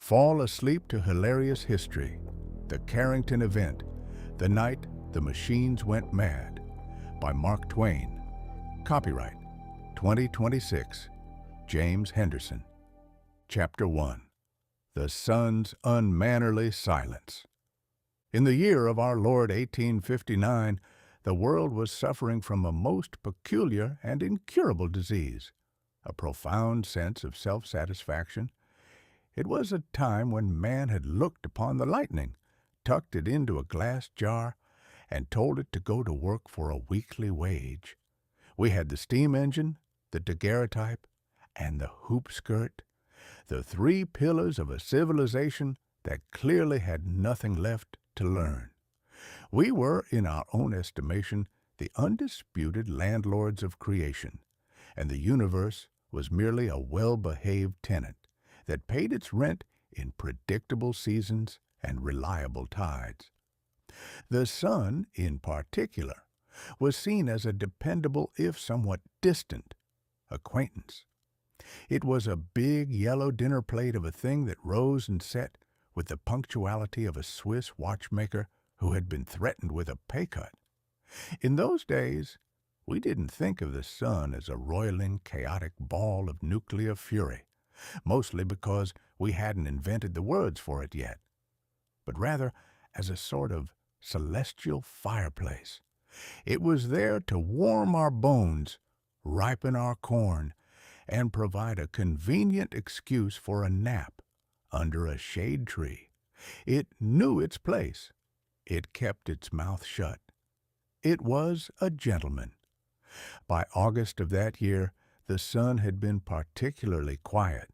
Fall asleep to hilarious history. The Carrington Event, The Night the Machines Went Mad, by Mark Twain. Copyright 2026, James Henderson. Chapter 1. The Sun's Unmannerly Silence. In the year of our Lord 1859, the world was suffering from a most peculiar and incurable disease, a profound sense of self-satisfaction. It was a time when man had looked upon the lightning, tucked it into a glass jar, and told it to go to work for a weekly wage. We had the steam engine, the daguerreotype, and the hoop skirt, the three pillars of a civilization that clearly had nothing left to learn. We were, in our own estimation, the undisputed landlords of creation, and the universe was merely a well-behaved tenant that paid its rent in predictable seasons and reliable tides. The sun, in particular, was seen as a dependable, if somewhat distant, acquaintance. It was a big yellow dinner plate of a thing that rose and set with the punctuality of a Swiss watchmaker who had been threatened with a pay cut. In those days, we didn't think of the sun as a roiling, chaotic ball of nuclear fury, mostly because we hadn't invented the words for it yet, but rather as a sort of celestial fireplace. It was there to warm our bones, ripen our corn, and provide a convenient excuse for a nap under a shade tree. It knew its place. It kept its mouth shut. It was a gentleman. By August of that year, the sun had been particularly quiet.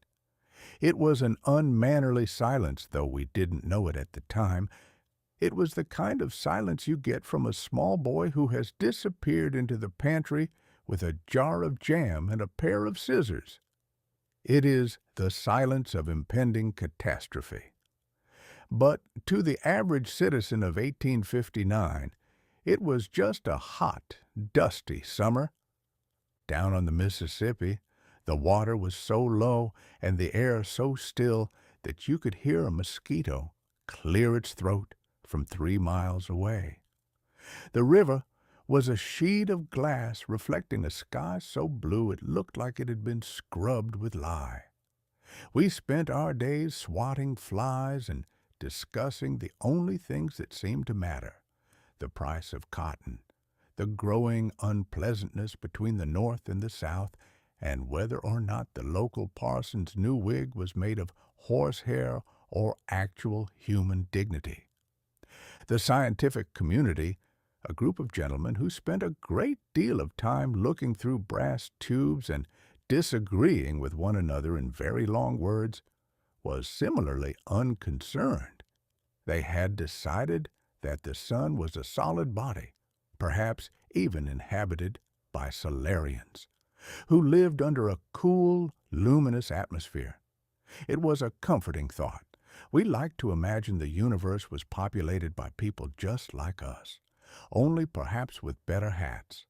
It was an unmannerly silence, though we didn't know it at the time. It was the kind of silence you get from a small boy who has disappeared into the pantry with a jar of jam and a pair of scissors. It is the silence of impending catastrophe. But to the average citizen of 1859, it was just a hot, dusty summer. Down on the Mississippi, the water was so low and the air so still that you could hear a mosquito clear its throat from 3 miles away. The river was a sheet of glass reflecting a sky so blue it looked like it had been scrubbed with lye. We spent our days swatting flies and discussing the only things that seemed to matter: the price of cotton, the growing unpleasantness between the North and the South, and whether or not the local parson's new wig was made of horsehair or actual human dignity. The scientific community, a group of gentlemen who spent a great deal of time looking through brass tubes and disagreeing with one another in very long words, was similarly unconcerned. They had decided that the sun was a solid body, perhaps even inhabited by Solarians, who lived under a cool, luminous atmosphere. It was a comforting thought. We liked to imagine the universe was populated by people just like us, only perhaps with better hats.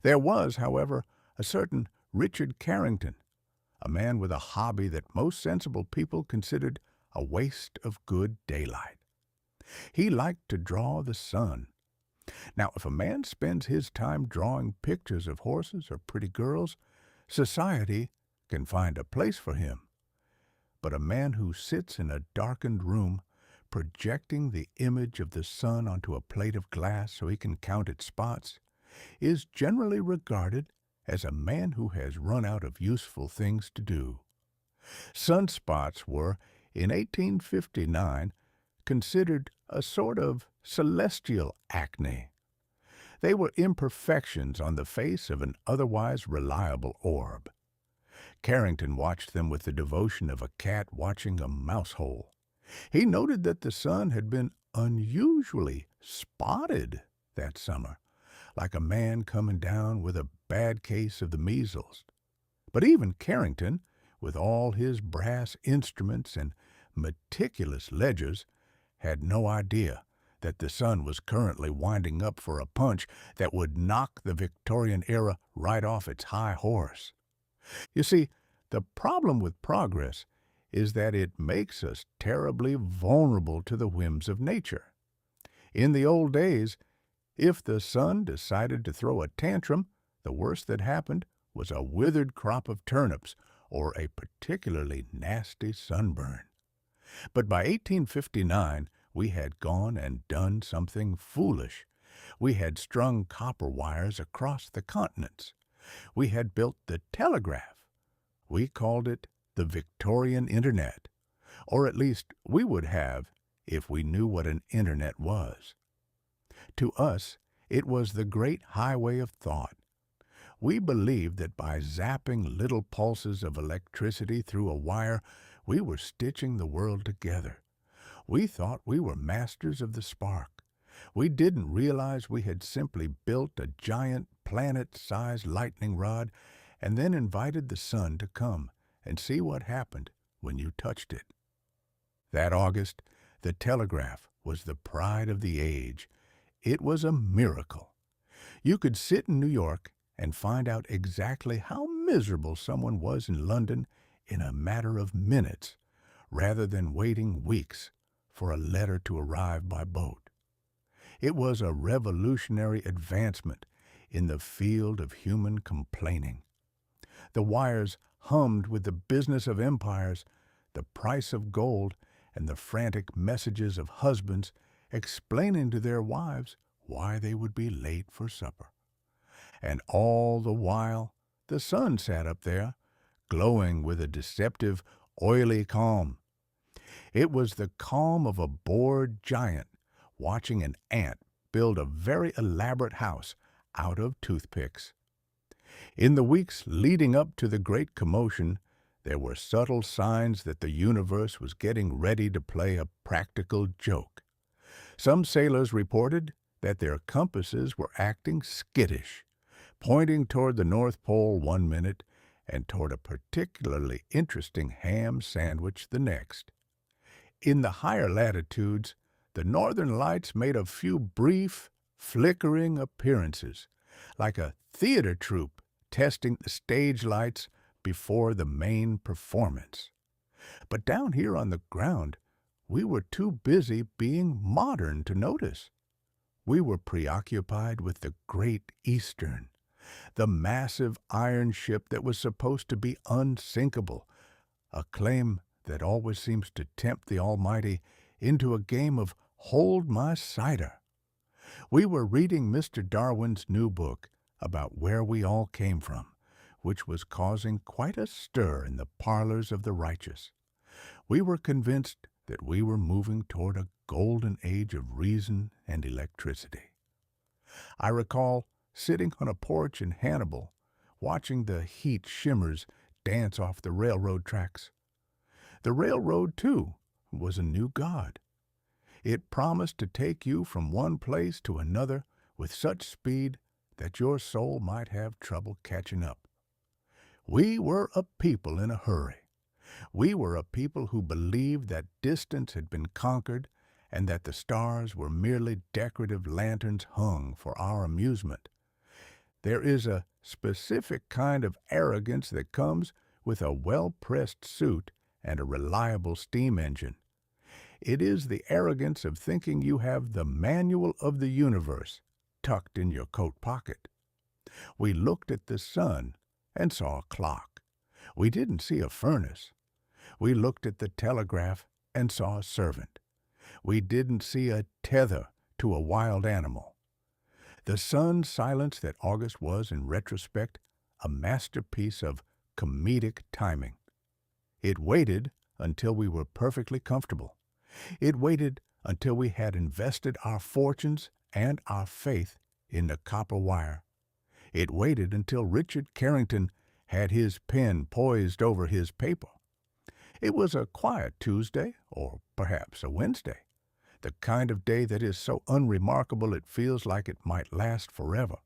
There was, however, a certain Richard Carrington, a man with a hobby that most sensible people considered a waste of good daylight. He liked to draw the sun. Now, if a man spends his time drawing pictures of horses or pretty girls, society can find a place for him. But a man who sits in a darkened room, projecting the image of the sun onto a plate of glass so he can count its spots, is generally regarded as a man who has run out of useful things to do. Sunspots were, in 1859, considered a sort of celestial acne. They were imperfections on the face of an otherwise reliable orb. Carrington watched them with the devotion of a cat watching a mouse hole. He noted that the sun had been unusually spotted that summer, like a man coming down with a bad case of the measles. But even Carrington, with all his brass instruments and meticulous ledgers, had no idea that the sun was currently winding up for a punch that would knock the Victorian era right off its high horse. You see, the problem with progress is that it makes us terribly vulnerable to the whims of nature. In the old days, if the sun decided to throw a tantrum, the worst that happened was a withered crop of turnips or a particularly nasty sunburn. But by 1859, we had gone and done something foolish. We had strung copper wires across the continents. We had built the telegraph. We called it the Victorian Internet, or at least we would have if we knew what an internet was. To us, it was the great highway of thought. We believed that by zapping little pulses of electricity through a wire, we were stitching the world together. We thought we were masters of the spark. We didn't realize we had simply built a giant planet-sized lightning rod and then invited the sun to come and see what happened when you touched it. That August, the telegraph was the pride of the age. It was a miracle. You could sit in New York and find out exactly how miserable someone was in London in a matter of minutes, rather than waiting weeks for a letter to arrive by boat. It was a revolutionary advancement in the field of human complaining. The wires hummed with the business of empires, the price of gold, and the frantic messages of husbands explaining to their wives why they would be late for supper. And all the while, the sun sat up there, glowing with a deceptive, oily calm. It was the calm of a bored giant watching an ant build a very elaborate house out of toothpicks. In the weeks leading up to the great commotion, there were subtle signs that the universe was getting ready to play a practical joke. Some sailors reported that their compasses were acting skittish, pointing toward the North Pole one minute and toward a particularly interesting ham sandwich the next. In the higher latitudes, the northern lights made a few brief, flickering appearances, like a theater troupe testing the stage lights before the main performance. But down here on the ground, we were too busy being modern to notice. We were preoccupied with the Great Eastern, the massive iron ship that was supposed to be unsinkable, a claim that always seems to tempt the Almighty into a game of hold my cider. We were reading Mr. Darwin's new book about where we all came from, which was causing quite a stir in the parlors of the righteous. We were convinced that we were moving toward a golden age of reason and electricity. I recall sitting on a porch in Hannibal, watching the heat shimmers dance off the railroad tracks. The railroad, too, was a new god. It promised to take you from one place to another with such speed that your soul might have trouble catching up. We were a people in a hurry. We were a people who believed that distance had been conquered and that the stars were merely decorative lanterns hung for our amusement. There is a specific kind of arrogance that comes with a well-pressed suit and a reliable steam engine. It is the arrogance of thinking you have the manual of the universe tucked in your coat pocket. We looked at the sun and saw a clock. We didn't see a furnace. We looked at the telegraph and saw a servant. We didn't see a tether to a wild animal. The sun's silence that August was, in retrospect, a masterpiece of comedic timing. It waited until we were perfectly comfortable. It waited until we had invested our fortunes and our faith in the copper wire. It waited until Richard Carrington had his pen poised over his paper. It was a quiet Tuesday, or perhaps a Wednesday, the kind of day that is so unremarkable it feels like it might last forever.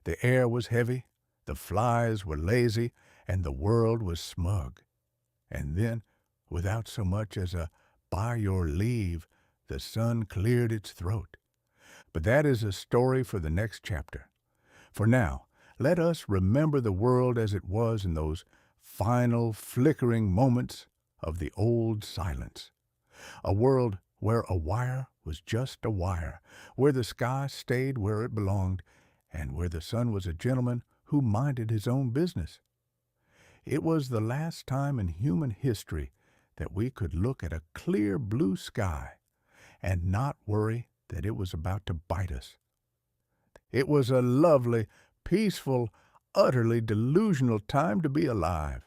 The air was heavy, the flies were lazy, and the world was smug. And then, without so much as a "by your leave," the sun cleared its throat. But that is a story for the next chapter. For now, let us remember the world as it was in those final, flickering moments of the old silence, a world where a wire was just a wire, where the sky stayed where it belonged, and where the sun was a gentleman who minded his own business. It was the last time in human history that we could look at a clear blue sky and not worry that it was about to bite us. It was a lovely, peaceful, utterly delusional time to be alive,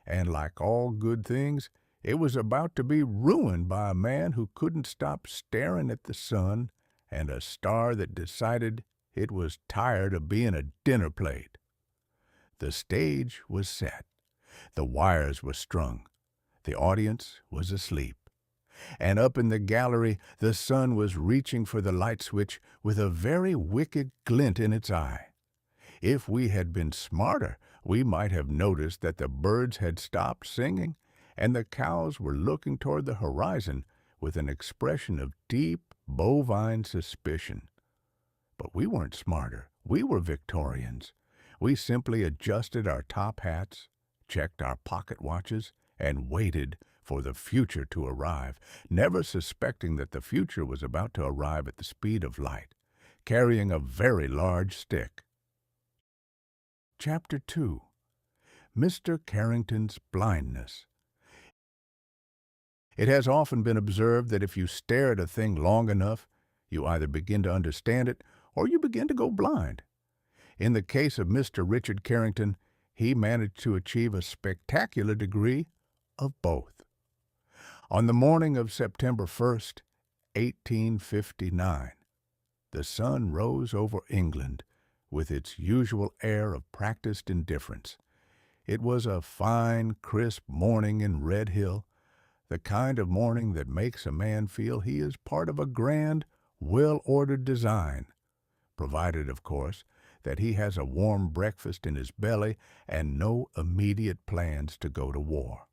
and like all good things, it was about to be ruined by a man who couldn't stop staring at the sun and a star that decided it was tired of being a dinner plate. The stage was set. The wires were strung. The audience was asleep. And up in the gallery the sun was reaching for the light switch with a very wicked glint in its eye. If we had been smarter, we might have noticed that the birds had stopped singing, and the cows were looking toward the horizon with an expression of deep, bovine suspicion. But we weren't smarter. We were Victorians. We simply adjusted our top hats, checked our pocket watches, and waited for the future to arrive, never suspecting that the future was about to arrive at the speed of light, carrying a very large stick. Chapter 2. Mr. Carrington's Blindness. It has often been observed that if you stare at a thing long enough, you either begin to understand it or you begin to go blind. In the case of Mr. Richard Carrington, he managed to achieve a spectacular degree of both. On the morning of September 1st, 1859, the sun rose over England with its usual air of practiced indifference. It was a fine, crisp morning in Red Hill, the kind of morning that makes a man feel he is part of a grand, well-ordered design, provided, of course, that he has a warm breakfast in his belly and no immediate plans to go to war.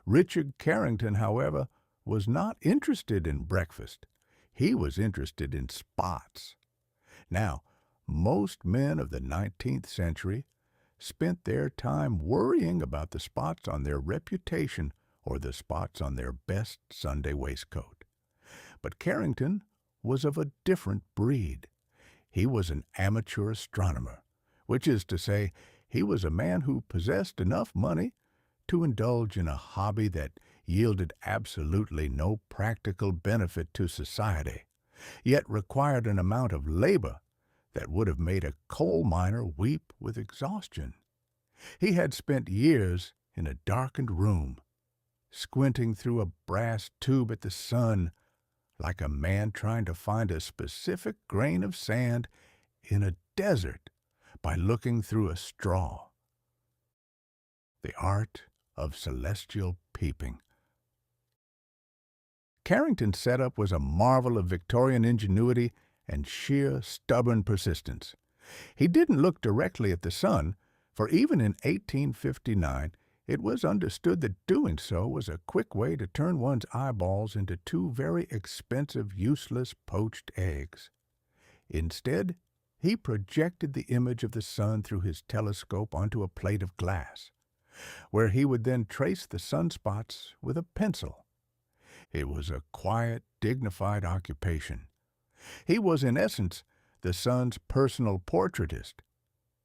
Richard Carrington, however, was not interested in breakfast. He was interested in spots. Now, most men of the 19th century spent their time worrying about the spots on their reputation or the spots on their best Sunday waistcoat. But Carrington was of a different breed. He was an amateur astronomer, which is to say, he was a man who possessed enough money to indulge in a hobby that yielded absolutely no practical benefit to society, yet required an amount of labor that would have made a coal miner weep with exhaustion. He had spent years in a darkened room, squinting through a brass tube at the sun, like a man trying to find a specific grain of sand in a desert by looking through a straw. The art of celestial peeping. Carrington's setup was a marvel of Victorian ingenuity and sheer stubborn persistence. He didn't look directly at the sun, for even in 1859 it was understood that doing so was a quick way to turn one's eyeballs into two very expensive, useless poached eggs. Instead, he projected the image of the sun through his telescope onto a plate of glass, where he would then trace the sunspots with a pencil. It was a quiet, dignified occupation. He was, in essence, the sun's personal portraitist.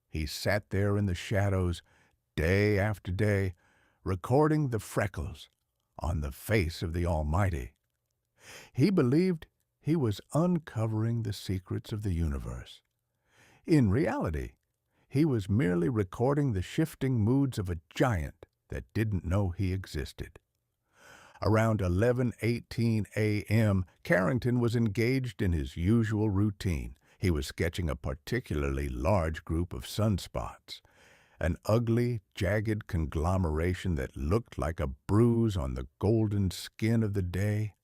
He sat there in the shadows, day after day, recording the freckles on the face of the Almighty. He believed he was uncovering the secrets of the universe. In reality, he was merely recording the shifting moods of a giant that didn't know he existed. Around 11:18 a.m., Carrington was engaged in his usual routine. He was sketching a particularly large group of sunspots, an ugly, jagged conglomeration that looked like a bruise on the golden skin of the day.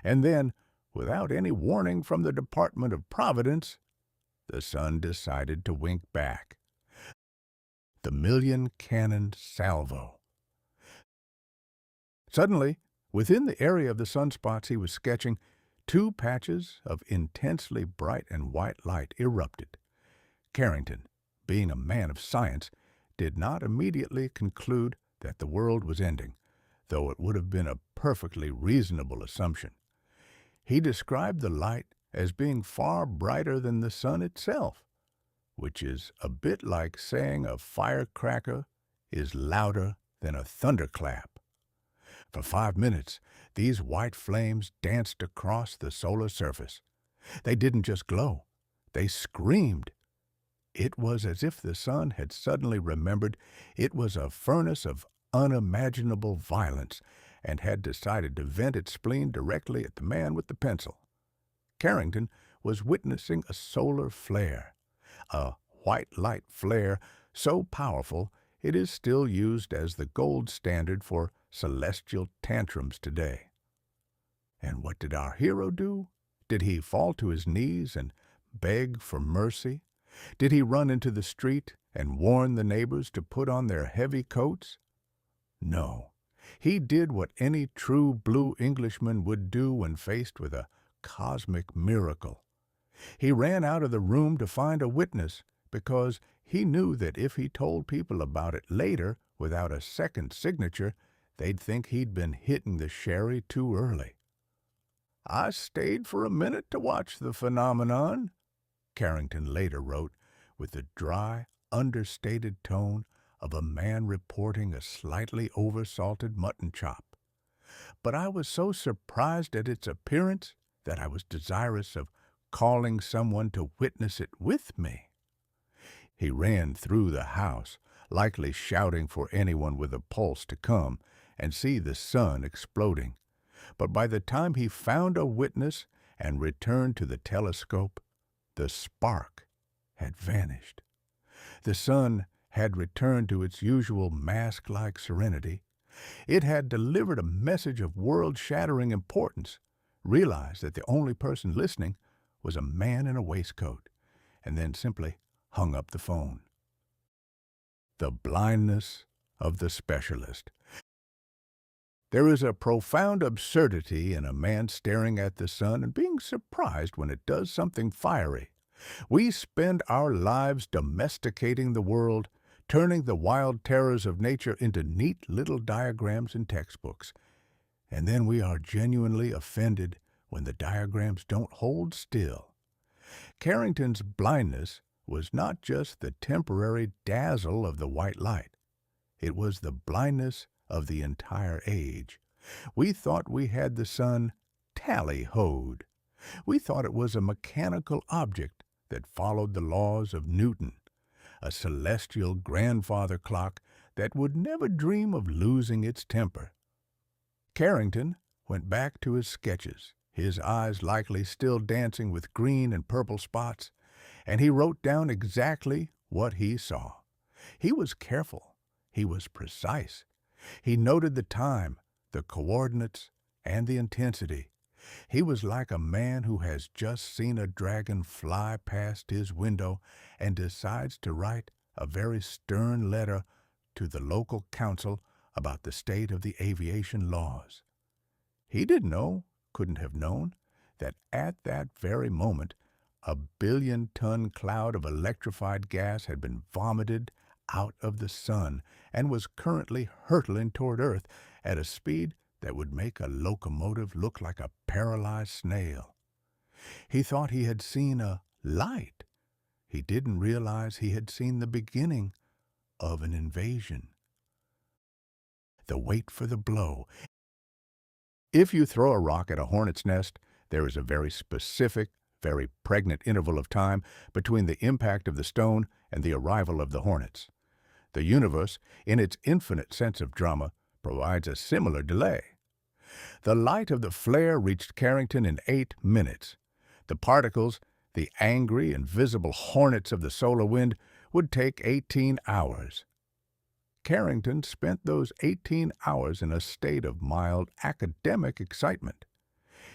And then, without any warning from the Department of Providence, the sun decided to wink back. The million-cannon salvo. Suddenly, within the area of the sunspots he was sketching, two patches of intensely bright and white light erupted. Carrington, being a man of science, did not immediately conclude that the world was ending. though it would have been a perfectly reasonable assumption. He described the light as being far brighter than the sun itself, which is a bit like saying a firecracker is louder than a thunderclap. For 5 minutes, these white flames danced across the solar surface. They didn't just glow, they screamed. It was as if the sun had suddenly remembered it was a furnace of unimaginable violence and had decided to vent its spleen directly at the man with the pencil. Carrington was witnessing a solar flare, a white light flare so powerful it is still used as the gold standard for celestial tantrums today. And what did our hero do? Did he fall to his knees and beg for mercy? Did he run into the street and warn the neighbors to put on their heavy coats? No. He did what any true blue Englishman would do when faced with a cosmic miracle. He ran out of the room to find a witness because he knew that if he told people about it later without a second signature, they'd think he'd been hitting the sherry too early. "I stayed for a minute to watch the phenomenon," Carrington later wrote, with the dry, understated tone of a man reporting a slightly oversalted mutton chop. "But I was so surprised at its appearance that I was desirous of calling someone to witness it with me." He ran through the house, likely shouting for anyone with a pulse to come and see the sun exploding. But by the time he found a witness and returned to the telescope, the spark had vanished. The sun had returned to its usual mask-like serenity. It had delivered a message of world-shattering importance, realized that the only person listening was a man in a waistcoat, and then simply hung up the phone. The blindness of the specialist. There is a profound absurdity in a man staring at the sun and being surprised when it does something fiery. We spend our lives domesticating the world, turning the wild terrors of nature into neat little diagrams in textbooks. And then we are genuinely offended when the diagrams don't hold still. Carrington's blindness was not just the temporary dazzle of the white light. It was the blindness of the entire age. We thought we had the sun tally-hoed. We thought it was a mechanical object that followed the laws of Newton, a celestial grandfather clock that would never dream of losing its temper. Carrington went back to his sketches, his eyes likely still dancing with green and purple spots, and he wrote down exactly what he saw. He was careful. He was precise. He noted the time, the coordinates, and the intensity. He was like a man who has just seen a dragon fly past his window and decides to write a very stern letter to the local council about the state of the aviation laws. He didn't know, couldn't have known, that at that very moment a billion-ton cloud of electrified gas had been vomited out of the sun and was currently hurtling toward Earth at a speed that would make a locomotive look like a paralyzed snail. He thought he had seen a light. He didn't realize he had seen the beginning of an invasion. The wait for the blow. If you throw a rock at a hornet's nest, there is a very specific, very pregnant interval of time between the impact of the stone and the arrival of the hornets. The universe, in its infinite sense of drama, provides a similar delay. The light of the flare reached Carrington in 8 minutes. The particles, the angry and visible hornets of the solar wind, would take 18 hours. Carrington spent those 18 hours in a state of mild academic excitement.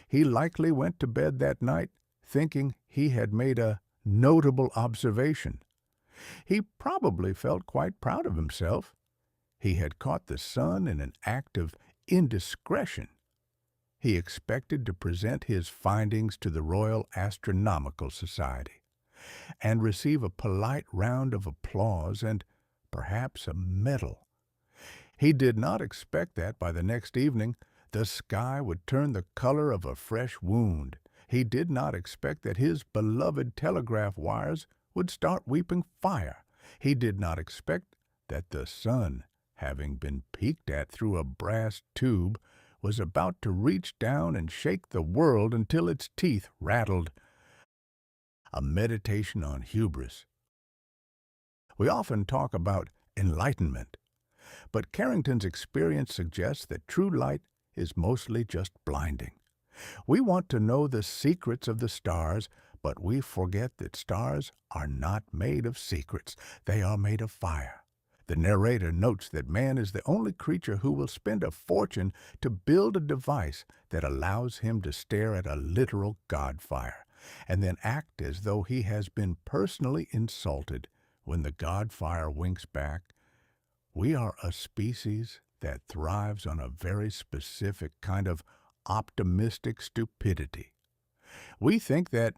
He likely went to bed that night thinking he had made a notable observation. He probably felt quite proud of himself. He had caught the sun in an act of indiscretion. He expected to present his findings to the Royal Astronomical Society and receive a polite round of applause and perhaps a medal. He did not expect that by the next evening the sky would turn the color of a fresh wound. He did not expect that his beloved telegraph wires would start weeping fire. He did not expect that the sun, having been peeked at through a brass tube, was about to reach down and shake the world until its teeth rattled. A meditation on hubris. We often talk about enlightenment, but Carrington's experience suggests that true light is mostly just blinding. We want to know the secrets of the stars, but we forget that stars are not made of secrets. They are made of fire. The narrator notes that man is the only creature who will spend a fortune to build a device that allows him to stare at a literal godfire, and then act as though he has been personally insulted when the godfire winks back. We are a species that thrives on a very specific kind of optimistic stupidity. We think that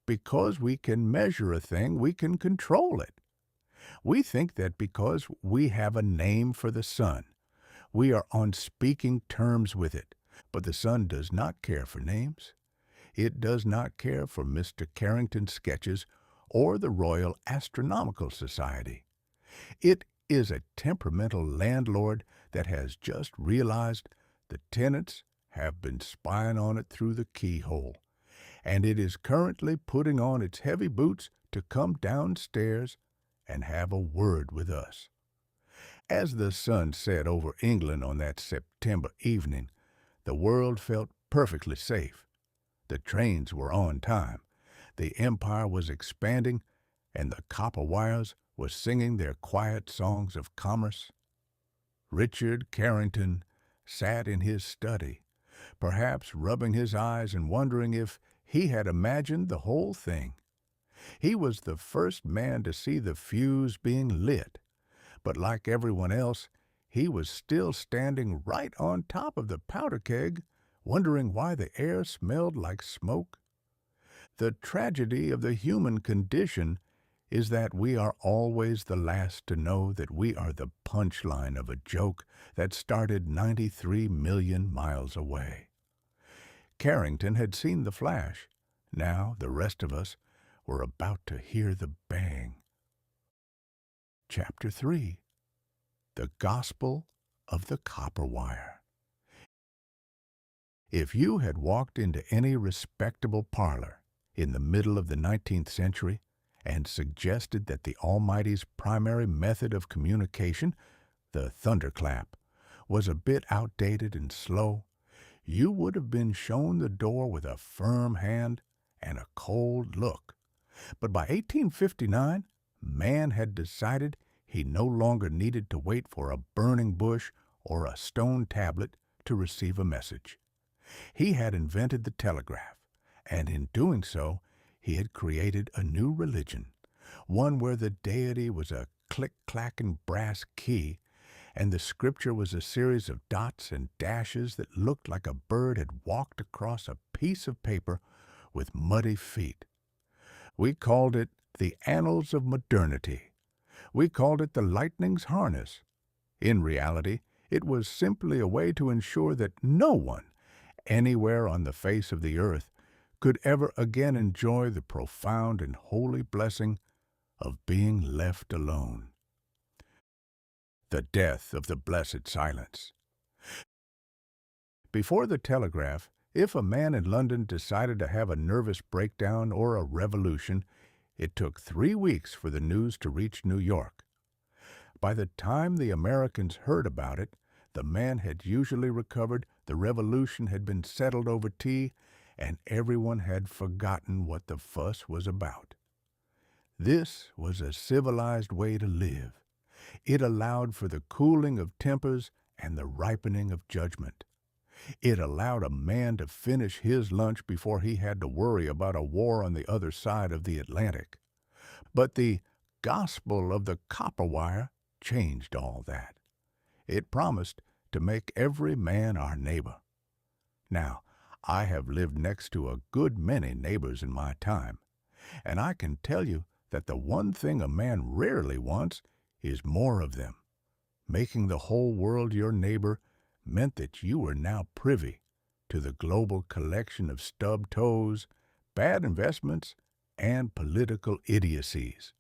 because we can measure a thing, we can control it. We think that because we have a name for the sun, we are on speaking terms with it. But the sun does not care for names. It does not care for Mr. Carrington's sketches or the Royal Astronomical Society. It is a temperamental landlord that has just realized the tenants have been spying on it through the keyhole, and it is currently putting on its heavy boots to come downstairs and have a word with us. As the sun set over England on that September evening, the world felt perfectly safe. The trains were on time, the empire was expanding, and the copper wires were singing their quiet songs of commerce. Richard Carrington sat in his study, perhaps rubbing his eyes and wondering if he had imagined the whole thing. He was the first man to see the fuse being lit, but like everyone else, he was still standing right on top of the powder keg, wondering why the air smelled like smoke. The tragedy of the human condition is that we are always the last to know that we are the punchline of a joke that started 93 million miles away. Carrington had seen the flash. Now the rest of us were about to hear the bang. Chapter 3. The Gospel of the Copper Wire. If you had walked into any respectable parlor in the middle of the 19th century and suggested that the Almighty's primary method of communication, the thunderclap, was a bit outdated and slow, you would have been shown the door with a firm hand and a cold look. But by 1859, man had decided he no longer needed to wait for a burning bush or a stone tablet to receive a message. He had invented the telegraph, and in doing so, he had created a new religion, one where the deity was a click-clacking brass key, and the scripture was a series of dots and dashes that looked like a bird had walked across a piece of paper with muddy feet. We called it the Annals of Modernity. We called it the Lightning's Harness. In reality, it was simply a way to ensure that no one, anywhere on the face of the earth, could ever again enjoy the profound and holy blessing of being left alone. The death of the blessed silence. Before the telegraph, if a man in London decided to have a nervous breakdown or a revolution, it took 3 weeks for the news to reach New York. By the time the Americans heard about it, the man had usually recovered, the revolution had been settled over tea, and everyone had forgotten what the fuss was about. This was a civilized way to live. It allowed for the cooling of tempers and the ripening of judgment. It allowed a man to finish his lunch before he had to worry about a war on the other side of the Atlantic. But the gospel of the copper wire changed all that. It promised to make every man our neighbor. Now, I have lived next to a good many neighbors in my time, and I can tell you that the one thing a man rarely wants is more of them. Making the whole world your neighbor meant that you were now privy to the global collection of stubbed toes, bad investments, and political idiocies,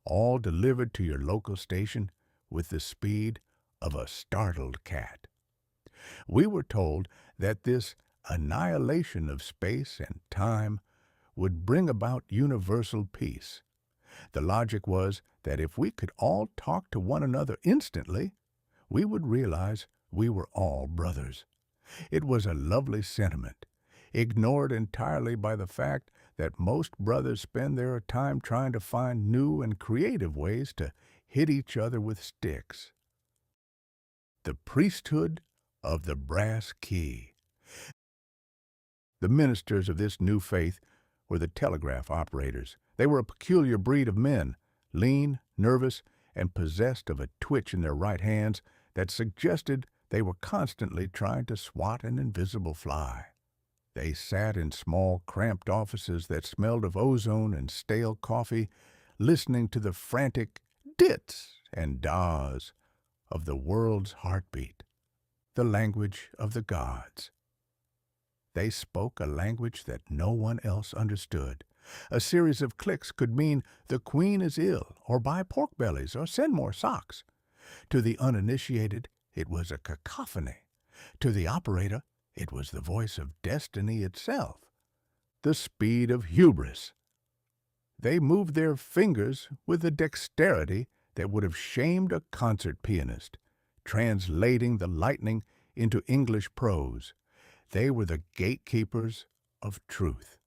all delivered to your local station with the speed of a startled cat. We were told that this annihilation of space and time would bring about universal peace. The logic was that if we could all talk to one another instantly, we would realize we were all brothers. It was a lovely sentiment, ignored entirely by the fact that most brothers spend their time trying to find new and creative ways to hit each other with sticks. The priesthood of the brass key. The ministers of this new faith were the telegraph operators. They were a peculiar breed of men, lean, nervous, and possessed of a twitch in their right hands that suggested they were constantly trying to swat an invisible fly. They sat in small, cramped offices that smelled of ozone and stale coffee, listening to the frantic dits and dahs of the world's heartbeat, the language of the gods. They spoke a language that no one else understood. A series of clicks could mean the queen is ill, or buy pork bellies, or send more socks. To the uninitiated, it was a cacophony. To the operator, it was the voice of destiny itself, the speed of hubris. They moved their fingers with a dexterity that would have shamed a concert pianist, translating the lightning into English prose. They were the gatekeepers of truth.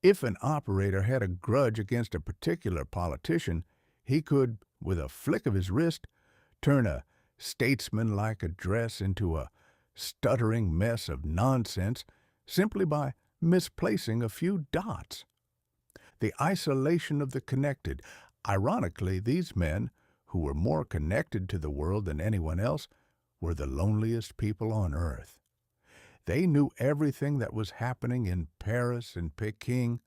If an operator had a grudge against a particular politician, he could, with a flick of his wrist, turn a statesman-like address into a stuttering mess of nonsense simply by misplacing a few dots. The isolation of the connected. Ironically, these men, who were more connected to the world than anyone else, were the loneliest people on earth. They knew everything that was happening in Paris and Peking,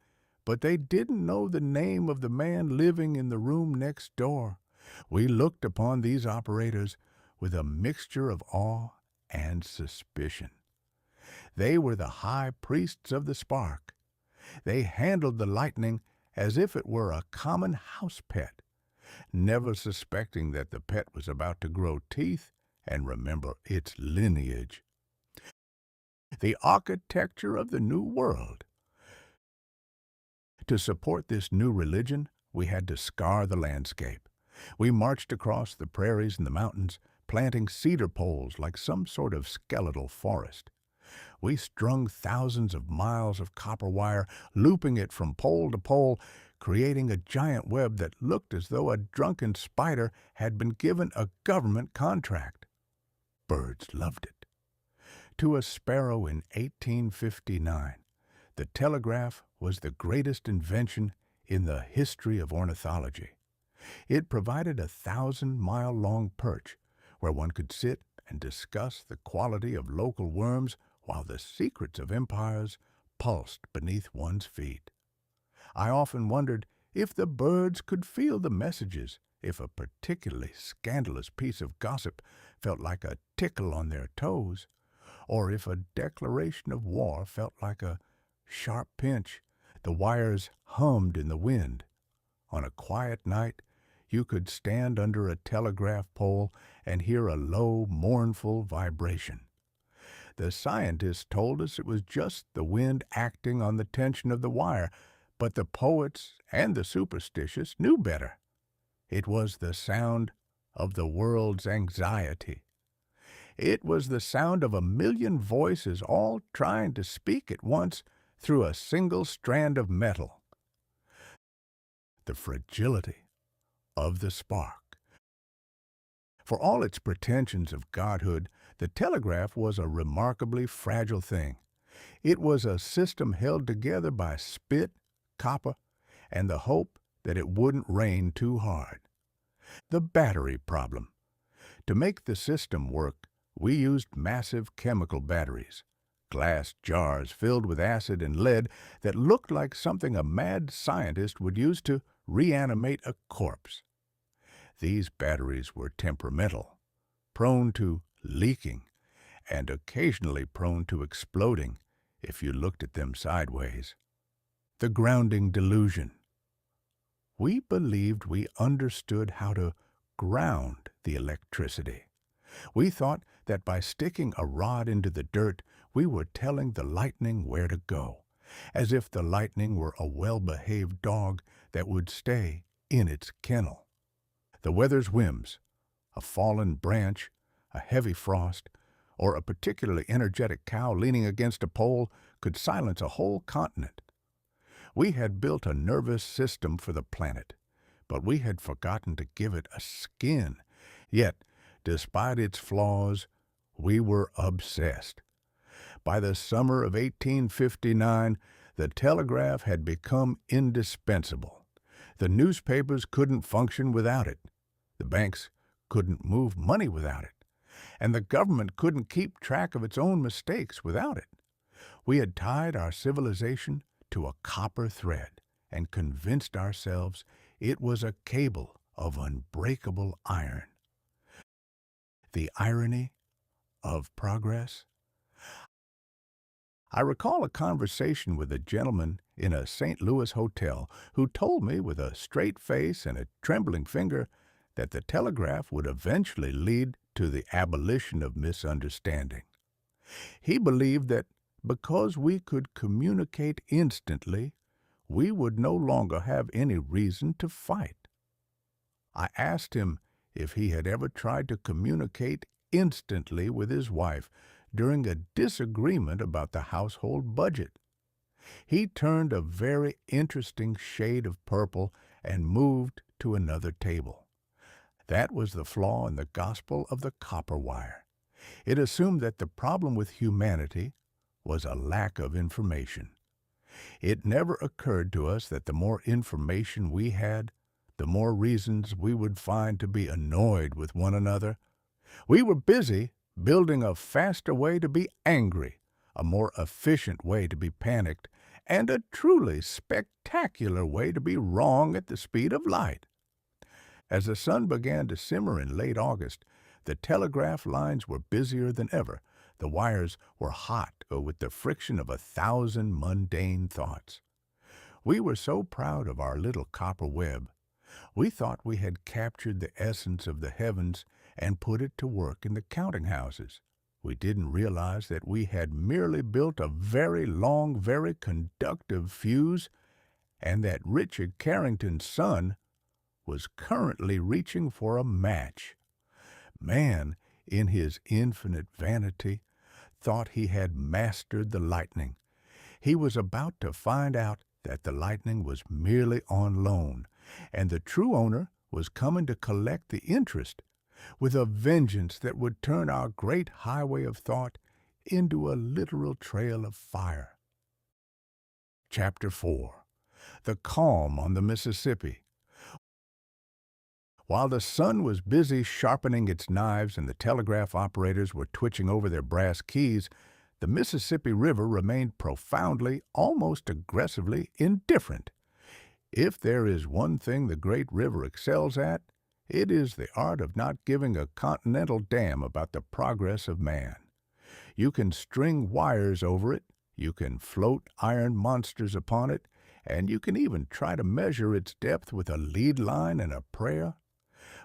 but they didn't know the name of the man living in the room next door. We looked upon these operators with a mixture of awe and suspicion. They were the high priests of the spark. They handled the lightning as if it were a common house pet, never suspecting that the pet was about to grow teeth and remember its lineage. The architecture of the New World. To support this new religion, we had to scar the landscape. We marched across the prairies and the mountains, planting cedar poles like some sort of skeletal forest. We strung thousands of miles of copper wire, looping it from pole to pole, creating a giant web that looked as though a drunken spider had been given a government contract. Birds loved it. To a sparrow in 1859, the telegraph was the greatest invention in the history of ornithology. It provided a 1,000-mile-long perch where one could sit and discuss the quality of local worms while the secrets of empires pulsed beneath one's feet. I often wondered if the birds could feel the messages, if a particularly scandalous piece of gossip felt like a tickle on their toes, or if a declaration of war felt like a sharp pinch. The wires hummed in the wind. On a quiet night, you could stand under a telegraph pole and hear a low, mournful vibration. The scientists told us it was just the wind acting on the tension of the wire, but the poets and the superstitious knew better. It was the sound of the world's anxiety. It was the sound of 1,000,000 voices all trying to speak at once through a single strand of metal. The fragility of the spark. For all its pretensions of godhood, the telegraph was a remarkably fragile thing. It was a system held together by spit, copper, and the hope that it wouldn't rain too hard. The battery problem. To make the system work, we used massive chemical batteries, glass jars filled with acid and lead that looked like something a mad scientist would use to reanimate a corpse. These batteries were temperamental. prone to leaking and occasionally prone to exploding if you looked at them sideways. The grounding delusion. We believed we understood how to ground the electricity. We thought that by sticking a rod into the dirt, we were telling the lightning where to go, as if the lightning were a well-behaved dog that would stay in its kennel. The weather's whims, a fallen branch, a heavy frost, or a particularly energetic cow leaning against a pole could silence a whole continent. We had built a nervous system for the planet, but we had forgotten to give it a skin. Yet, despite its flaws, we were obsessed. By the summer of 1859, the telegraph had become indispensable. The newspapers couldn't function without it. The banks couldn't move money without it. And the government couldn't keep track of its own mistakes without it. We had tied our civilization to a copper thread and convinced ourselves it was a cable of unbreakable iron. The irony of progress? I recall a conversation with a gentleman in a St. Louis hotel who told me with a straight face and a trembling finger that the telegraph would eventually lead to the abolition of misunderstanding. He believed that because we could communicate instantly, we would no longer have any reason to fight. I asked him if he had ever tried to communicate instantly with his wife during a disagreement about the household budget. He turned a very interesting shade of purple and moved to another table. That was the flaw in the gospel of the copper wire. It assumed that the problem with humanity was a lack of information. It never occurred to us that the more information we had, the more reasons we would find to be annoyed with one another. We were busy building a faster way to be angry, a more efficient way to be panicked, and a truly spectacular way to be wrong at the speed of light. As the sun began to simmer in late August, the telegraph lines were busier than ever. The wires were hot with the friction of 1,000 mundane thoughts. We were so proud of our little copper web. We thought we had captured the essence of the heavens and put it to work in the counting houses. We didn't realize that we had merely built a very long, very conductive fuse, and that Richard Carrington's son was currently reaching for a match. Man, in his infinite vanity, thought he had mastered the lightning. He was about to find out that the lightning was merely on loan, and the true owner was coming to collect the interest with a vengeance that would turn our great highway of thought into a literal trail of fire. Chapter 4. The Calm on the Mississippi. While the sun was busy sharpening its knives and the telegraph operators were twitching over their brass keys, the Mississippi River remained profoundly, almost aggressively indifferent. If there is one thing the great river excels at, it is the art of not giving a continental damn about the progress of man. You can string wires over it, you can float iron monsters upon it, and you can even try to measure its depth with a lead line and a prayer.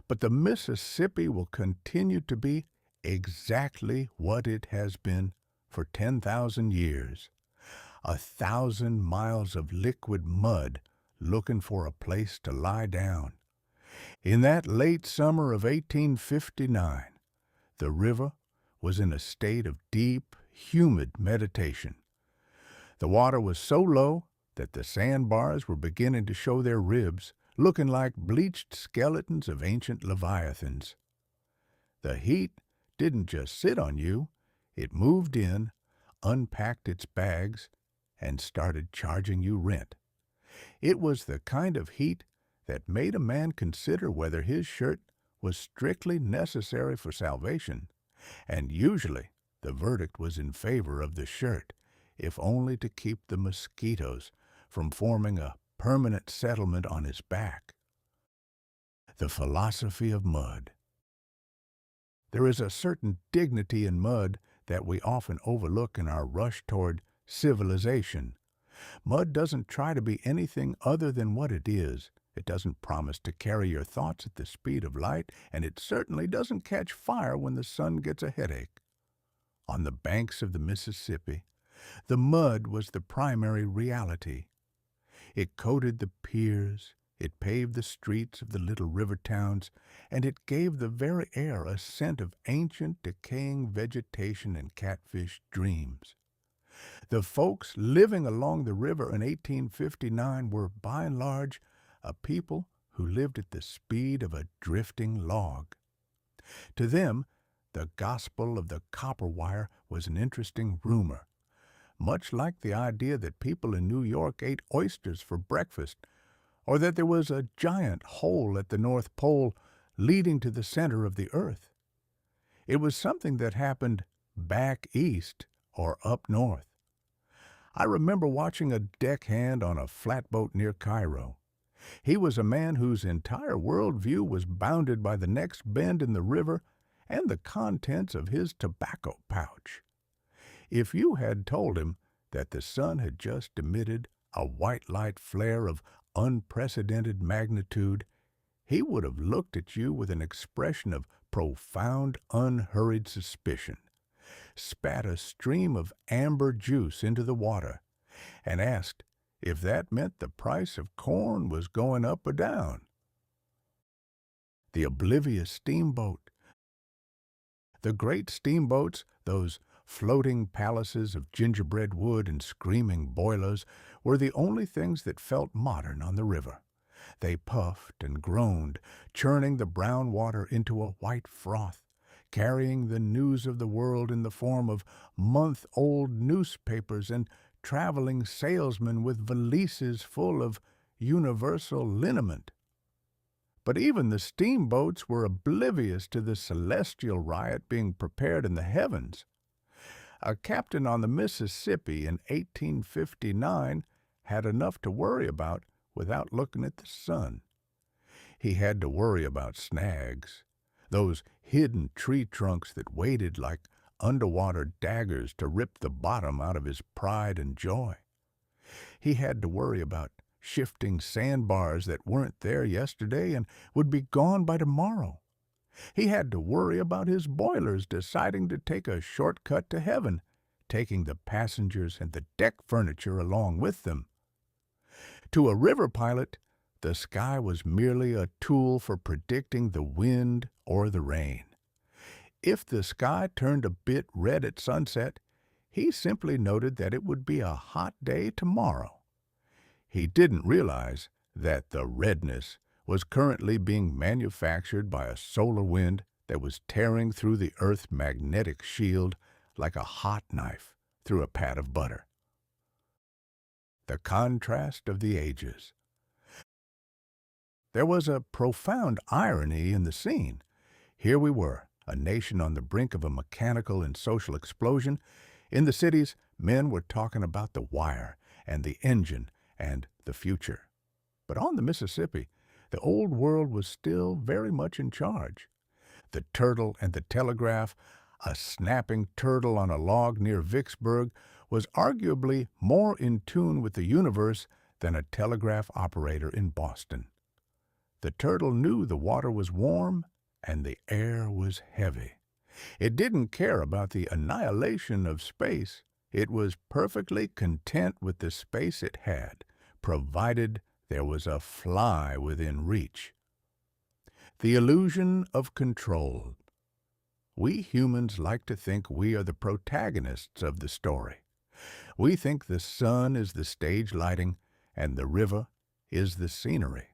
But the Mississippi will continue to be exactly what it has been for 10,000 years. 1,000 miles of liquid mud looking for a place to lie down. In that late summer of 1859, the river was in a state of deep, humid meditation. The water was so low that the sandbars were beginning to show their ribs, looking like bleached skeletons of ancient leviathans. The heat didn't just sit on you, it moved in, unpacked its bags, and started charging you rent. It was the kind of heat that made a man consider whether his shirt was strictly necessary for salvation, and usually the verdict was in favor of the shirt, if only to keep the mosquitoes from forming a permanent settlement on his back. The philosophy of mud. There is a certain dignity in mud that we often overlook in our rush toward civilization. Mud doesn't try to be anything other than what it is. It doesn't promise to carry your thoughts at the speed of light, and it certainly doesn't catch fire when the sun gets a headache. On the banks of the Mississippi, the mud was the primary reality. It coated the piers, it paved the streets of the little river towns, and it gave the very air a scent of ancient, decaying vegetation and catfish dreams. The folks living along the river in 1859 were, by and large, a people who lived at the speed of a drifting log. To them, the gospel of the copper wire was an interesting rumor, much like the idea that people in New York ate oysters for breakfast, or that there was a giant hole at the North Pole leading to the center of the earth. It was something that happened back east or up north. I remember watching a deckhand on a flatboat near Cairo. He was a man whose entire worldview was bounded by the next bend in the river and the contents of his tobacco pouch. If you had told him that the sun had just emitted a white light flare of unprecedented magnitude, he would have looked at you with an expression of profound, unhurried suspicion, spat a stream of amber juice into the water, and asked if that meant the price of corn was going up or down. The oblivious steamboat. The great steamboats, those floating palaces of gingerbread wood and screaming boilers, were the only things that felt modern on the river. They puffed and groaned, churning the brown water into a white froth, carrying the news of the world in the form of month-old newspapers and traveling salesmen with valises full of universal liniment. But even the steamboats were oblivious to the celestial riot being prepared in the heavens. A captain on the Mississippi in 1859 had enough to worry about without looking at the sun. He had to worry about snags, those hidden tree trunks that waited like underwater daggers to rip the bottom out of his pride and joy. He had to worry about shifting sandbars that weren't there yesterday and would be gone by tomorrow. He had to worry about his boilers deciding to take a shortcut to heaven, taking the passengers and the deck furniture along with them. To a river pilot, the sky was merely a tool for predicting the wind or the rain. If the sky turned a bit red at sunset, he simply noted that it would be a hot day tomorrow. He didn't realize that the redness was currently being manufactured by a solar wind that was tearing through the Earth's magnetic shield like a hot knife through a pat of butter. The contrast of the ages. There was a profound irony in the scene. Here we were, a nation on the brink of a mechanical and social explosion. In the cities, men were talking about the wire and the engine and the future. But on the Mississippi, the old world was still very much in charge. The turtle and the telegraph, a snapping turtle on a log near Vicksburg, was arguably more in tune with the universe than a telegraph operator in Boston. The turtle knew the water was warm and the air was heavy. It didn't care about the annihilation of space. It was perfectly content with the space it had, provided there was a fly within reach. The illusion of control. We humans like to think we are the protagonists of the story. We think the sun is the stage lighting and the river is the scenery.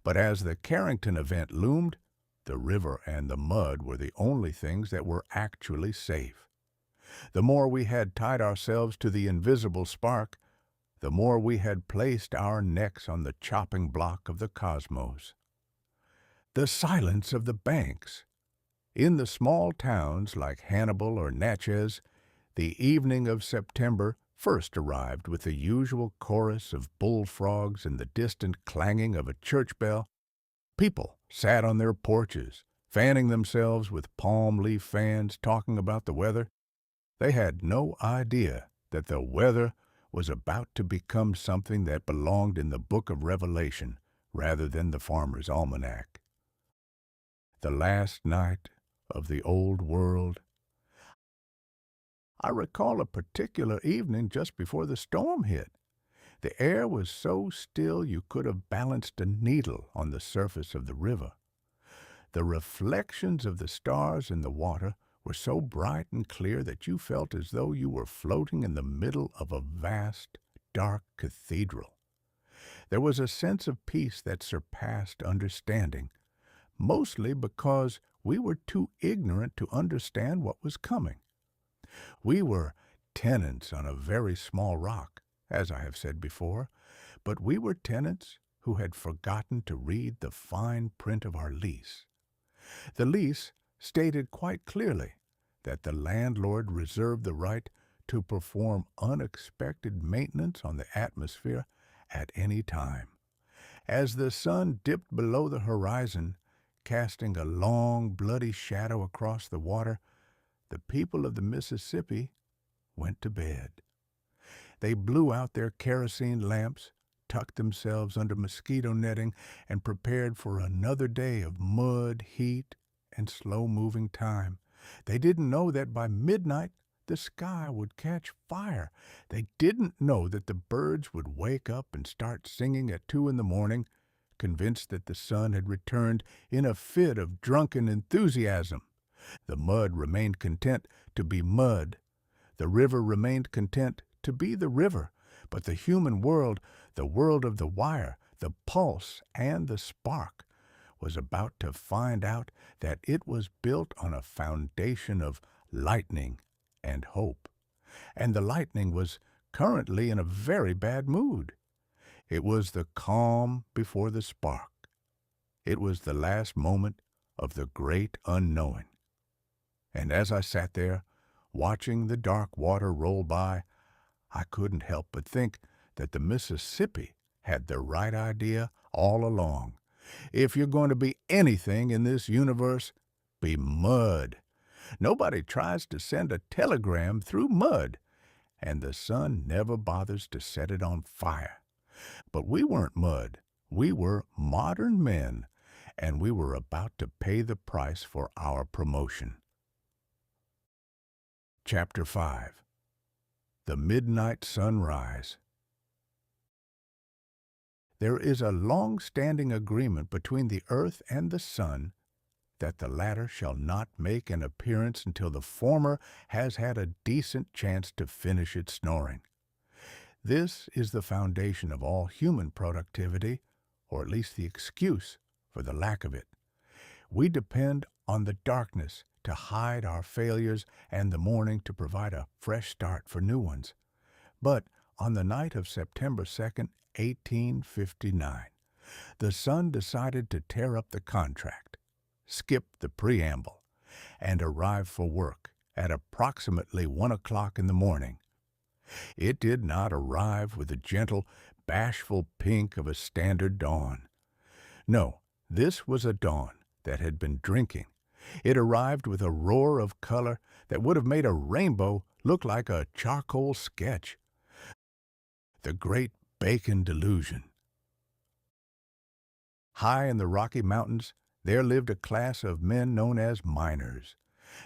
But as the Carrington Event loomed, the river and the mud were the only things that were actually safe. The more we had tied ourselves to the invisible spark, the more we had placed our necks on the chopping block of the cosmos. The silence of the banks. In the small towns like Hannibal or Natchez, the evening of September first arrived with the usual chorus of bullfrogs and the distant clanging of a church bell. People sat on their porches, fanning themselves with palm leaf fans, talking about the weather. They had no idea that the weather was about to become something that belonged in the book of Revelation rather than the farmer's almanac. The last night of the old world. I recall a particular evening just before the storm hit. The air was so still you could have balanced a needle on the surface of the river. The reflections of the stars in the water were so bright and clear that you felt as though you were floating in the middle of a vast, dark cathedral. There was a sense of peace that surpassed understanding, mostly because we were too ignorant to understand what was coming. We were tenants on a very small rock, as I have said before, but we were tenants who had forgotten to read the fine print of our lease. The lease stated quite clearly that the landlord reserved the right to perform unexpected maintenance on the atmosphere at any time. As the sun dipped below the horizon, casting a long, bloody shadow across the water, the people of the Mississippi went to bed. They blew out their kerosene lamps, tucked themselves under mosquito netting, and prepared for another day of mud, heat, and slow-moving time. They didn't know that by midnight the sky would catch fire. They didn't know that the birds would wake up and start singing at 2 in the morning, convinced that the sun had returned in a fit of drunken enthusiasm. The mud remained content to be mud. The river remained content to be the river. But the human world, the world of the wire, the pulse, and the spark, was about to find out that it was built on a foundation of lightning and hope. And the lightning was currently in a very bad mood. It was the calm before the spark. It was the last moment of the great unknowing. And as I sat there, watching the dark water roll by, I couldn't help but think that the Mississippi had the right idea all along. If you're going to be anything in this universe, be mud. Nobody tries to send a telegram through mud, and the sun never bothers to set it on fire. But we weren't mud. We were modern men, and we were about to pay the price for our promotion. Chapter 5. The Midnight Sunrise. There is a long-standing agreement between the earth and the sun that the latter shall not make an appearance until the former has had a decent chance to finish its snoring. This is the foundation of all human productivity, or at least the excuse for the lack of it. We depend on the darkness to hide our failures and the morning to provide a fresh start for new ones. But on the night of September 2nd, 1859, the sun decided to tear up the contract, skip the preamble, and arrive for work at approximately 1 o'clock in the morning. It did not arrive with the gentle, bashful pink of a standard dawn. No, this was a dawn that had been drinking. It arrived with a roar of color that would have made a rainbow look like a charcoal sketch. The Great Bacon Delusion. High in the Rocky Mountains, there lived a class of men known as miners.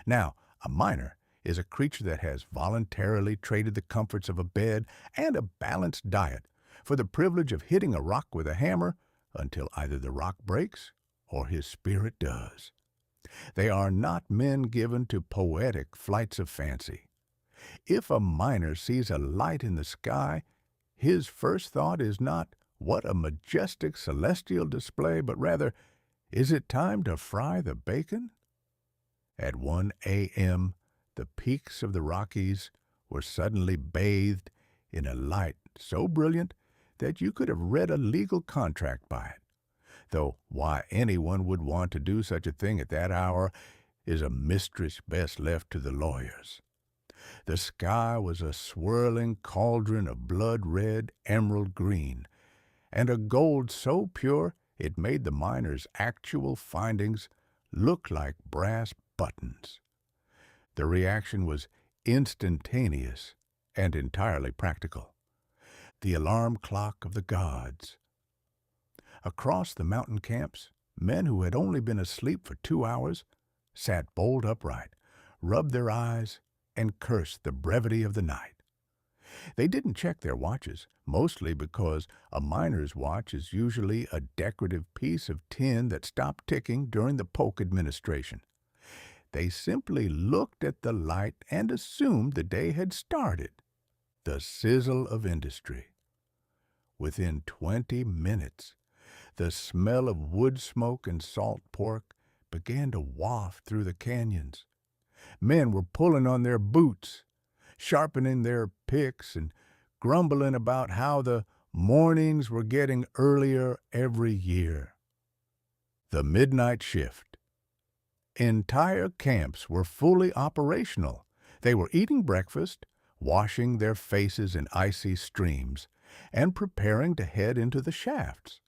Now, a miner is a creature that has voluntarily traded the comforts of a bed and a balanced diet for the privilege of hitting a rock with a hammer until either the rock breaks or his spirit does. They are not men given to poetic flights of fancy. If a miner sees a light in the sky, his first thought is not, "What a majestic celestial display," but rather, "Is it time to fry the bacon?" At 1 a.m., the peaks of the Rockies were suddenly bathed in a light so brilliant that you could have read a legal contract by it. Though why anyone would want to do such a thing at that hour is a mystery best left to the lawyers. The sky was a swirling cauldron of blood-red emerald green, and a gold so pure it made the miners' actual findings looked like brass buttons. The reaction was instantaneous and entirely practical. The alarm clock of the gods. Across the mountain camps, men who had only been asleep for 2 hours sat bolt upright, rubbed their eyes, and cursed the brevity of the night. They didn't check their watches, mostly because a miner's watch is usually a decorative piece of tin that stopped ticking during the Polk administration. They simply looked at the light and assumed the day had started. The sizzle of industry. Within 20 minutes, the smell of wood smoke and salt pork began to waft through the canyons. Men were pulling on their boots, sharpening their picks, and grumbling about how the mornings were getting earlier every year. The midnight shift. Entire camps were fully operational. They were eating breakfast, washing their faces in icy streams, and preparing to head into the shafts.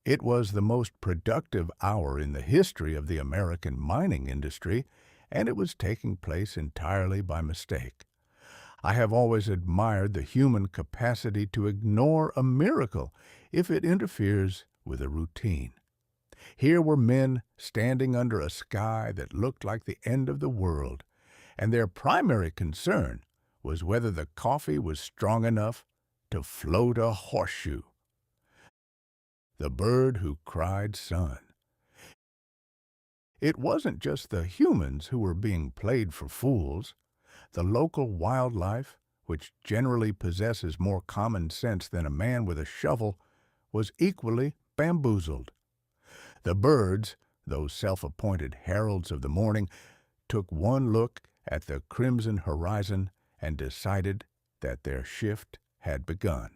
It was the most productive hour in the history of the American mining industry, and it was taking place entirely by mistake. I have always admired the human capacity to ignore a miracle if it interferes with a routine. Here were men standing under a sky that looked like the end of the world, and their primary concern was whether the coffee was strong enough to float a horseshoe. The bird who cried sun. It wasn't just the humans who were being played for fools. The local wildlife, which generally possesses more common sense than a man with a shovel, was equally bamboozled. The birds, those self-appointed heralds of the morning, took one look at the crimson horizon and decided that their shift had begun.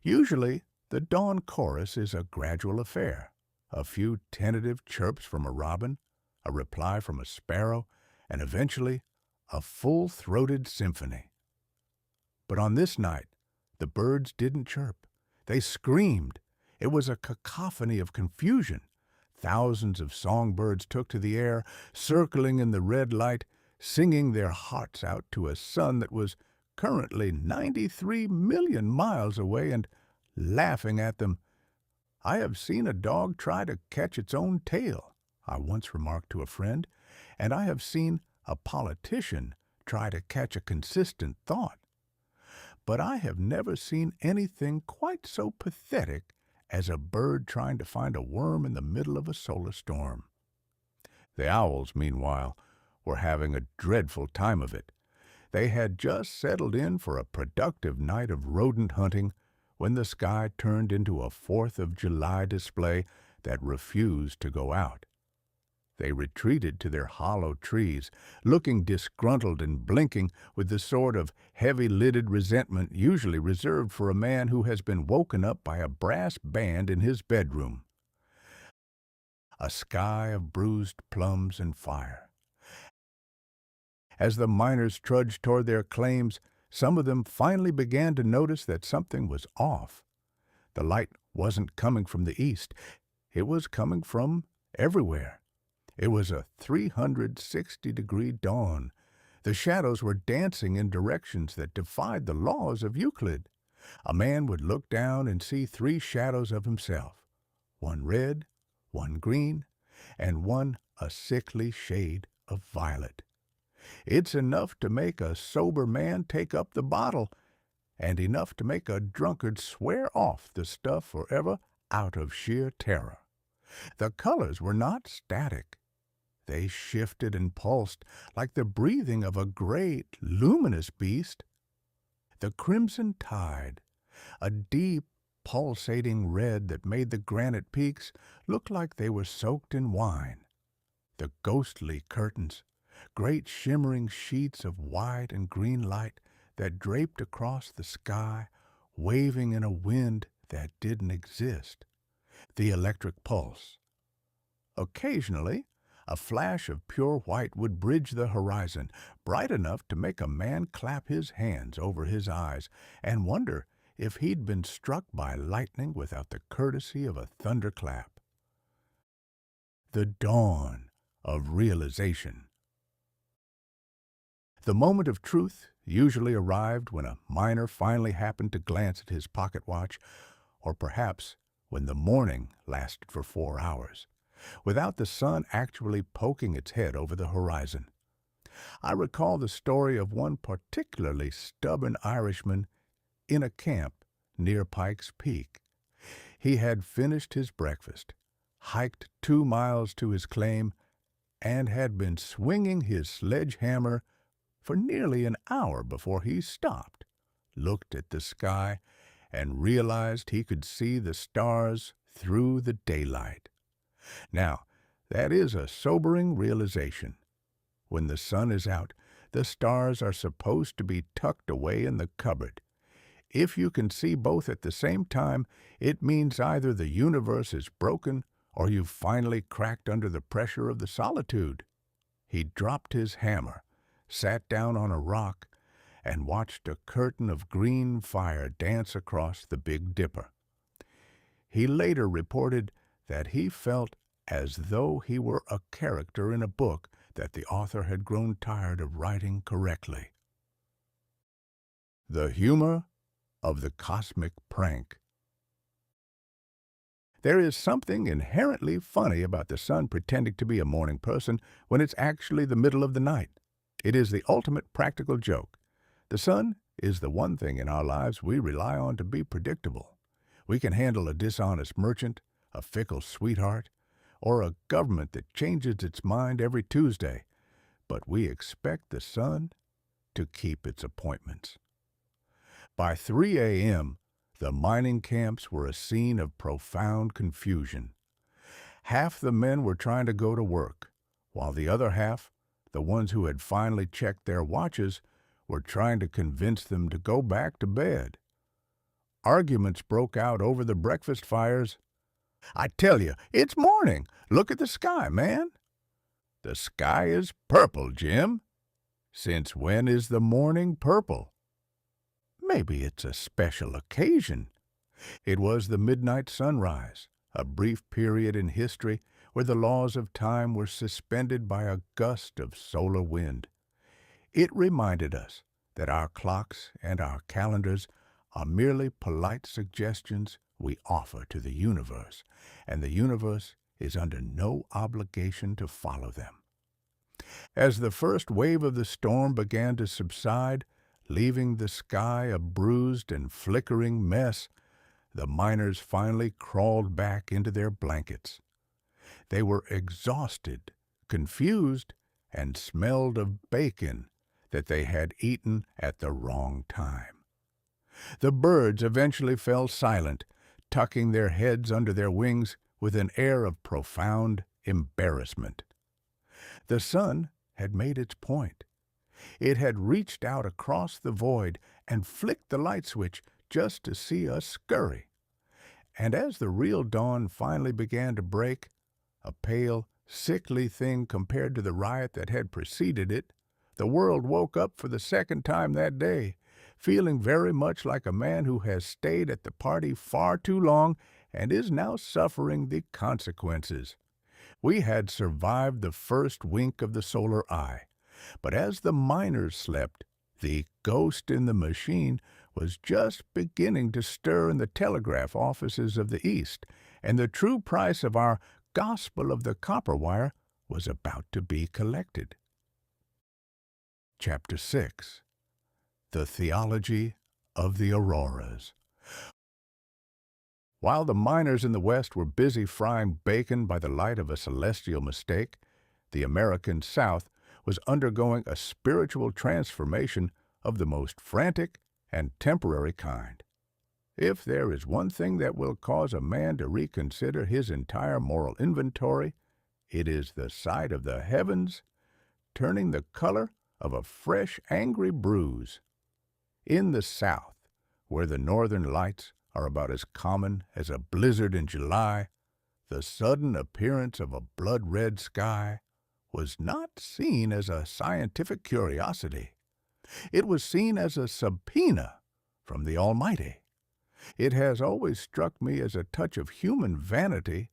Usually, the dawn chorus is a gradual affair. A few tentative chirps from a robin, a reply from a sparrow, and eventually a full-throated symphony. But on this night, the birds didn't chirp. They screamed. It was a cacophony of confusion. Thousands of songbirds took to the air, circling in the red light, singing their hearts out to a sun that was currently 93 million miles away and laughing at them. "I have seen a dog try to catch its own tail," I once remarked to a friend, "and I have seen a politician try to catch a consistent thought. But I have never seen anything quite so pathetic as a bird trying to find a worm in the middle of a solar storm." The owls, meanwhile, were having a dreadful time of it. They had just settled in for a productive night of rodent hunting when the sky turned into a 4th of July display that refused to go out. They retreated to their hollow trees, looking disgruntled and blinking with the sort of heavy-lidded resentment usually reserved for a man who has been woken up by a brass band in his bedroom. A sky of bruised plums and fire. As the miners trudged toward their claims, some of them finally began to notice that something was off. The light wasn't coming from the east. It was coming from everywhere. It was a 360-degree dawn. The shadows were dancing in directions that defied the laws of Euclid. A man would look down and see 3 shadows of himself, one red, one green, and one a sickly shade of violet. It's enough to make a sober man take up the bottle, and enough to make a drunkard swear off the stuff forever out of sheer terror. The colors were not static. They shifted and pulsed like the breathing of a great, luminous beast. The crimson tide, a deep, pulsating red that made the granite peaks look like they were soaked in wine. The ghostly curtains, great shimmering sheets of white and green light that draped across the sky, waving in a wind that didn't exist. The electric pulse. Occasionally, a flash of pure white would bridge the horizon, bright enough to make a man clap his hands over his eyes and wonder if he'd been struck by lightning without the courtesy of a thunderclap. the dawn of realization. The moment of truth usually arrived when a miner finally happened to glance at his pocket watch, or perhaps when the morning lasted for 4 hours, without the sun actually poking its head over the horizon. I recall the story of one particularly stubborn Irishman in a camp near Pike's Peak. He had finished his breakfast, hiked 2 miles to his claim, and had been swinging his sledgehammer for nearly an hour before he stopped, looked at the sky, and realized he could see the stars through the daylight. Now, that is a sobering realization. When the sun is out, the stars are supposed to be tucked away in the cupboard. If you can see both at the same time, it means either the universe is broken or you've finally cracked under the pressure of the solitude. He dropped his hammer, sat down on a rock, and watched a curtain of green fire dance across the Big Dipper. He later reported that he felt as though he were a character in a book that the author had grown tired of writing correctly. The humor of the cosmic prank. There is something inherently funny about the sun pretending to be a morning person when it's actually the middle of the night. It is the ultimate practical joke. The sun is the one thing in our lives we rely on to be predictable. We can handle a dishonest merchant, a fickle sweetheart, or a government that changes its mind every Tuesday, but we expect the sun to keep its appointments. By 3 a.m., the mining camps were a scene of profound confusion. Half the men were trying to go to work, while the other half, the ones who had finally checked their watches, were trying to convince them to go back to bed. Arguments broke out over the breakfast fires. "I tell you, it's morning. Look at the sky, man." "The sky is purple, Jim." "Since when is the morning purple?" "Maybe it's a special occasion." It was the midnight sunrise, a brief period in history where the laws of time were suspended by a gust of solar wind. It reminded us that our clocks and our calendars are merely polite suggestions we offer to the universe, and the universe is under no obligation to follow them. As the first wave of the storm began to subside, leaving the sky a bruised and flickering mess, the miners finally crawled back into their blankets. They were exhausted, confused, and smelled of bacon that they had eaten at the wrong time. The birds eventually fell silent, tucking their heads under their wings with an air of profound embarrassment. The sun had made its point. It had reached out across the void and flicked the light switch just to see us scurry. And as the real dawn finally began to break, a pale, sickly thing compared to the riot that had preceded it, the world woke up for the second time that day, feeling very much like a man who has stayed at the party far too long and is now suffering the consequences. We had survived the first wink of the solar eye, but as the miners slept, the ghost in the machine was just beginning to stir in the telegraph offices of the East, and the true price of our gospel of the copper wire was about to be collected. Chapter 6. The Theology of the Auroras. While the miners in the West were busy frying bacon by the light of a celestial mistake, the American South was undergoing a spiritual transformation of the most frantic and temporary kind. If there is one thing that will cause a man to reconsider his entire moral inventory, it is the sight of the heavens turning the color of a fresh, angry bruise. In the South, where the northern lights are about as common as a blizzard in July, the sudden appearance of a blood-red sky was not seen as a scientific curiosity. It was seen as a subpoena from the Almighty. It has always struck me as a touch of human vanity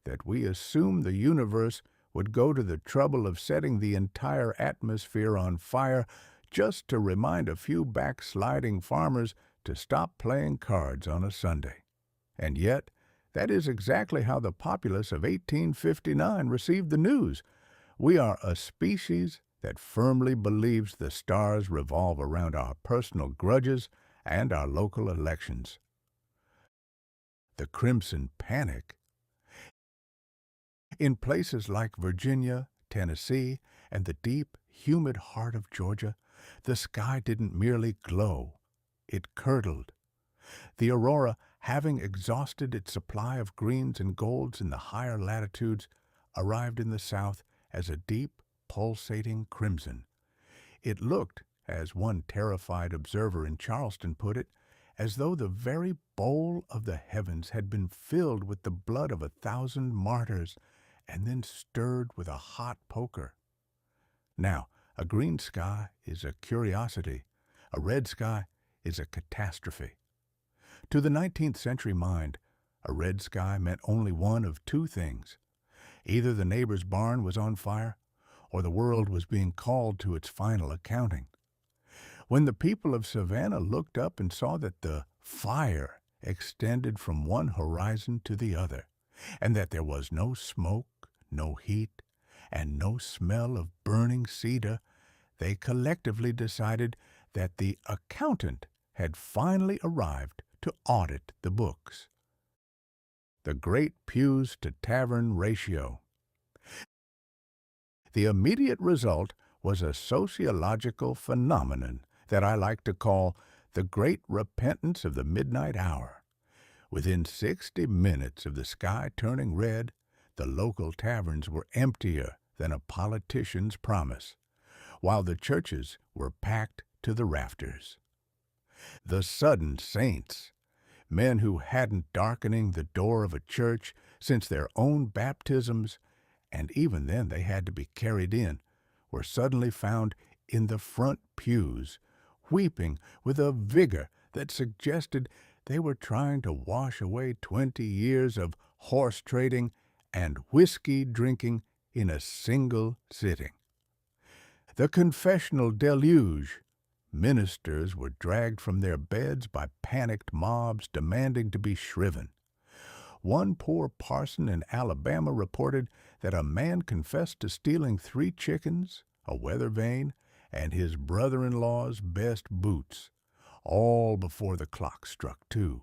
that we assume the universe would go to the trouble of setting the entire atmosphere on fire just to remind a few backsliding farmers to stop playing cards on a Sunday. And yet, that is exactly how the populace of 1859 received the news. We are a species that firmly believes the stars revolve around our personal grudges and our local elections. The Crimson Panic. In places like Virginia, Tennessee, and the deep, humid heart of Georgia, the sky didn't merely glow, it curdled. The aurora, having exhausted its supply of greens and golds in the higher latitudes, arrived in the south as a deep, pulsating crimson. It looked, as one terrified observer in Charleston put it, as though the very bowl of the heavens had been filled with the blood of 1,000 martyrs and then stirred with a hot poker. Now, a green sky is a curiosity. A red sky is a catastrophe. To the 19th century mind, a red sky meant only one of two things. Either the neighbor's barn was on fire, or the world was being called to its final accounting. When the people of Savannah looked up and saw that the fire extended from one horizon to the other, and that there was no smoke, no heat, and no smell of burning cedar, they collectively decided that the accountant had finally arrived to audit the books. The great pews to tavern ratio. The immediate result was a sociological phenomenon that I like to call the great repentance of the midnight hour. Within 60 minutes of the sky turning red, the local taverns were emptier than a politician's promise, while the churches were packed to the rafters. The sudden saints, men who hadn't darkening the door of a church since their own baptisms, and even then they had to be carried in, were suddenly found in the front pews, weeping with a vigor that suggested they were trying to wash away 20 years of horse trading and whiskey drinking in a single sitting. The confessional deluge. Ministers were dragged from their beds by panicked mobs demanding to be shriven. One poor parson in Alabama reported that a man confessed to stealing 3 chickens, a weather vane, and his brother-in-law's best boots, all before the clock struck 2.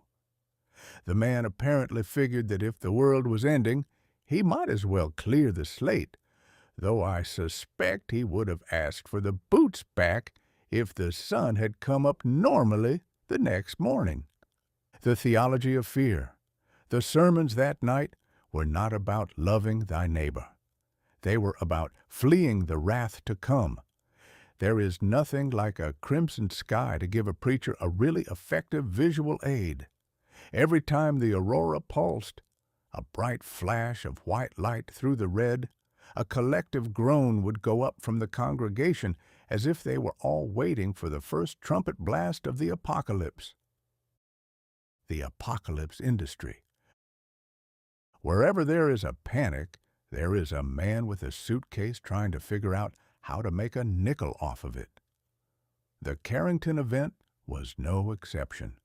The man apparently figured that if the world was ending, he might as well clear the slate, though I suspect he would have asked for the boots back if the sun had come up normally the next morning. The theology of fear. The sermons that night were not about loving thy neighbor. They were about fleeing the wrath to come. There is nothing like a crimson sky to give a preacher a really effective visual aid. Every time the aurora pulsed, a bright flash of white light through the red, a collective groan would go up from the congregation as if they were all waiting for the first trumpet blast of the apocalypse. The apocalypse industry. Wherever there is a panic, there is a man with a suitcase trying to figure out how to make a nickel off of it. The Carrington Event was no exception.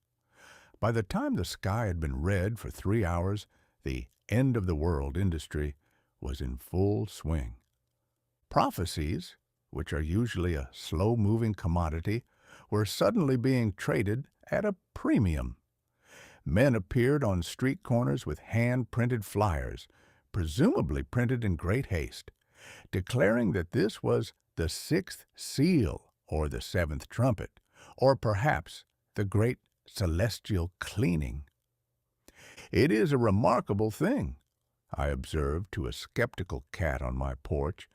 By the time the sky had been red for 3 hours, the end-of-the-world industry was in full swing. Prophecies, which are usually a slow-moving commodity, were suddenly being traded at a premium. Men appeared on street corners with hand-printed flyers, presumably printed in great haste, declaring that this was the 6th seal, or the 7th trumpet, or perhaps the great celestial cleaning. It is a remarkable thing, I observed to a skeptical cat on my porch,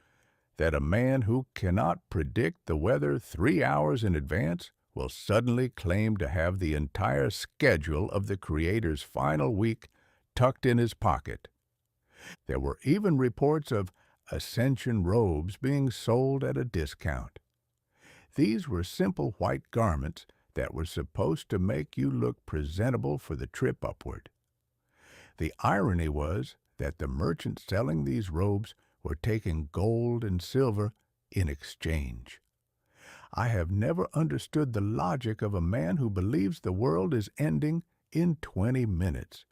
that a man who cannot predict the weather 3 hours in advance will suddenly claim to have the entire schedule of the Creator's final week tucked in his pocket. There were even reports of ascension robes being sold at a discount. These were simple white garments that were supposed to make you look presentable for the trip upward. The irony was that the merchants selling these robes were taking gold and silver in exchange. I have never understood the logic of a man who believes the world is ending in 20 minutes,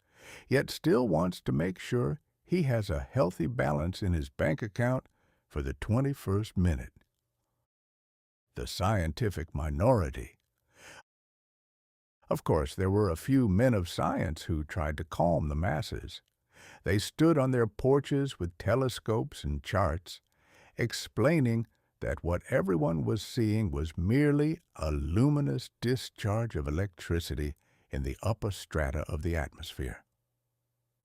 yet still wants to make sure he has a healthy balance in his bank account for the 21st minute. The scientific minority. Of course, there were a few men of science who tried to calm the masses. They stood on their porches with telescopes and charts, explaining that what everyone was seeing was merely a luminous discharge of electricity in the upper strata of the atmosphere.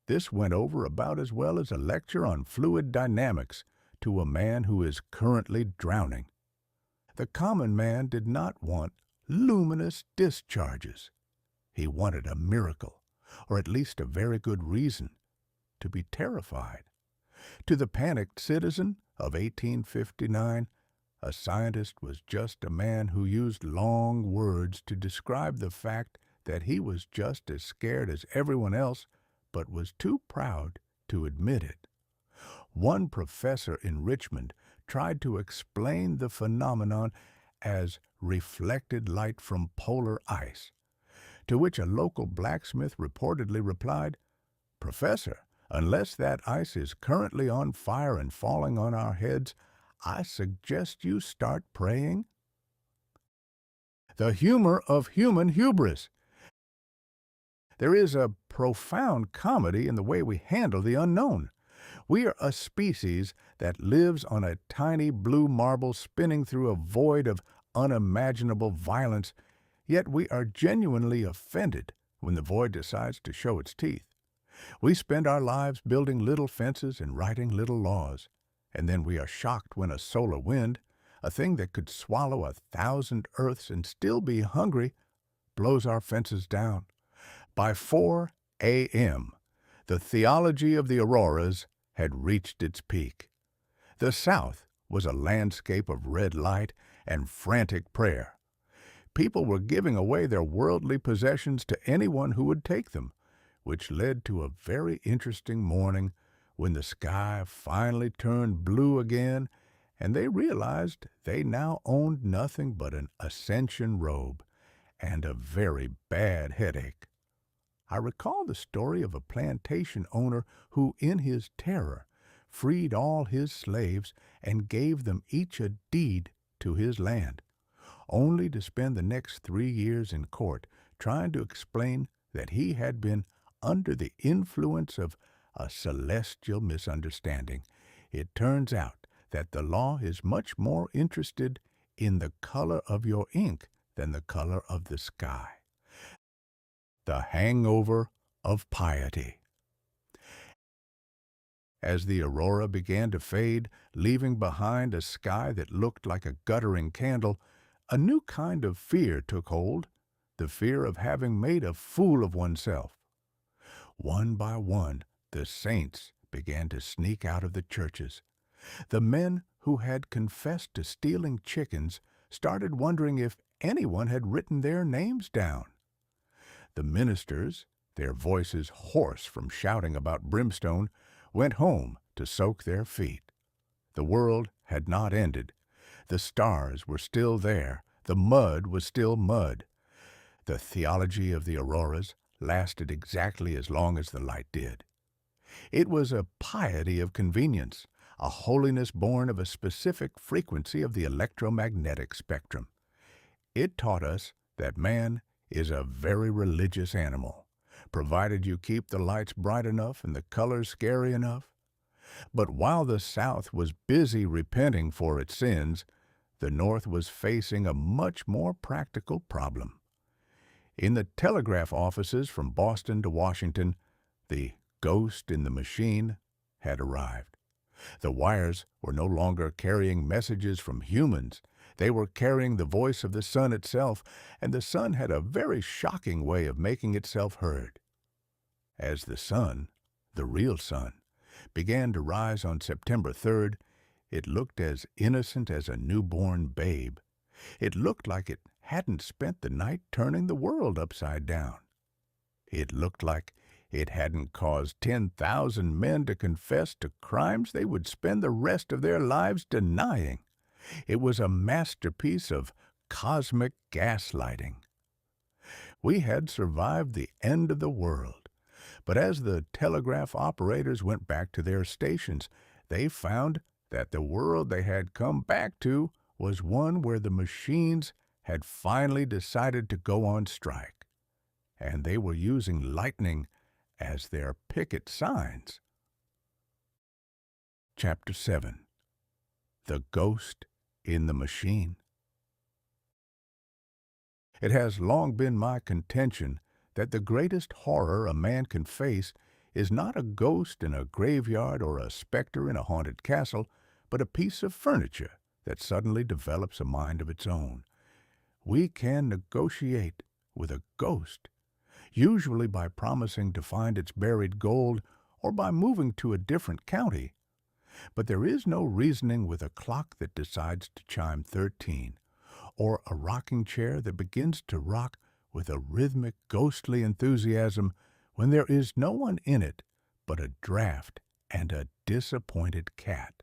This went over about as well as a lecture on fluid dynamics to a man who is currently drowning. The common man did not want luminous discharges. He wanted a miracle, or at least a very good reason, to be terrified. To the panicked citizen of 1859, a scientist was just a man who used long words to describe the fact that he was just as scared as everyone else, but was too proud to admit it. One professor in Richmond tried to explain the phenomenon as reflected light from polar ice, to which a local blacksmith reportedly replied, "Professor, unless that ice is currently on fire and falling on our heads, I suggest you start praying." The humor of human hubris. There is a profound comedy in the way we handle the unknown. We are a species that lives on a tiny blue marble spinning through a void of unimaginable violence, yet we are genuinely offended when the void decides to show its teeth. We spend our lives building little fences and writing little laws, and then we are shocked when a solar wind, a thing that could swallow 1,000 Earths and still be hungry, blows our fences down. By 4 a.m., the theology of the auroras had reached its peak. The South was a landscape of red light and frantic prayer. People were giving away their worldly possessions to anyone who would take them, which led to a very interesting morning when the sky finally turned blue again and they realized they now owned nothing but an ascension robe and a very bad headache. I recall the story of a plantation owner who, in his terror, freed all his slaves and gave them each a deed to his land, only to spend the next 3 years in court trying to explain that he had been under the influence of a celestial misunderstanding. It turns out that the law is much more interested in the color of your ink than the color of the sky. The hangover of piety. As the aurora began to fade, leaving behind a sky that looked like a guttering candle, a new kind of fear took hold, the fear of having made a fool of oneself. One by one, the saints began to sneak out of the churches. The men who had confessed to stealing chickens started wondering if anyone had written their names down. The ministers, their voices hoarse from shouting about brimstone, went home to soak their feet. The world had not ended. The stars were still there. The mud was still mud. The theology of the auroras lasted exactly as long as the light did. It was a piety of convenience, a holiness born of a specific frequency of the electromagnetic spectrum. It taught us that man is a very religious animal, provided you keep the lights bright enough and the colors scary enough. But while the South was busy repenting for its sins, the North was facing a much more practical problem. In the telegraph offices from Boston to Washington, the ghost in the machine had arrived. The wires were no longer carrying messages from humans. They were carrying the voice of the sun itself, and the sun had a very shocking way of making itself heard. As the sun, the real sun, began to rise on September 3rd, it looked as innocent as a newborn babe. It looked like it hadn't spent the night turning the world upside down. It looked like It hadn't caused 10,000 men to confess to crimes they would spend the rest of their lives denying. It was a masterpiece of cosmic gaslighting. We had survived the end of the world, but as the telegraph operators went back to their stations, they found that the world they had come back to was one where the machines had finally decided to go on strike, and they were using lightning as their picket signs. Chapter 7. The Ghost in the Machine. It has long been my contention that the greatest horror a man can face is not a ghost in a graveyard or a specter in a haunted castle, but a piece of furniture that suddenly develops a mind of its own. We can negotiate with a ghost, usually by promising to find its buried gold or by moving to a different county. But there is no reasoning with a clock that decides to chime 13, or a rocking chair that begins to rock with a rhythmic, ghostly enthusiasm when there is no one in it but a draft and a disappointed cat.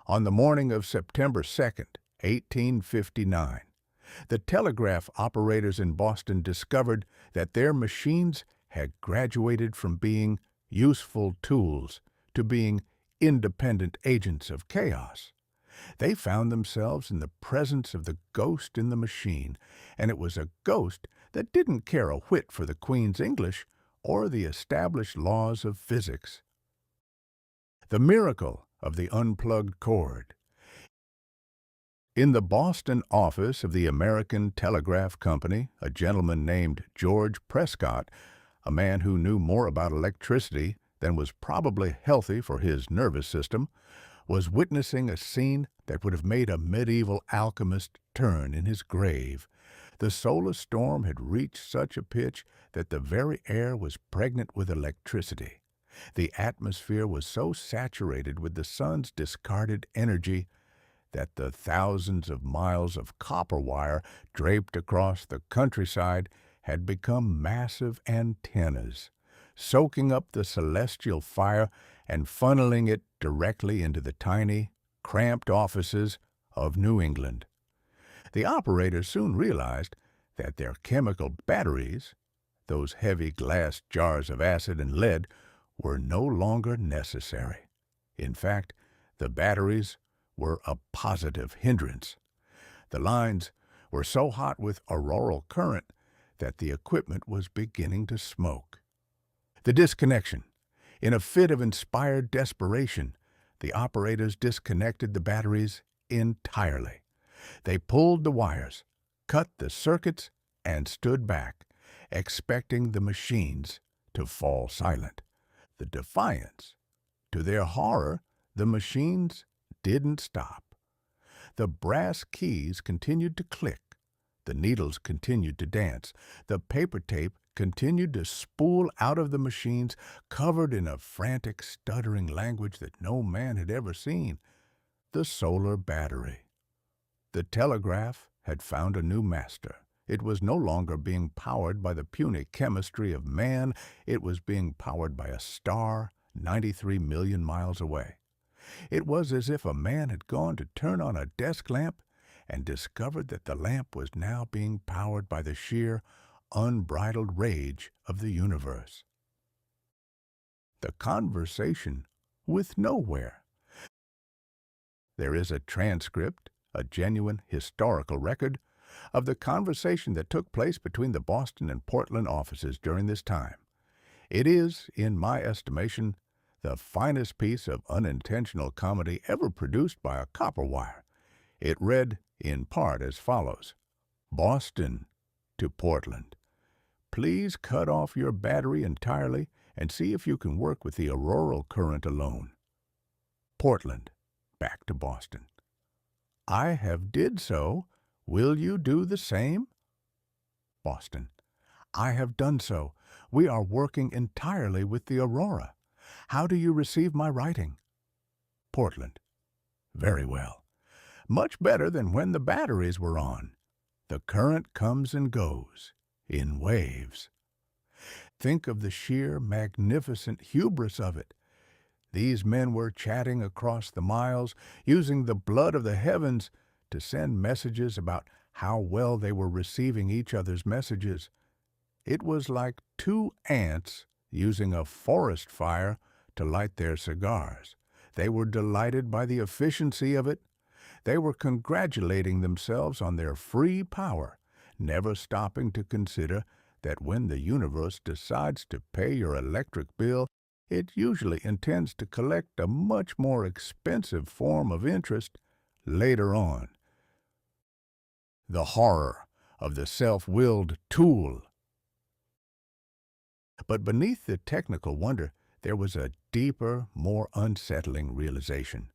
On the morning of September 2nd, 1859, the telegraph operators in Boston discovered that their machines had graduated from being useful tools to being independent agents of chaos. They found themselves in the presence of the ghost in the machine, and it was a ghost that didn't care a whit for the Queen's English or the established laws of physics. The miracle of the unplugged cord. In the Boston office of the American Telegraph Company, a gentleman named George Prescott, a man who knew more about electricity than was probably healthy for his nervous system, was witnessing a scene that would have made a medieval alchemist turn in his grave. The solar storm had reached such a pitch that the very air was pregnant with electricity. The atmosphere was so saturated with the sun's discarded energy that the thousands of miles of copper wire draped across the countryside had become massive antennas, soaking up the celestial fire and funneling it directly into the tiny, cramped offices of New England. The operators soon realized that their chemical batteries, those heavy glass jars of acid and lead, were no longer necessary. In fact, the batteries were a positive hindrance. The lines were so hot with auroral current that the equipment was beginning to smoke. The disconnection. In a fit of inspired desperation, the operators disconnected the batteries entirely. They pulled the wires, cut the circuits, and stood back, expecting the machines to fall silent. The defiance. To their horror, the machines didn't stop. The brass keys continued to click. The needles continued to dance. The paper tape continued to spool out of the machines, covered in a frantic, stuttering language that no man had ever seen. The solar battery. The telegraph had found a new master. It was no longer being powered by the puny chemistry of man. It was being powered by a star 93 million miles away. It was as if a man had gone to turn on a desk lamp and discovered that the lamp was now being powered by the sheer, unbridled rage of the universe. The conversation with nowhere. There is a transcript, a genuine historical record, of the conversation that took place between the Boston and Portland offices during this time. It is, in my estimation, the finest piece of unintentional comedy ever produced by a copper wire. It read, in part, as follows. Boston to Portland. Please cut off your battery entirely and see if you can work with the auroral current alone. Portland, back to Boston. I have did so. Will you do the same? Boston. I have done so. We are working entirely with the aurora. How do you receive my writing? Portland. Very well. Much better than when the batteries were on. The current comes and goes in waves. Think of the sheer, magnificent hubris of it. These men were chatting across the miles, using the blood of the heavens to send messages about how well they were receiving each other's messages. It was like two ants using a forest fire to light their cigars. They were delighted by the efficiency of it. They were congratulating themselves on their free power, never stopping to consider that when the universe decides to pay your electric bill, it usually intends to collect a much more expensive form of interest later on. The horror of the self-willed tool. But beneath the technical wonder, there was a deeper, more unsettling realization.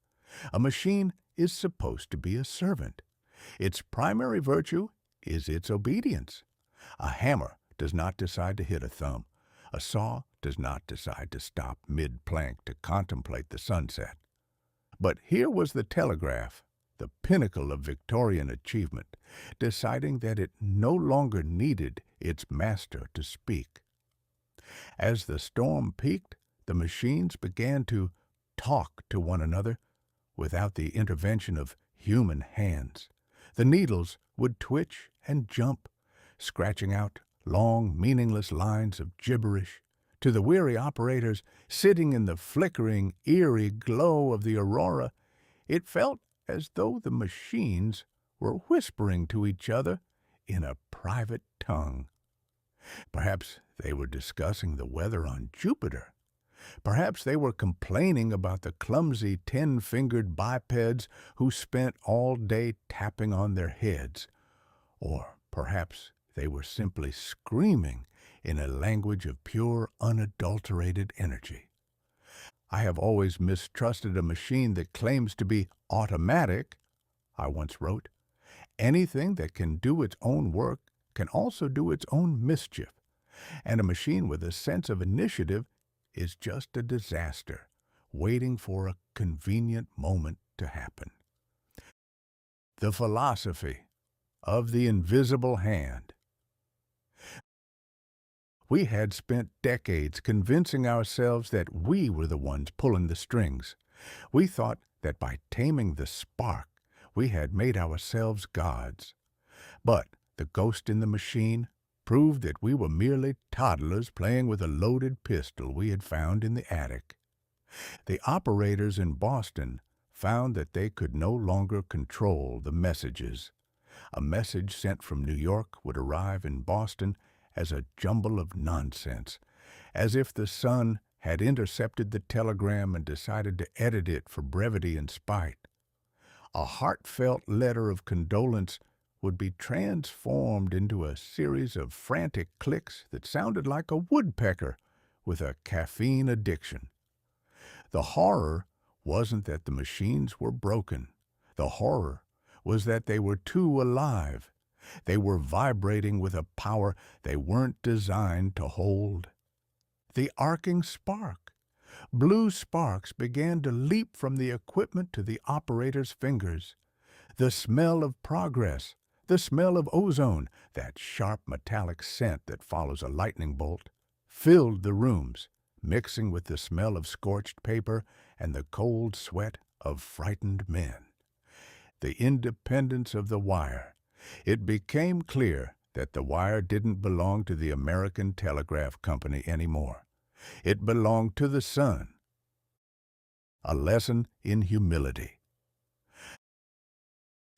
A machine is supposed to be a servant. Its primary virtue is its obedience. A hammer does not decide to hit a thumb. A saw does not decide to stop mid-plank to contemplate the sunset. But here was the telegraph, the pinnacle of Victorian achievement, deciding that it no longer needed its master to speak. As the storm peaked, the machines began to talk to one another without the intervention of human hands. The needles would twitch and jump, scratching out long, meaningless lines of gibberish. To the weary operators sitting in the flickering, eerie glow of the aurora, it felt as though the machines were whispering to each other in a private tongue. Perhaps they were discussing the weather on Jupiter. Perhaps they were complaining about the clumsy 10-fingered bipeds who spent all day tapping on their heads. Or perhaps they were simply screaming in a language of pure, unadulterated energy. I have always mistrusted a machine that claims to be automatic, I once wrote. Anything that can do its own work can also do its own mischief, and a machine with a sense of initiative is just a disaster, waiting for a convenient moment to happen. The philosophy of the invisible hand. We had spent decades convincing ourselves that we were the ones pulling the strings. We thought that by taming the spark, we had made ourselves gods. But the ghost in the machine proved that we were merely toddlers playing with a loaded pistol we had found in the attic. The operators in Boston found that they could no longer control the messages. A message sent from New York would arrive in Boston as a jumble of nonsense, as if the sun had intercepted the telegram and decided to edit it for brevity and spite. A heartfelt letter of condolence would be transformed into a series of frantic clicks that sounded like a woodpecker with a caffeine addiction. The horror wasn't that the machines were broken. The horror was that they were too alive. They were vibrating with a power they weren't designed to hold. The arcing spark. Blue sparks began to leap from the equipment to the operator's fingers. The smell of progress, the smell of ozone, that sharp metallic scent that follows a lightning bolt, filled the rooms, mixing with the smell of scorched paper and the cold sweat of frightened men. The independence of the wire. It became clear that the wire didn't belong to the American Telegraph Company anymore. It belonged to the sun. A lesson in humility.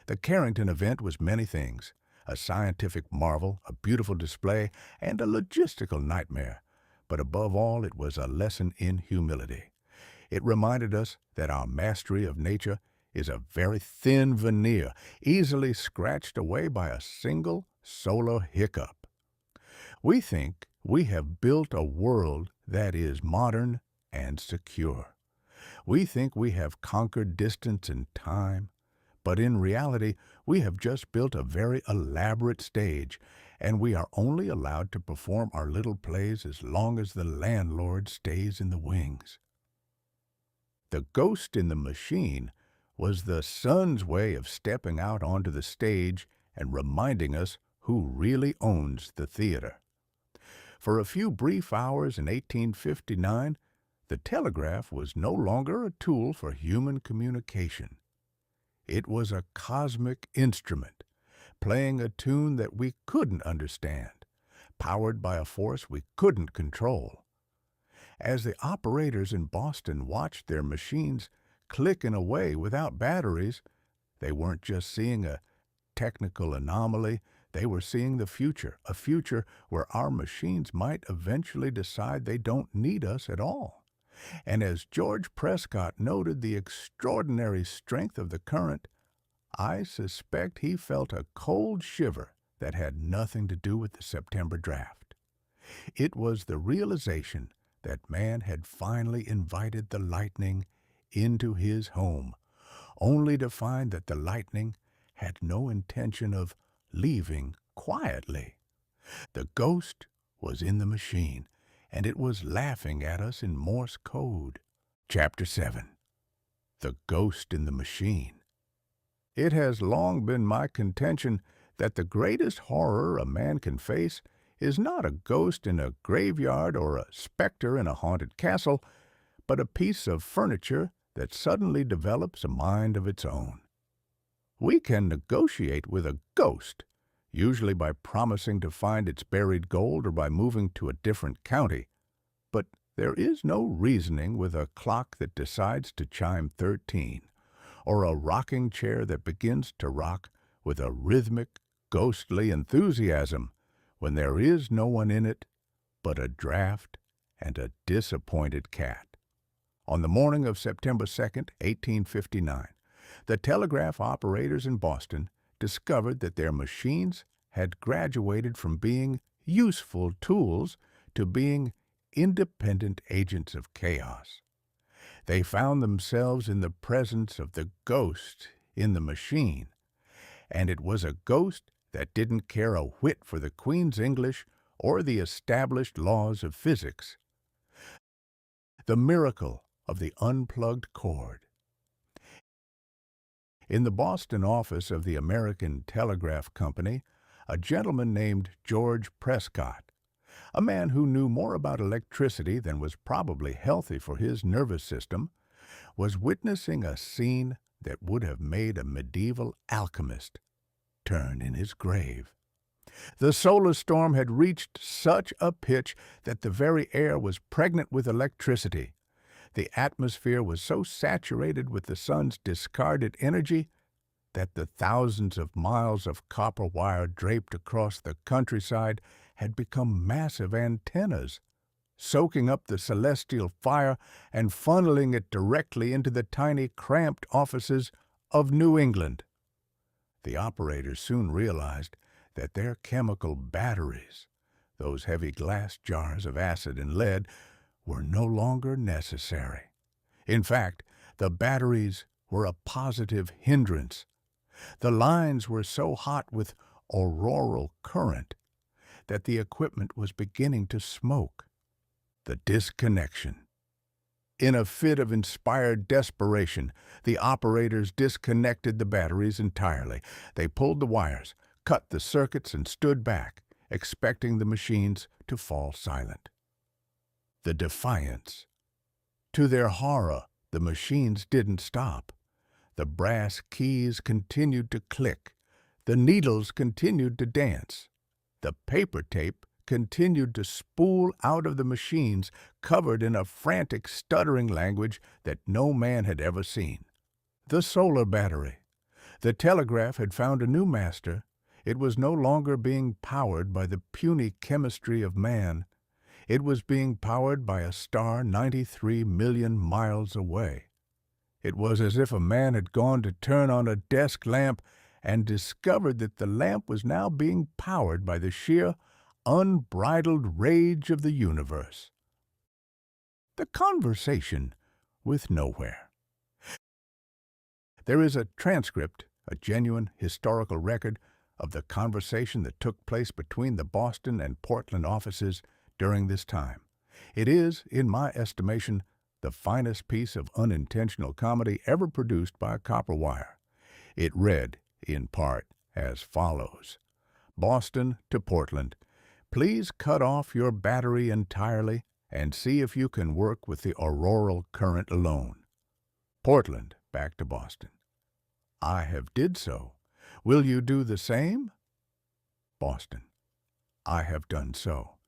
The Carrington Event was many things: a scientific marvel, a beautiful display, and a logistical nightmare. But above all, it was a lesson in humility. It reminded us that our mastery of nature is a very thin veneer, easily scratched away by a single solar hiccup. We think we have built a world that is modern and secure. We think we have conquered distance and time, but in reality, we have just built a very elaborate stage, and we are only allowed to perform our little plays as long as the landlord stays in the wings. The ghost in the machine was the sun's way of stepping out onto the stage and reminding us who really owns the theater. For a few brief hours in 1859, the telegraph was no longer a tool for human communication. It was a cosmic instrument, playing a tune that we couldn't understand, powered by a force we couldn't control. As the operators in Boston watched their machines clicking away without batteries, they weren't just seeing a technical anomaly, they were seeing the future, a future where our machines might eventually decide they don't need us at all. And as George Prescott noted the extraordinary strength of the current, I suspect he felt a cold shiver that had nothing to do with the September draft. It was the realization that man had finally invited the lightning into his home, only to find that the lightning had no intention of leaving quietly. The ghost was in the machine, and it was laughing at us in Morse code. Chapter 7. The Ghost in the Machine. It has long been my contention that the greatest horror a man can face is not a ghost in a graveyard or a specter in a haunted castle, but a piece of furniture that suddenly develops a mind of its own. We can negotiate with a ghost, usually by promising to find its buried gold or by moving to a different county. But there is no reasoning with a clock that decides to chime 13, or a rocking chair that begins to rock with a rhythmic, ghostly enthusiasm when there is no one in it but a draft and a disappointed cat. On the morning of September 2nd, 1859, the telegraph operators in Boston discovered that their machines had graduated from being useful tools to being independent agents of chaos. They found themselves in the presence of the ghost in the machine, and it was a ghost that didn't care a whit for the Queen's English or the established laws of physics. The miracle of the unplugged cord. In the Boston office of the American Telegraph Company, a gentleman named George Prescott, a man who knew more about electricity than was probably healthy for his nervous system, was witnessing a scene that would have made a medieval alchemist turn in his grave. The solar storm had reached such a pitch that the very air was pregnant with electricity. The atmosphere was so saturated with the sun's discarded energy that the thousands of miles of copper wire draped across the countryside had become massive antennas, soaking up the celestial fire and funneling it directly into the tiny, cramped offices of New England. The operators soon realized that their chemical batteries, those heavy glass jars of acid and lead, were no longer necessary. In fact, the batteries were a positive hindrance. The lines were so hot with auroral current that the equipment was beginning to smoke. The disconnection. In a fit of inspired desperation, the operators disconnected the batteries entirely. They pulled the wires, cut the circuits, and stood back, expecting the machines to fall silent. The defiance. To their horror, the machines didn't stop. The brass keys continued to click. The needles continued to dance. The paper tape continued to spool out of the machines, covered in a frantic, stuttering language that no man had ever seen. The solar battery. The telegraph had found a new master. It was no longer being powered by the puny chemistry of man. It was being powered by a star 93 million miles away. It was as if a man had gone to turn on a desk lamp and discovered that the lamp was now being powered by the sheer, unbridled rage of the universe. The conversation with nowhere. There is a transcript, a genuine historical record of the conversation that took place between the Boston and Portland offices during this time. It is, in my estimation, the finest piece of unintentional comedy ever produced by a copper wire. It read, in part, as follows. Boston to Portland, Please cut off your battery entirely and see if you can work with the auroral current alone. Portland, back to Boston. I have did so. Will you do the same? Boston. I have done so.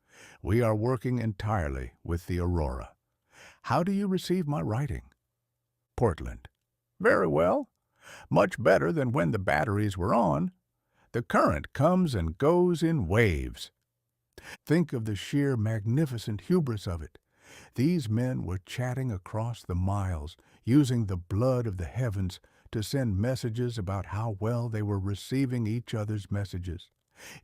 We are working entirely with the aurora. How do you receive my writing? Portland. Very well. Much better than when the batteries were on. The current comes and goes in waves. Think of the sheer magnificent hubris of it. These men were chatting across the miles, using the blood of the heavens to send messages about how well they were receiving each other's messages.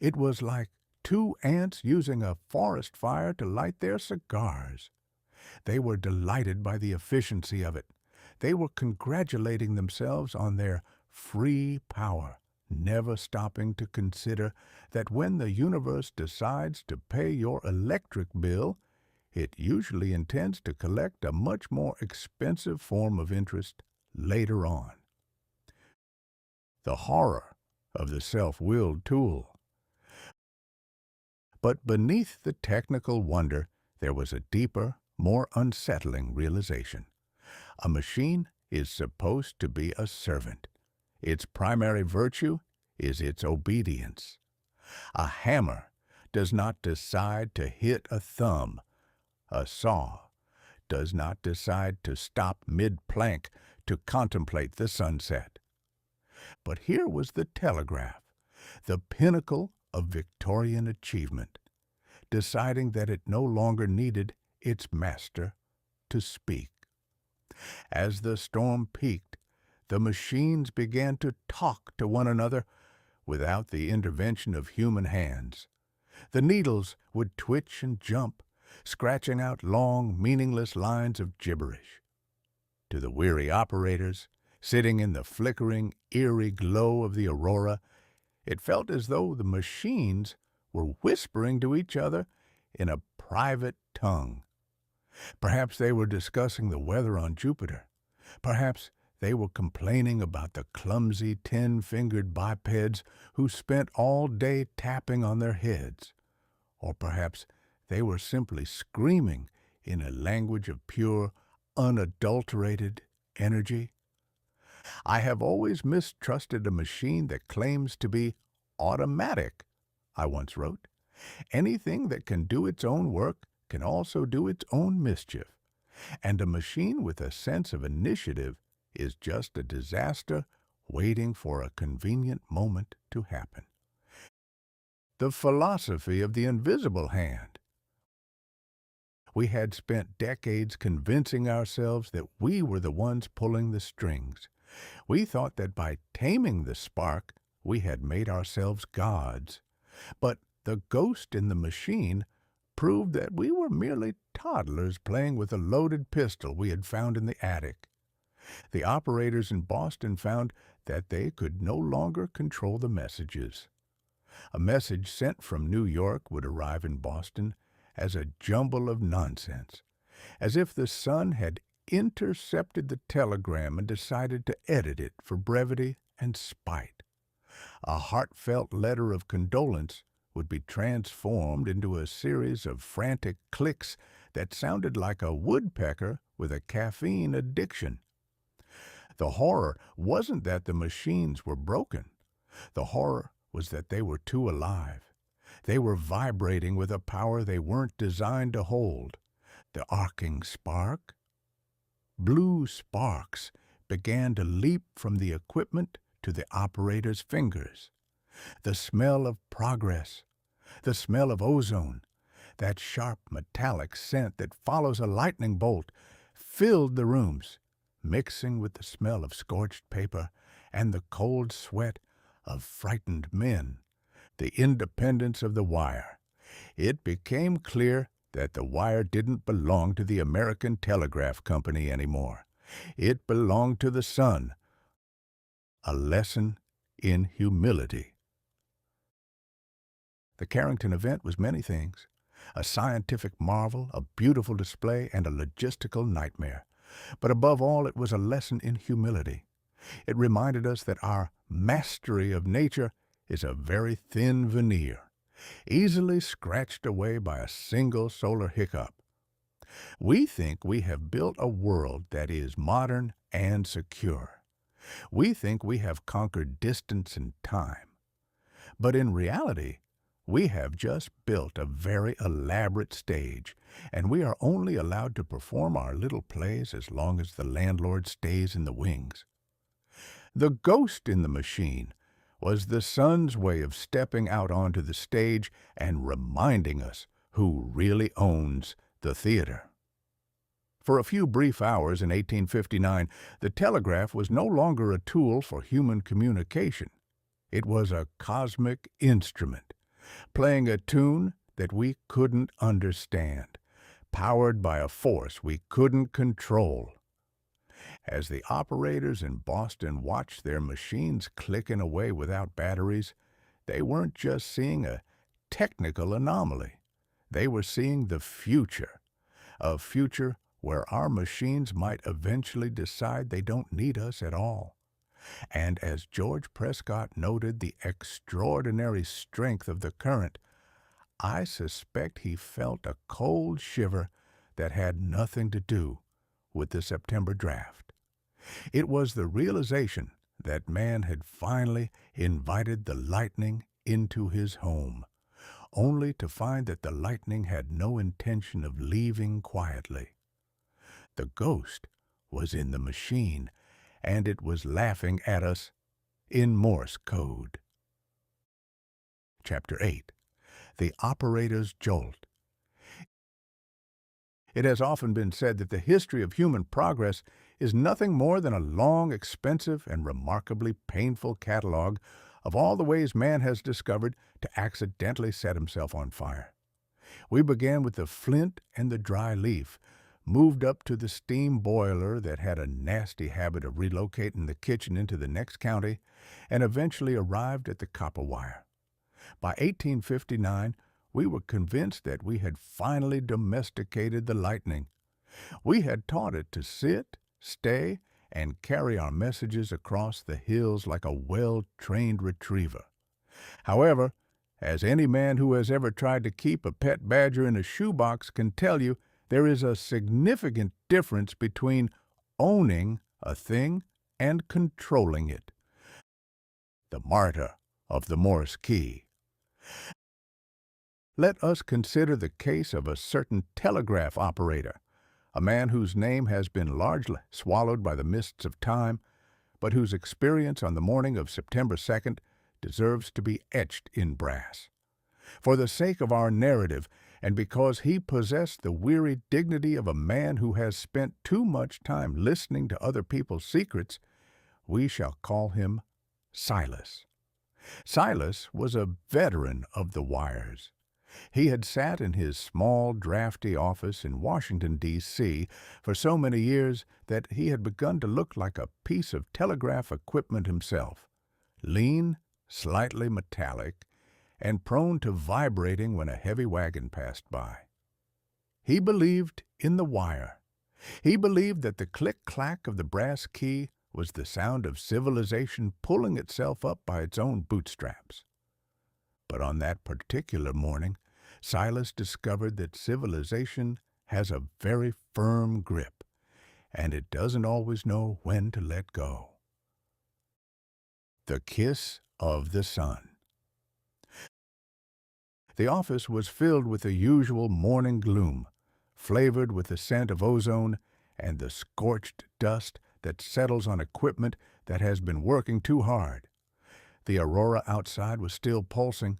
It was like two ants using a forest fire to light their cigars. They were delighted by the efficiency of it. They were congratulating themselves on their free power, never stopping to consider that when the universe decides to pay your electric bill, it usually intends to collect a much more expensive form of interest later on. The horror of the self-willed tool. But beneath the technical wonder, there was a deeper, more unsettling realization. A machine is supposed to be a servant. Its primary virtue is its obedience. A hammer does not decide to hit a thumb. A saw does not decide to stop mid-plank to contemplate the sunset. But here was the telegraph, the pinnacle of Victorian achievement, deciding that it no longer needed its master to speak. As the storm peaked, the machines began to talk to one another without the intervention of human hands. The needles would twitch and jump, scratching out long, meaningless lines of gibberish. To the weary operators, sitting in the flickering, eerie glow of the aurora, it felt as though the machines were whispering to each other in a private tongue. Perhaps they were discussing the weather on Jupiter. Perhaps they were complaining about the clumsy 10-fingered bipeds who spent all day tapping on their heads. Or perhaps they were simply screaming in a language of pure, unadulterated energy. I have always mistrusted a machine that claims to be automatic, I once wrote. Anything that can do its own work can also do its own mischief. And a machine with a sense of initiative is just a disaster waiting for a convenient moment to happen. The philosophy of the invisible hand. We had spent decades convincing ourselves that we were the ones pulling the strings. We thought that by taming the spark, we had made ourselves gods. But the ghost in the machine proved that we were merely toddlers playing with a loaded pistol we had found in the attic. The operators in Boston found that they could no longer control the messages. A message sent from New York would arrive in Boston as a jumble of nonsense, as if the sun had intercepted the telegram and decided to edit it for brevity and spite. A heartfelt letter of condolence would be transformed into a series of frantic clicks that sounded like a woodpecker with a caffeine addiction. The horror wasn't that the machines were broken. The horror was that they were too alive. They were vibrating with a power they weren't designed to hold. The arcing spark. Blue sparks began to leap from the equipment to the operator's fingers. The smell of progress, the smell of ozone, that sharp metallic scent that follows a lightning bolt, filled the rooms, mixing with the smell of scorched paper and the cold sweat of frightened men. The independence of the wire. It became clear that the wire didn't belong to the American Telegraph Company anymore. It belonged to the sun. A lesson in humility. The Carrington Event was many things. A scientific marvel, a beautiful display, and a logistical nightmare. But above all, it was a lesson in humility. It reminded us that our mastery of nature is a very thin veneer. easily scratched away by a single solar hiccup. We think we have built a world that is modern and secure. We think we have conquered distance and time. But in reality, we have just built a very elaborate stage, and we are only allowed to perform our little plays as long as the landlord stays in the wings. The ghost in the machine was the sun's way of stepping out onto the stage and reminding us who really owns the theater. For a few brief hours in 1859, the telegraph was no longer a tool for human communication. It was a cosmic instrument, playing a tune that we couldn't understand, powered by a force we couldn't control. As the operators in Boston watched their machines clicking away without batteries, they weren't just seeing a technical anomaly. They were seeing the future, a future where our machines might eventually decide they don't need us at all. And as George Prescott noted the extraordinary strength of the current, I suspect he felt a cold shiver that had nothing to do with the September draft. It was the realization that man had finally invited the lightning into his home, only to find that the lightning had no intention of leaving quietly. The ghost was in the machine, and it was laughing at us in Morse code. Chapter 8. The Operator's Jolt. It has often been said that the history of human progress is nothing more than a long, expensive, and remarkably painful catalog of all the ways man has discovered to accidentally set himself on fire. We began with the flint and the dry leaf, moved up to the steam boiler that had a nasty habit of relocating the kitchen into the next county, and eventually arrived at the copper wire. By 1859, we were convinced that we had finally domesticated the lightning. We had taught it to sit, stay, and carry our messages across the hills like a well-trained retriever. However, as any man who has ever tried to keep a pet badger in a shoebox can tell you, there is a significant difference between owning a thing and controlling it. The martyr of the Morse key. Let us consider the case of a certain telegraph operator, a man whose name has been largely swallowed by the mists of time, but whose experience on the morning of September 2nd deserves to be etched in brass. For the sake of our narrative, and because he possessed the weary dignity of a man who has spent too much time listening to other people's secrets, we shall call him Silas. Silas was a veteran of the wires. He had sat in his small, drafty office in Washington, D.C. for so many years that he had begun to look like a piece of telegraph equipment himself, lean, slightly metallic, and prone to vibrating when a heavy wagon passed by. He believed in the wire. He believed that the click-clack of the brass key was the sound of civilization pulling itself up by its own bootstraps. But on that particular morning, Silas discovered that civilization has a very firm grip, and it doesn't always know when to let go. The kiss of the sun. The office was filled with the usual morning gloom, flavored with the scent of ozone and the scorched dust that settles on equipment that has been working too hard. The aurora outside was still pulsing,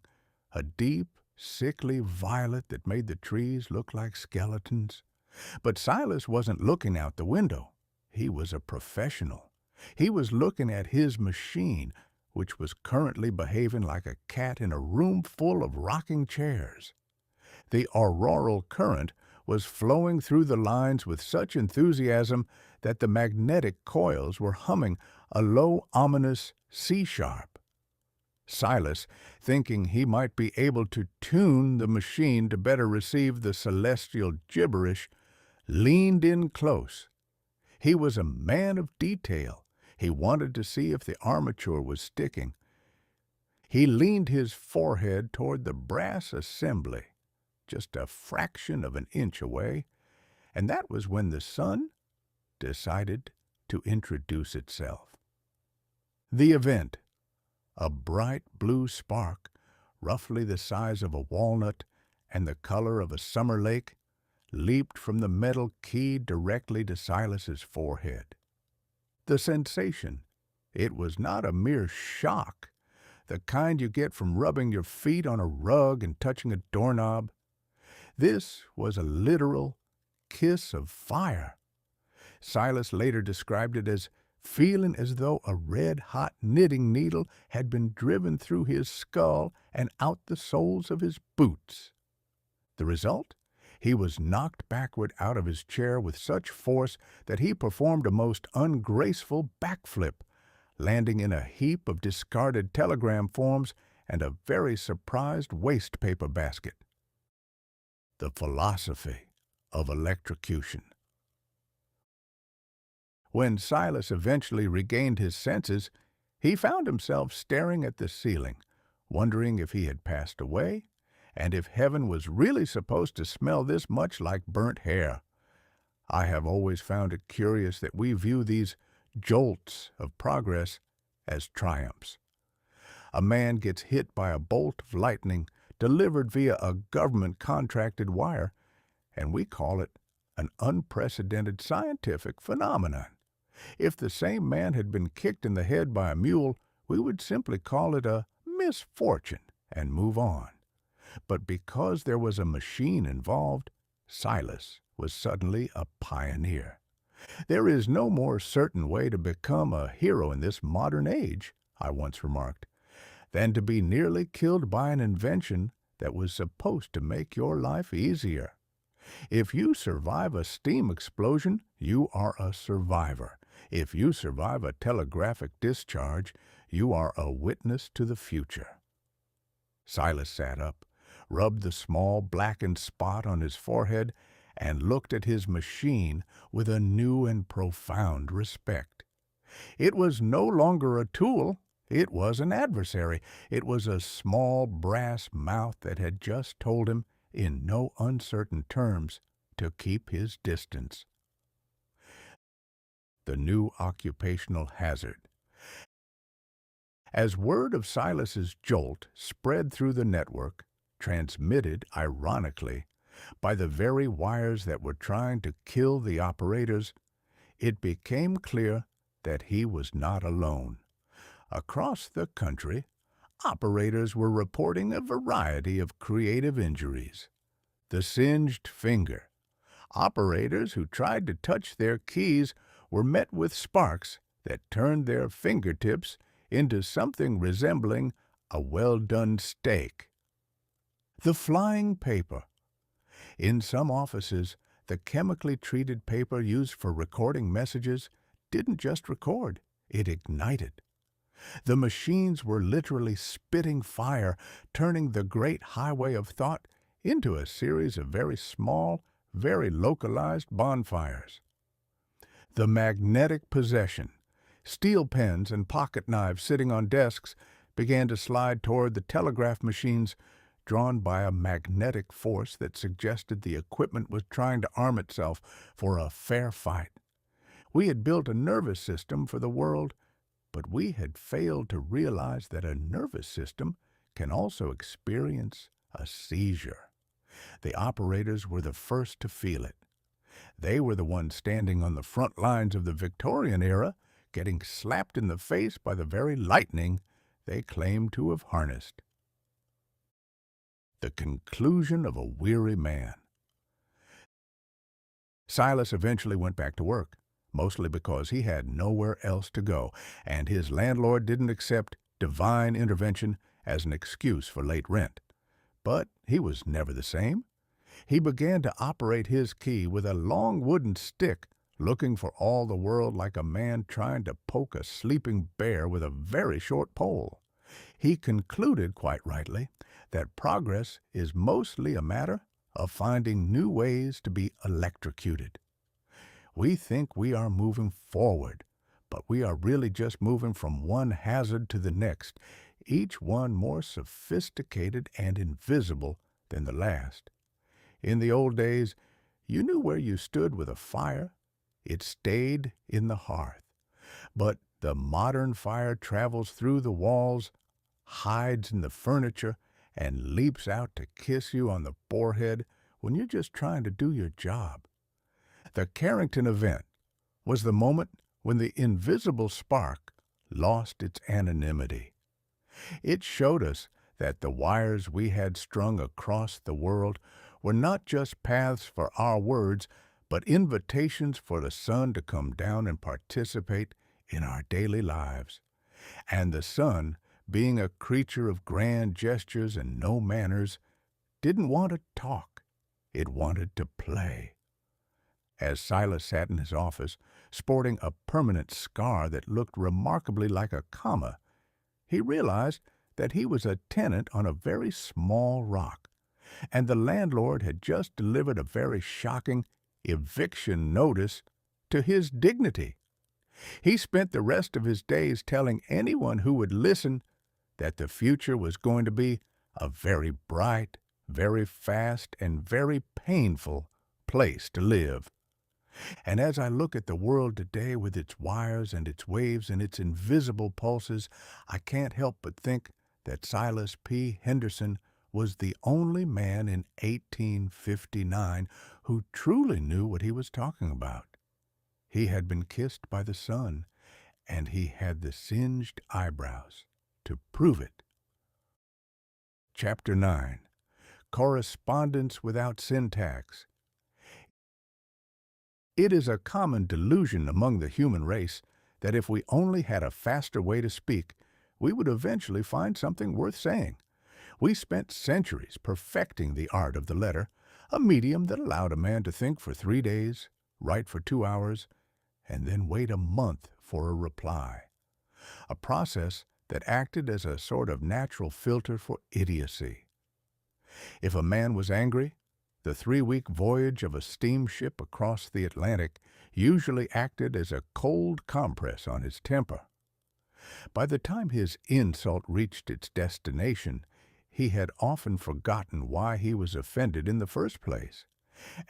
a deep, sickly violet that made the trees look like skeletons. But Silas wasn't looking out the window. He was a professional. He was looking at his machine, which was currently behaving like a cat in a room full of rocking chairs. The auroral current was flowing through the lines with such enthusiasm that the magnetic coils were humming a low, ominous C-sharp. Silas, thinking he might be able to tune the machine to better receive the celestial gibberish, leaned in close. He was a man of detail. He wanted to see if the armature was sticking. He leaned his forehead toward the brass assembly, just a fraction of an inch away, and that was when the sun decided to introduce itself. The event, a bright blue spark, roughly the size of a walnut and the color of a summer lake, leaped from the metal key directly to Silas's forehead. The sensation, it was not a mere shock, the kind you get from rubbing your feet on a rug and touching a doorknob. This was a literal kiss of fire. Silas later described it as feeling as though a red-hot knitting needle had been driven through his skull and out the soles of his boots. The result? He was knocked backward out of his chair with such force that he performed a most ungraceful backflip, landing in a heap of discarded telegram forms and a very surprised waste paper basket. The philosophy of electrocution. When Silas eventually regained his senses, he found himself staring at the ceiling, wondering if he had passed away, and if heaven was really supposed to smell this much like burnt hair. I have always found it curious that we view these jolts of progress as triumphs. A man gets hit by a bolt of lightning delivered via a government-contracted wire, and we call it an unprecedented scientific phenomenon. If the same man had been kicked in the head by a mule, we would simply call it a misfortune and move on. But because there was a machine involved, Silas was suddenly a pioneer. There is no more certain way to become a hero in this modern age, I once remarked, than to be nearly killed by an invention that was supposed to make your life easier. If you survive a steam explosion, you are a survivor. If you survive a telegraphic discharge, you are a witness to the future. Silas sat up, rubbed the small blackened spot on his forehead, and looked at his machine with a new and profound respect. It was no longer a tool, it was an adversary. It was a small brass mouth that had just told him, in no uncertain terms, to keep his distance. The new occupational hazard. As word of Silas's jolt spread through the network, transmitted, ironically, by the very wires that were trying to kill the operators, it became clear that he was not alone. Across the country, operators were reporting a variety of creative injuries. The singed finger. Operators who tried to touch their keys were met with sparks that turned their fingertips into something resembling a well-done steak. The flying paper. In some offices, the chemically treated paper used for recording messages didn't just record, it ignited. The machines were literally spitting fire, turning the great highway of thought into a series of very small, very localized bonfires. The magnetic possession. Steel pens and pocket knives sitting on desks began to slide toward the telegraph machines, drawn by a magnetic force that suggested the equipment was trying to arm itself for a fair fight. We had built a nervous system for the world, but we had failed to realize that a nervous system can also experience a seizure. The operators were the first to feel it. They were the ones standing on the front lines of the Victorian era, getting slapped in the face by the very lightning they claimed to have harnessed. The conclusion of a weary man. Silas eventually went back to work, mostly because he had nowhere else to go, and his landlord didn't accept divine intervention as an excuse for late rent. But he was never the same. He began to operate his key with a long wooden stick, looking for all the world like a man trying to poke a sleeping bear with a very short pole. He concluded, quite rightly, that progress is mostly a matter of finding new ways to be electrocuted. We think we are moving forward, but we are really just moving from one hazard to the next. each one more sophisticated and invisible than the last. In the old days, you knew where you stood with a fire. It stayed in the hearth. But the modern fire travels through the walls, hides in the furniture, and leaps out to kiss you on the forehead when you're just trying to do your job. The Carrington Event was the moment when the invisible spark lost its anonymity. It showed us that the wires we had strung across the world were not just paths for our words, but invitations for the sun to come down and participate in our daily lives. And the sun, being a creature of grand gestures and no manners, didn't want to talk. It wanted to play. As Silas sat in his office, sporting a permanent scar that looked remarkably like a comma, he realized that he was a tenant on a very small rock, and the landlord had just delivered a very shocking eviction notice to his dignity. He spent the rest of his days telling anyone who would listen that the future was going to be a very bright, very fast, and very painful place to live. And as I look at the world today with its wires and its waves and its invisible pulses, I can't help but think that Silas P. Henderson was the only man in 1859 who truly knew what he was talking about. He had been kissed by the sun, and he had the singed eyebrows to prove it. Chapter 9. Correspondence without syntax. It is a common delusion among the human race that if we only had a faster way to speak, we would eventually find something worth saying. We spent centuries perfecting the art of the letter, a medium that allowed a man to think for 3 days, write for 2 hours, and then wait a month for a reply. A process that acted as a sort of natural filter for idiocy. If a man was angry, the 3-week voyage of a steamship across the Atlantic usually acted as a cold compress on his temper. By the time his insult reached its destination, he had often forgotten why he was offended in the first place,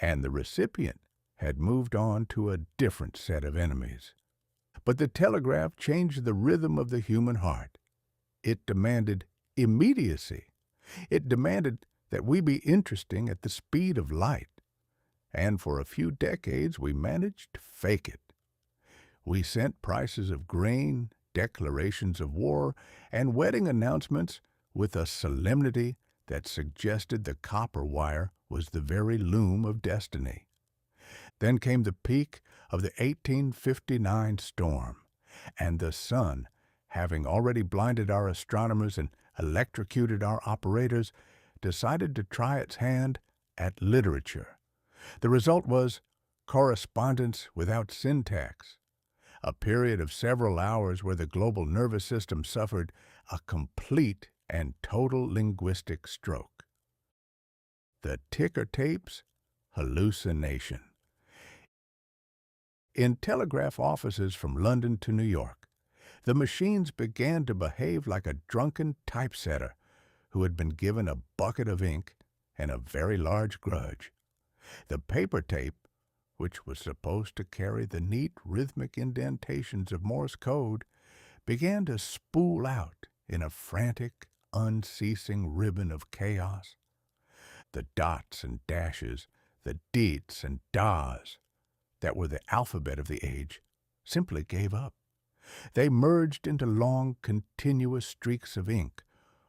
and the recipient had moved on to a different set of enemies. But the telegraph changed the rhythm of the human heart. It demanded immediacy. It demanded that we be interesting at the speed of light. And for a few decades we managed to fake it. We sent prices of grain, declarations of war, and wedding announcements with a solemnity that suggested the copper wire was the very loom of destiny. Then came the peak of the 1859 storm, and the sun, having already blinded our astronomers and electrocuted our operators, decided to try its hand at literature. The result was correspondence without syntax, a period of several hours where the global nervous system suffered a complete and total linguistic stroke. The ticker tape's hallucination. In telegraph offices from London to New York, the machines began to behave like a drunken typesetter who had been given a bucket of ink and a very large grudge. The paper tape, which was supposed to carry the neat rhythmic indentations of Morse code, began to spool out in a frantic, unceasing ribbon of chaos. The dots and dashes, the deets and das, that were the alphabet of the age, simply gave up. They merged into long, continuous streaks of ink,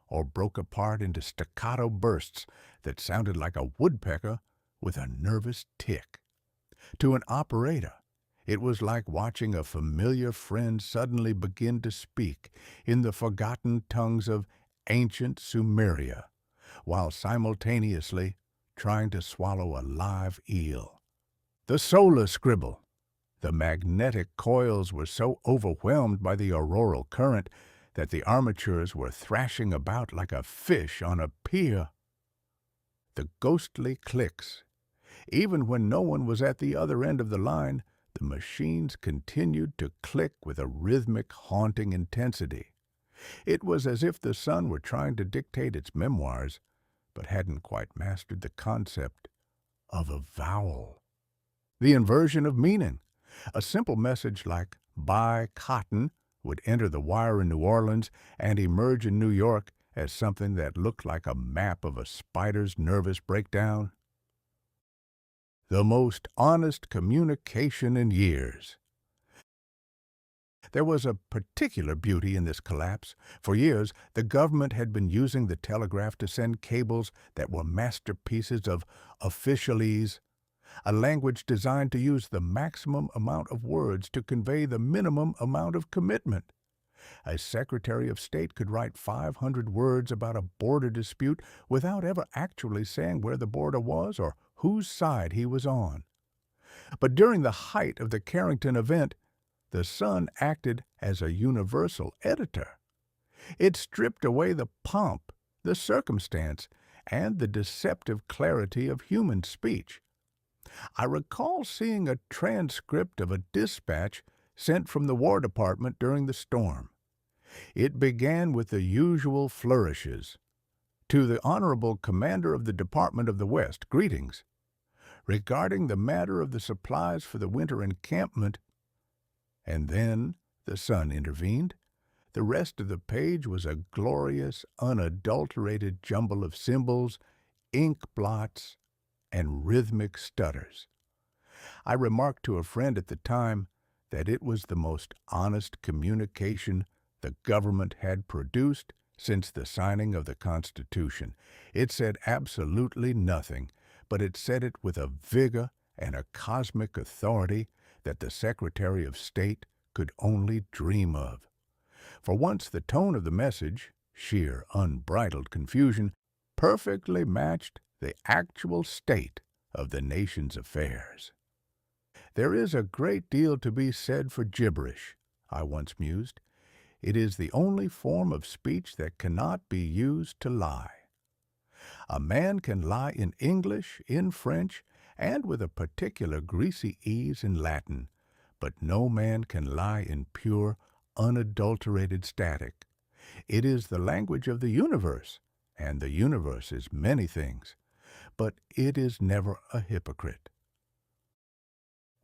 or broke apart into staccato bursts that sounded like a woodpecker with a nervous tick. To an operator, it was like watching a familiar friend suddenly begin to speak in the forgotten tongues of ancient Sumeria, while simultaneously trying to swallow a live eel. The solar scribble. The magnetic coils were so overwhelmed by the auroral current that the armatures were thrashing about like a fish on a pier. The ghostly clicks. Even when no one was at the other end of the line, the machines continued to click with a rhythmic, haunting intensity. It was as if the sun were trying to dictate its memoirs, but hadn't quite mastered the concept of a vowel. The inversion of meaning. A simple message like "buy cotton" would enter the wire in New Orleans and emerge in New York as something that looked like a map of a spider's nervous breakdown. The most honest communication in years. There was a particular beauty in this collapse. For years, the government had been using the telegraph to send cables that were masterpieces of officialese, a language designed to use the maximum amount of words to convey the minimum amount of commitment. A Secretary of State could write 500 words about a border dispute without ever actually saying where the border was or whose side he was on. But during the height of the Carrington Event, the Sun acted as a universal editor. It stripped away the pomp, the circumstance, and the deceptive clarity of human speech. I recall seeing a transcript of a dispatch sent from the War Department during the storm. It began with the usual flourishes. To the Honorable Commander of the Department of the West, greetings. Regarding the matter of the supplies for the winter encampment, and then the Sun intervened. The rest of the page was a glorious, unadulterated jumble of symbols, ink blots, and rhythmic stutters. I remarked to a friend at the time that it was the most honest communication the government had produced since the signing of the Constitution. It said absolutely nothing, but it said it with a vigor and a cosmic authority that the Secretary of State could only dream of. For once the tone of the message, sheer unbridled confusion, perfectly matched the actual state of the nation's affairs. There is a great deal to be said for gibberish, I once mused. It is the only form of speech that cannot be used to lie. A man can lie in English, in French, and with a particular greasy ease in Latin, but no man can lie in pure, unadulterated static. It is the language of the universe, and the universe is many things, but it is never a hypocrite.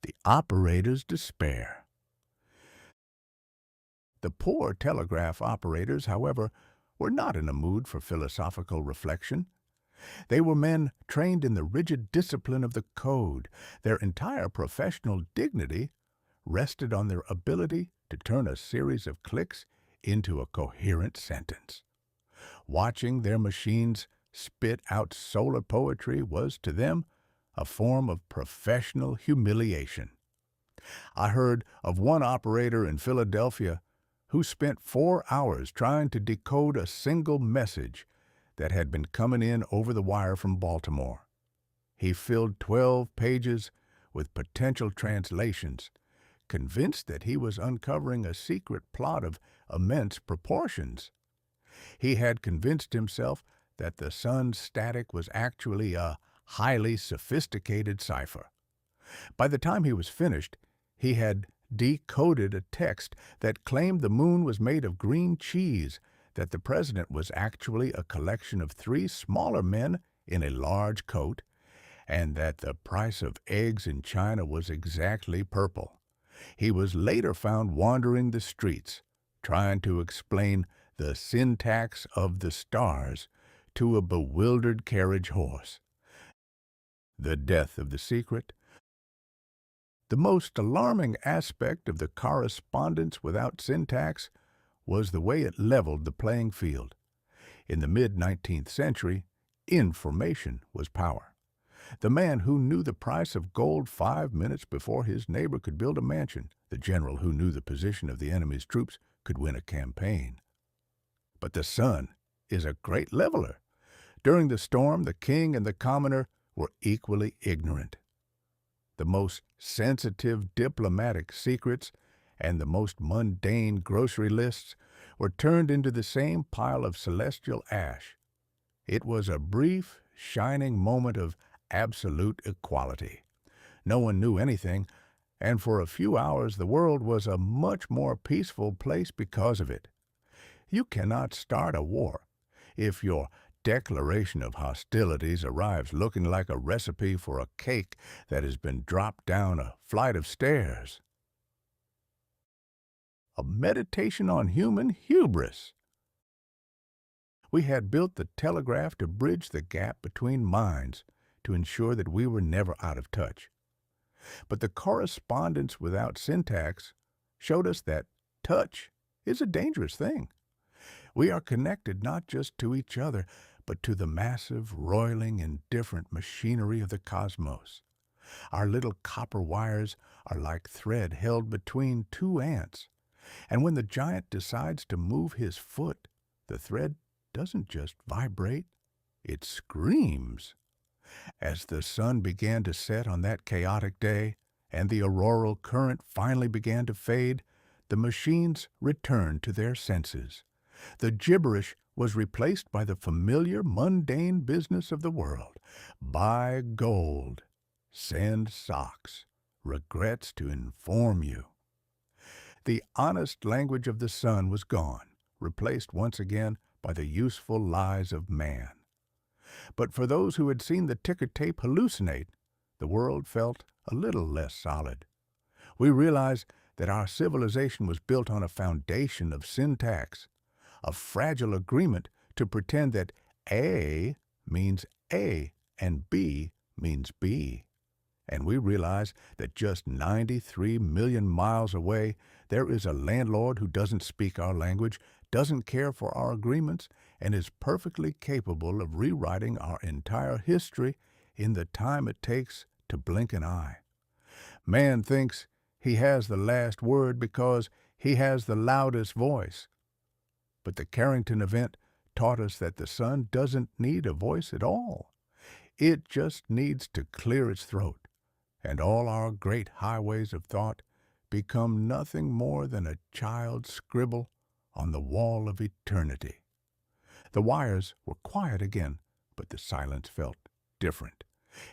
The operator's despair. The poor telegraph operators, however, were not in a mood for philosophical reflection. They were men trained in the rigid discipline of the code. Their entire professional dignity rested on their ability to turn a series of clicks into a coherent sentence. Watching their machines spit out solar poetry was, to them, a form of professional humiliation. I heard of one operator in Philadelphia who spent 4 hours trying to decode a single message that had been coming in over the wire from Baltimore. He filled 12 pages with potential translations, convinced that he was uncovering a secret plot of immense proportions. He had convinced himself that the Sun's static was actually a highly sophisticated cipher. By the time he was finished, he had decoded a text that claimed the moon was made of green cheese, that the president was actually a collection of 3 smaller men in a large coat, and that the price of eggs in China was exactly purple. He was later found wandering the streets, trying to explain the syntax of the stars to a bewildered carriage horse. The death of the secret. The most alarming aspect of the correspondence without syntax was the way it leveled the playing field. In the mid-19th century, information was power. The man who knew the price of gold 5 minutes before his neighbor could build a mansion, the general who knew the position of the enemy's troops, could win a campaign. But the Sun is a great leveler. During the storm, the king and the commoner were equally ignorant. The most sensitive diplomatic secrets and the most mundane grocery lists were turned into the same pile of celestial ash. It was a brief, shining moment of absolute equality. No one knew anything, and for a few hours the world was a much more peaceful place because of it. You cannot start a war if your declaration of hostilities arrives looking like a recipe for a cake that has been dropped down a flight of stairs. A meditation on human hubris. We had built the telegraph to bridge the gap between minds to ensure that we were never out of touch. But the correspondence without syntax showed us that touch is a dangerous thing. We are connected not just to each other, but to the massive, roiling, indifferent machinery of the cosmos. Our little copper wires are like thread held between two ants, and when the giant decides to move his foot, the thread doesn't just vibrate, it screams. As the sun began to set on that chaotic day, and the auroral current finally began to fade, the machines returned to their senses. The gibberish was replaced by the familiar, mundane business of the world. Buy gold, send socks, regrets to inform you. The honest language of the sun was gone, replaced once again by the useful lies of man. But for those who had seen the ticker tape hallucinate, the world felt a little less solid. We realized that our civilization was built on a foundation of syntax, a fragile agreement to pretend that A means A and B means B. And we realize that just 93 million miles away, there is a landlord who doesn't speak our language, doesn't care for our agreements, and is perfectly capable of rewriting our entire history in the time it takes to blink an eye. Man thinks he has the last word because he has the loudest voice. But the Carrington Event taught us that the sun doesn't need a voice at all. It just needs to clear its throat, and all our great highways of thought become nothing more than a child's scribble on the wall of eternity. The wires were quiet again, but the silence felt different.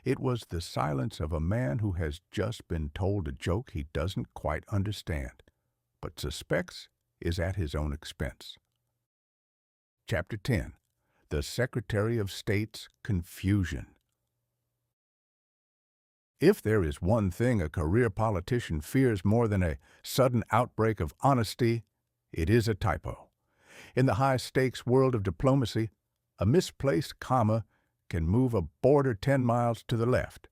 It was the silence of a man who has just been told a joke he doesn't quite understand, but suspects is at his own expense. Chapter 10. The Secretary of State's Confusion. If there is one thing a career politician fears more than a sudden outbreak of honesty, it is a typo. In the high-stakes world of diplomacy, a misplaced comma can move a border 10 miles to the left,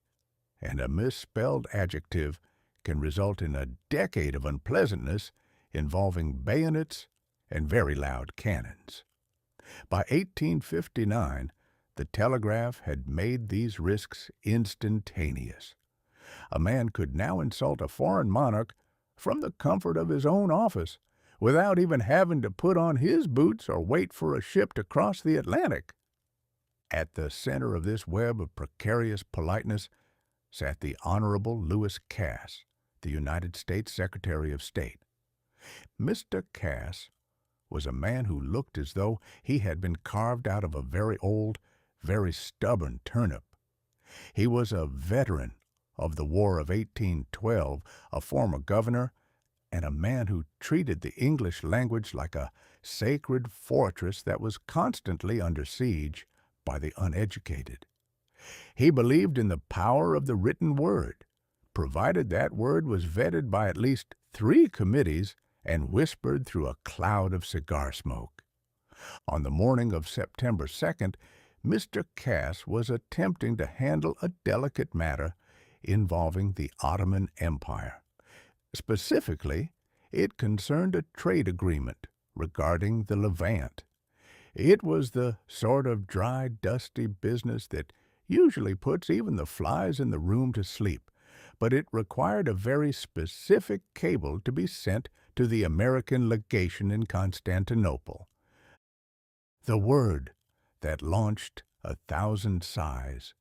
and a misspelled adjective can result in a decade of unpleasantness involving bayonets and very loud cannons. By 1859, the telegraph had made these risks instantaneous. A man could now insult a foreign monarch from the comfort of his own office without even having to put on his boots or wait for a ship to cross the Atlantic. At the center of this web of precarious politeness sat the Honorable Lewis Cass, the United States Secretary of State. Mr. Cass was a man who looked as though he had been carved out of a very old, very stubborn turnip. He was a veteran of the War of 1812, a former governor, and a man who treated the English language like a sacred fortress that was constantly under siege by the uneducated. He believed in the power of the written word, provided that word was vetted by at least 3 committees and whispered through a cloud of cigar smoke. On the morning of September 2nd, Mr. Cass was attempting to handle a delicate matter involving the Ottoman Empire. Specifically, it concerned a trade agreement regarding the Levant. It was the sort of dry, dusty business that usually puts even the flies in the room to sleep, but it required a very specific cable to be sent to the American legation in Constantinople. The word that launched 1,000 sighs.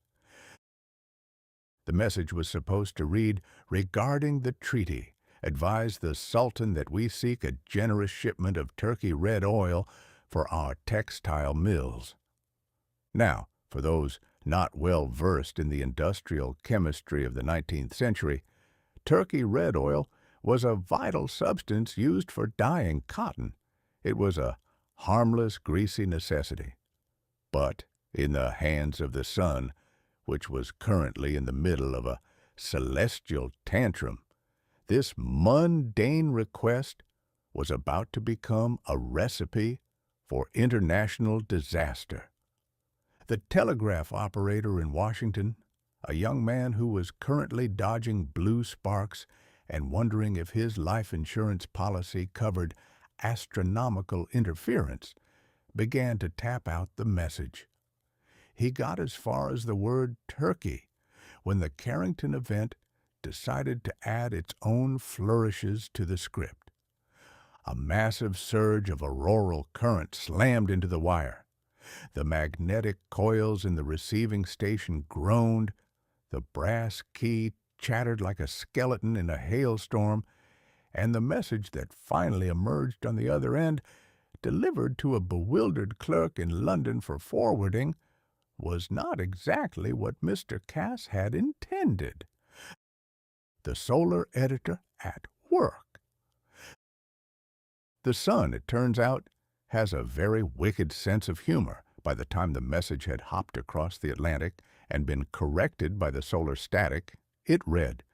The message was supposed to read, "Regarding the treaty, advise the Sultan that we seek a generous shipment of Turkey red oil for our textile mills." Now, for those not well versed in the industrial chemistry of the 19th century, Turkey red oil was a vital substance used for dyeing cotton. It was a harmless, greasy necessity. But in the hands of the sun, which was currently in the middle of a celestial tantrum, this mundane request was about to become a recipe for international disaster. The telegraph operator in Washington, a young man who was currently dodging blue sparks and wondering if his life insurance policy covered astronomical interference, began to tap out the message. He got as far as the word turkey when the Carrington Event decided to add its own flourishes to the script. A massive surge of auroral current slammed into the wire. The magnetic coils in the receiving station groaned. The brass key chattered like a skeleton in a hailstorm, and the message that finally emerged on the other end, delivered to a bewildered clerk in London for forwarding, was not exactly what Mr. Cass had intended. The solar editor at work. The sun, it turns out, has a very wicked sense of humor. By the time the message had hopped across the Atlantic and been corrected by the solar static, it read,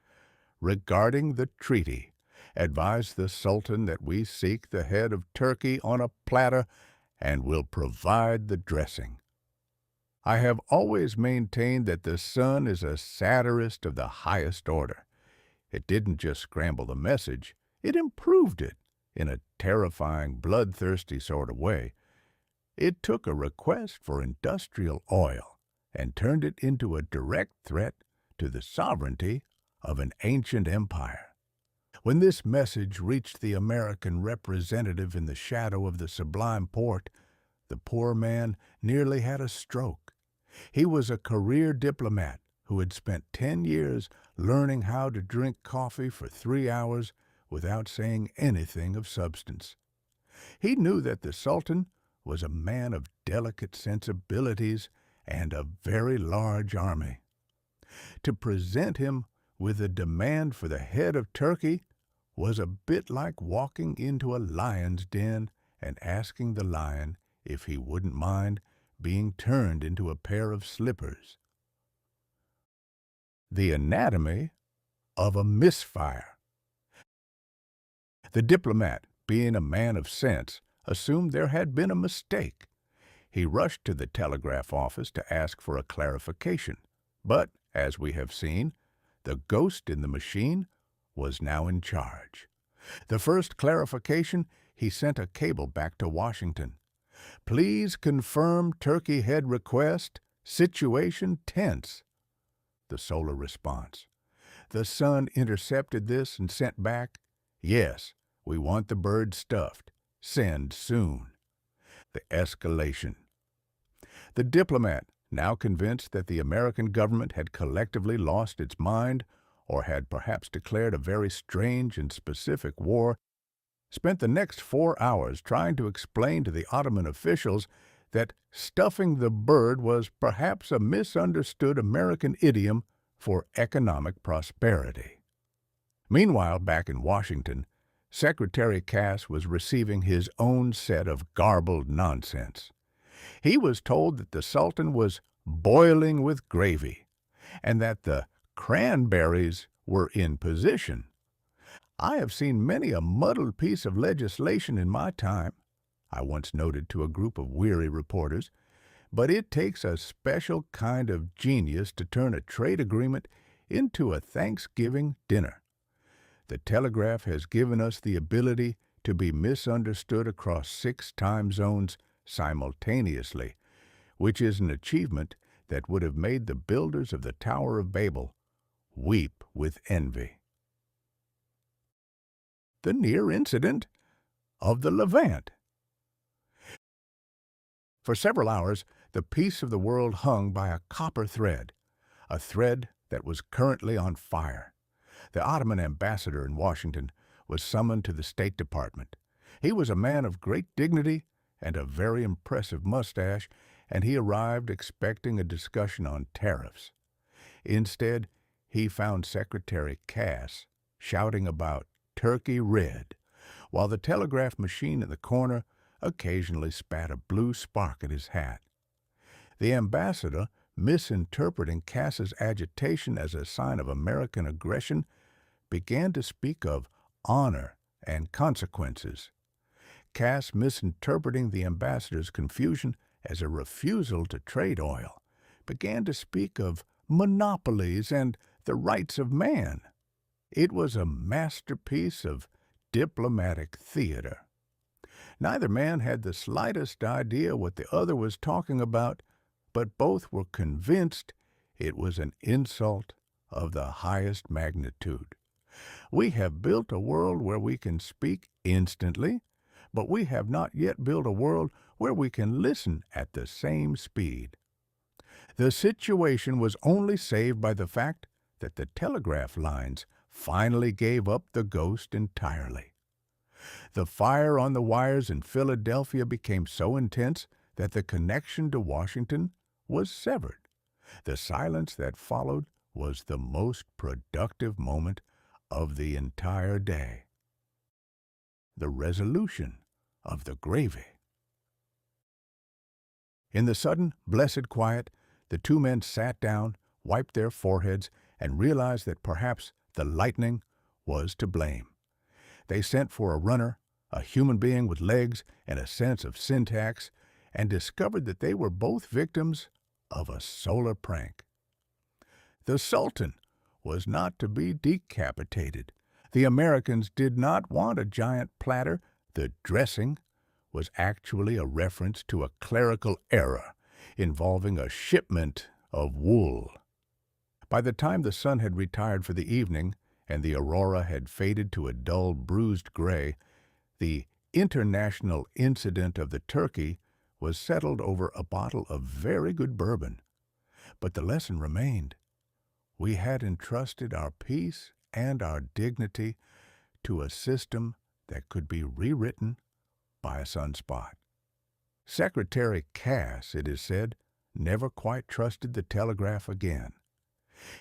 "Regarding the treaty, advise the Sultan that we seek the head of turkey on a platter and will provide the dressing. I have always maintained that the sun is a satirist of the highest order. It didn't just scramble the message, it improved it in a terrifying, bloodthirsty sort of way. It took a request for industrial oil and turned it into a direct threat to the sovereignty of an ancient empire. When this message reached the American representative in the shadow of the Sublime Porte, the poor man nearly had a stroke. He was a career diplomat who had spent 10 years learning how to drink coffee for 3 hours without saying anything of substance. He knew that the Sultan was a man of delicate sensibilities and a very large army. To present him with a demand for the head of turkey was a bit like walking into a lion's den and asking the lion if he wouldn't mind being turned into a pair of slippers. The anatomy of a misfire. The diplomat, being a man of sense, assumed there had been a mistake. He rushed to the telegraph office to ask for a clarification, but, as we have seen, the ghost in the machine was now in charge. The first clarification, he sent a cable back to Washington. "Please confirm turkey head request, situation tense." The solar response. The sun intercepted this and sent back, "Yes, we want the bird stuffed. Send soon." The escalation. The diplomat, now convinced that the American government had collectively lost its mind or had perhaps declared a very strange and specific war, spent the next 4 hours trying to explain to the Ottoman officials that stuffing the bird was perhaps a misunderstood American idiom for economic prosperity. Meanwhile, back in Washington, Secretary Cass was receiving his own set of garbled nonsense. He was told that the Sultan was boiling with gravy and that the cranberries were in position. "I have seen many a muddled piece of legislation in my time," I once noted to a group of weary reporters, "but it takes a special kind of genius to turn a trade agreement into a Thanksgiving dinner. The telegraph has given us the ability to be misunderstood across 6 time zones simultaneously, which is an achievement that would have made the builders of the Tower of Babel weep with envy." The near incident of the Levant. For several hours, the peace of the world hung by a copper thread, a thread that was currently on fire. The Ottoman ambassador in Washington was summoned to the State Department. He was a man of great dignity and a very impressive mustache, and he arrived expecting a discussion on tariffs. Instead, he found Secretary Cass shouting about turkey red, while the telegraph machine in the corner occasionally spat a blue spark at his hat. The ambassador, misinterpreting Cass's agitation as a sign of American aggression, began to speak of honor and consequences. Cass, misinterpreting the ambassador's confusion as a refusal to trade oil, began to speak of monopolies and the rights of man. It was a masterpiece of diplomatic theater. Neither man had the slightest idea what the other was talking about, but both were convinced it was an insult of the highest magnitude. We have built a world where we can speak instantly, but we have not yet built a world where we can listen at the same speed. The situation was only saved by the fact that the telegraph lines finally gave up the ghost entirely. The fire on the wires in Philadelphia became so intense that the connection to Washington was severed. The silence that followed was the most productive moment of the entire day. The resolution of the gravy. In the sudden, blessed quiet, the two men sat down, wiped their foreheads, and realized that perhaps the lightning was to blame. They sent for a runner, a human being with legs and a sense of syntax, and discovered that they were both victims of a solar prank. The Sultan was not to be decapitated. The Americans did not want a giant platter. The dressing was actually a reference to a clerical error involving a shipment of wool. By the time the sun had retired for the evening and the aurora had faded to a dull, bruised gray, the international incident of the turkey was settled over a bottle of very good bourbon. But the lesson remained. We had entrusted our peace and our dignity to a system that could be rewritten by a sunspot. Secretary Cass, it is said, never quite trusted the telegraph again.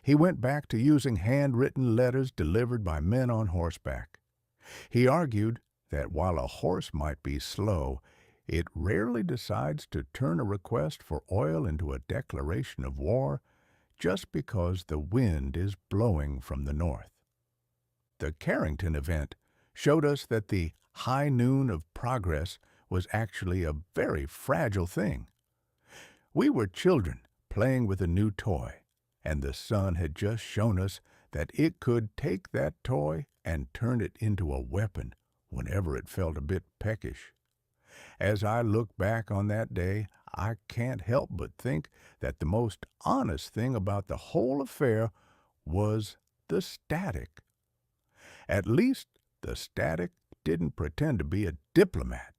He went back to using handwritten letters delivered by men on horseback. He argued that while a horse might be slow, it rarely decides to turn a request for oil into a declaration of war just because the wind is blowing from the north. The Carrington Event showed us that the high noon of progress was actually a very fragile thing. We were children playing with a new toy, and the sun had just shown us that it could take that toy and turn it into a weapon whenever it felt a bit peckish. As I look back on that day, I can't help but think that the most honest thing about the whole affair was the static. At least the static didn't pretend to be a diplomat.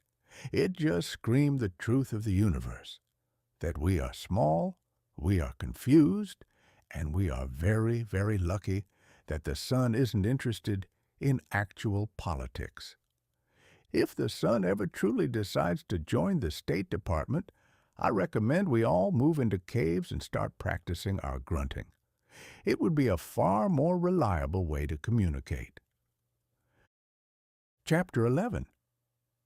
It just screamed the truth of the universe, that we are small, we are confused, and we are very, very lucky that the sun isn't interested in actual politics. If the sun ever truly decides to join the State Department, I recommend we all move into caves and start practicing our grunting. It would be a far more reliable way to communicate. Chapter 11.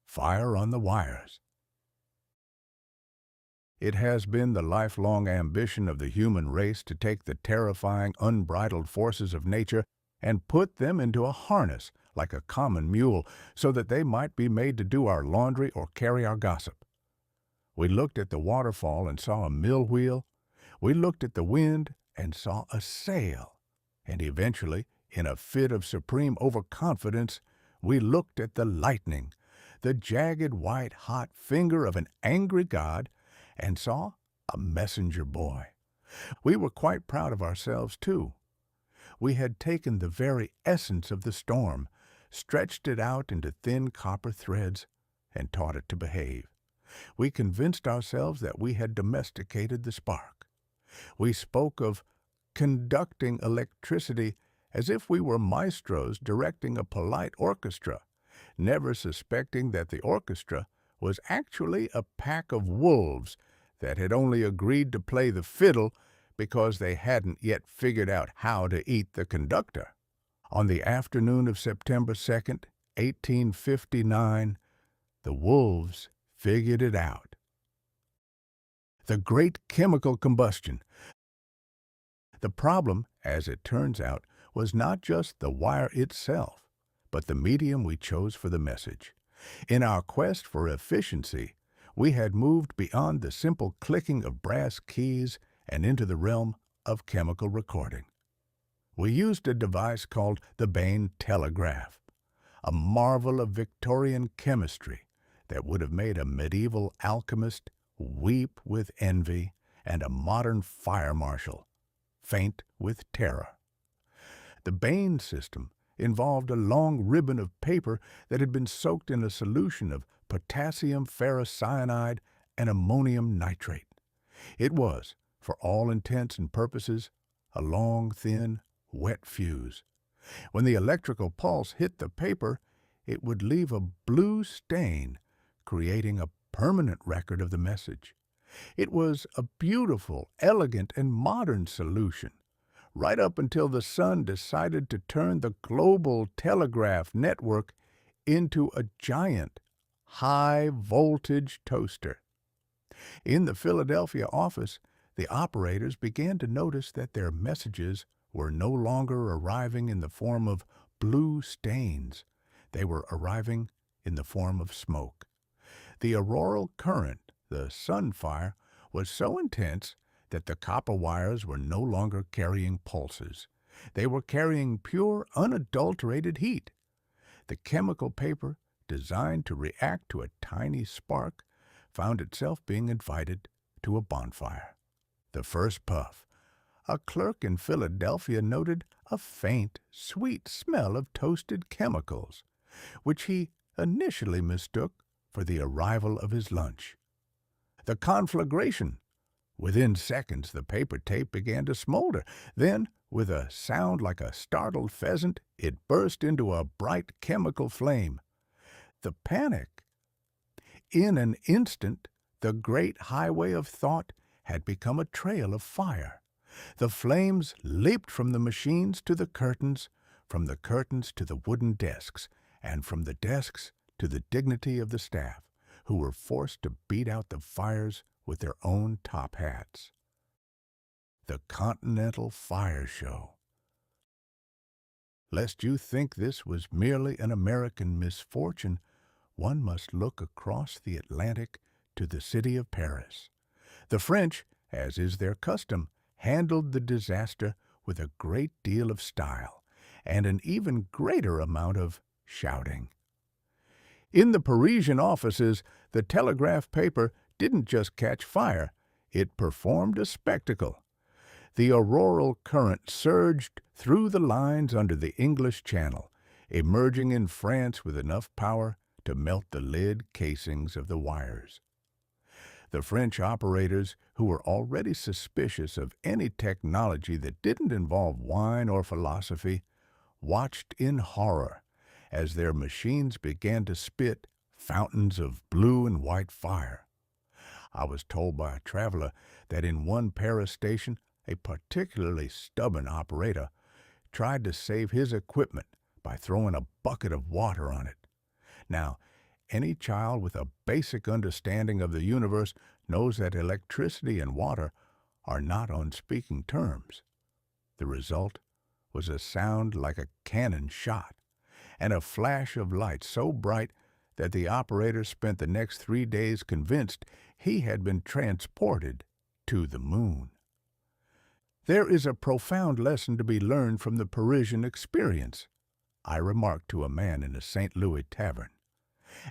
Fire on the Wires. It has been the lifelong ambition of the human race to take the terrifying, unbridled forces of nature and put them into a harness like a common mule so that they might be made to do our laundry or carry our gossip. We looked at the waterfall and saw a mill wheel. We looked at the wind and saw a sail. And eventually, in a fit of supreme overconfidence, we looked at the lightning, the jagged white-hot finger of an angry god, and saw a messenger boy. We were quite proud of ourselves, too. We had taken the very essence of the storm, stretched it out into thin copper threads, and taught it to behave. We convinced ourselves that we had domesticated the spark. We spoke of conducting electricity as if we were maestros directing a polite orchestra, never suspecting that the orchestra was actually a pack of wolves that had only agreed to play the fiddle because they hadn't yet figured out how to eat the conductor. On the afternoon of September 2nd, 1859, the wolves figured it out. The great chemical combustion. The problem, as it turns out, was not just the wire itself, but the medium we chose for the message. In our quest for efficiency, we had moved beyond the simple clicking of brass keys and into the realm of chemical recording. We used a device called the Bain telegraph, a marvel of Victorian chemistry that would have made a medieval alchemist weep with envy and a modern fire marshal faint with terror. The Bain system involved a long ribbon of paper that had been soaked in a solution of potassium ferrocyanide and ammonium nitrate. It was, for all intents and purposes, a long, thin, wet fuse. When the electrical pulse hit the paper, it would leave a blue stain, creating a permanent record of the message. It was a beautiful, elegant, and modern solution, right up until the sun decided to turn the global telegraph network into a giant, high-voltage toaster. In the Philadelphia office, the operators began to notice that their messages were no longer arriving in the form of blue stains. They were arriving in the form of smoke. The auroral current, the sun fire, was so intense that the copper wires were no longer carrying pulses. They were carrying pure, unadulterated heat. The chemical paper, designed to react to a tiny spark, found itself being invited to a bonfire. The first puff. A clerk in Philadelphia noted a faint, sweet smell of toasted chemicals, which he initially mistook for the arrival of his lunch. The conflagration. Within seconds, the paper tape began to smolder. Then, with a sound like a startled pheasant, it burst into a bright chemical flame. The panic. In an instant, the great highway of thought had become a trail of fire. The flames leaped from the machines to the curtains, from the curtains to the wooden desks, and from the desks to the dignity of the staff, who were forced to beat out the fires with their own top hats. The Continental Fire Show. Lest you think this was merely an American misfortune, one must look across the Atlantic to the city of Paris. The French, as is their custom, handled the disaster with a great deal of style and an even greater amount of shouting. In the Parisian offices, the telegraph paper didn't just catch fire, it performed a spectacle. The auroral current surged through the lines under the English Channel, emerging in France with enough power to melt the lid casings of the wires. The French operators, who were already suspicious of any technology that didn't involve wine or philosophy, watched in horror as their machines began to spit fountains of blue and white fire. I was told by a traveler that in one Paris station, a particularly stubborn operator tried to save his equipment by throwing a bucket of water on it. Now, any child with a basic understanding of the universe knows that electricity and water are not on speaking terms. The result was a sound like a cannon shot, and a flash of light so bright that the operator spent the next 3 days convinced he had been transported to the moon. There is a profound lesson to be learned from the Parisian experience, I remarked to a man in a St. Louis tavern.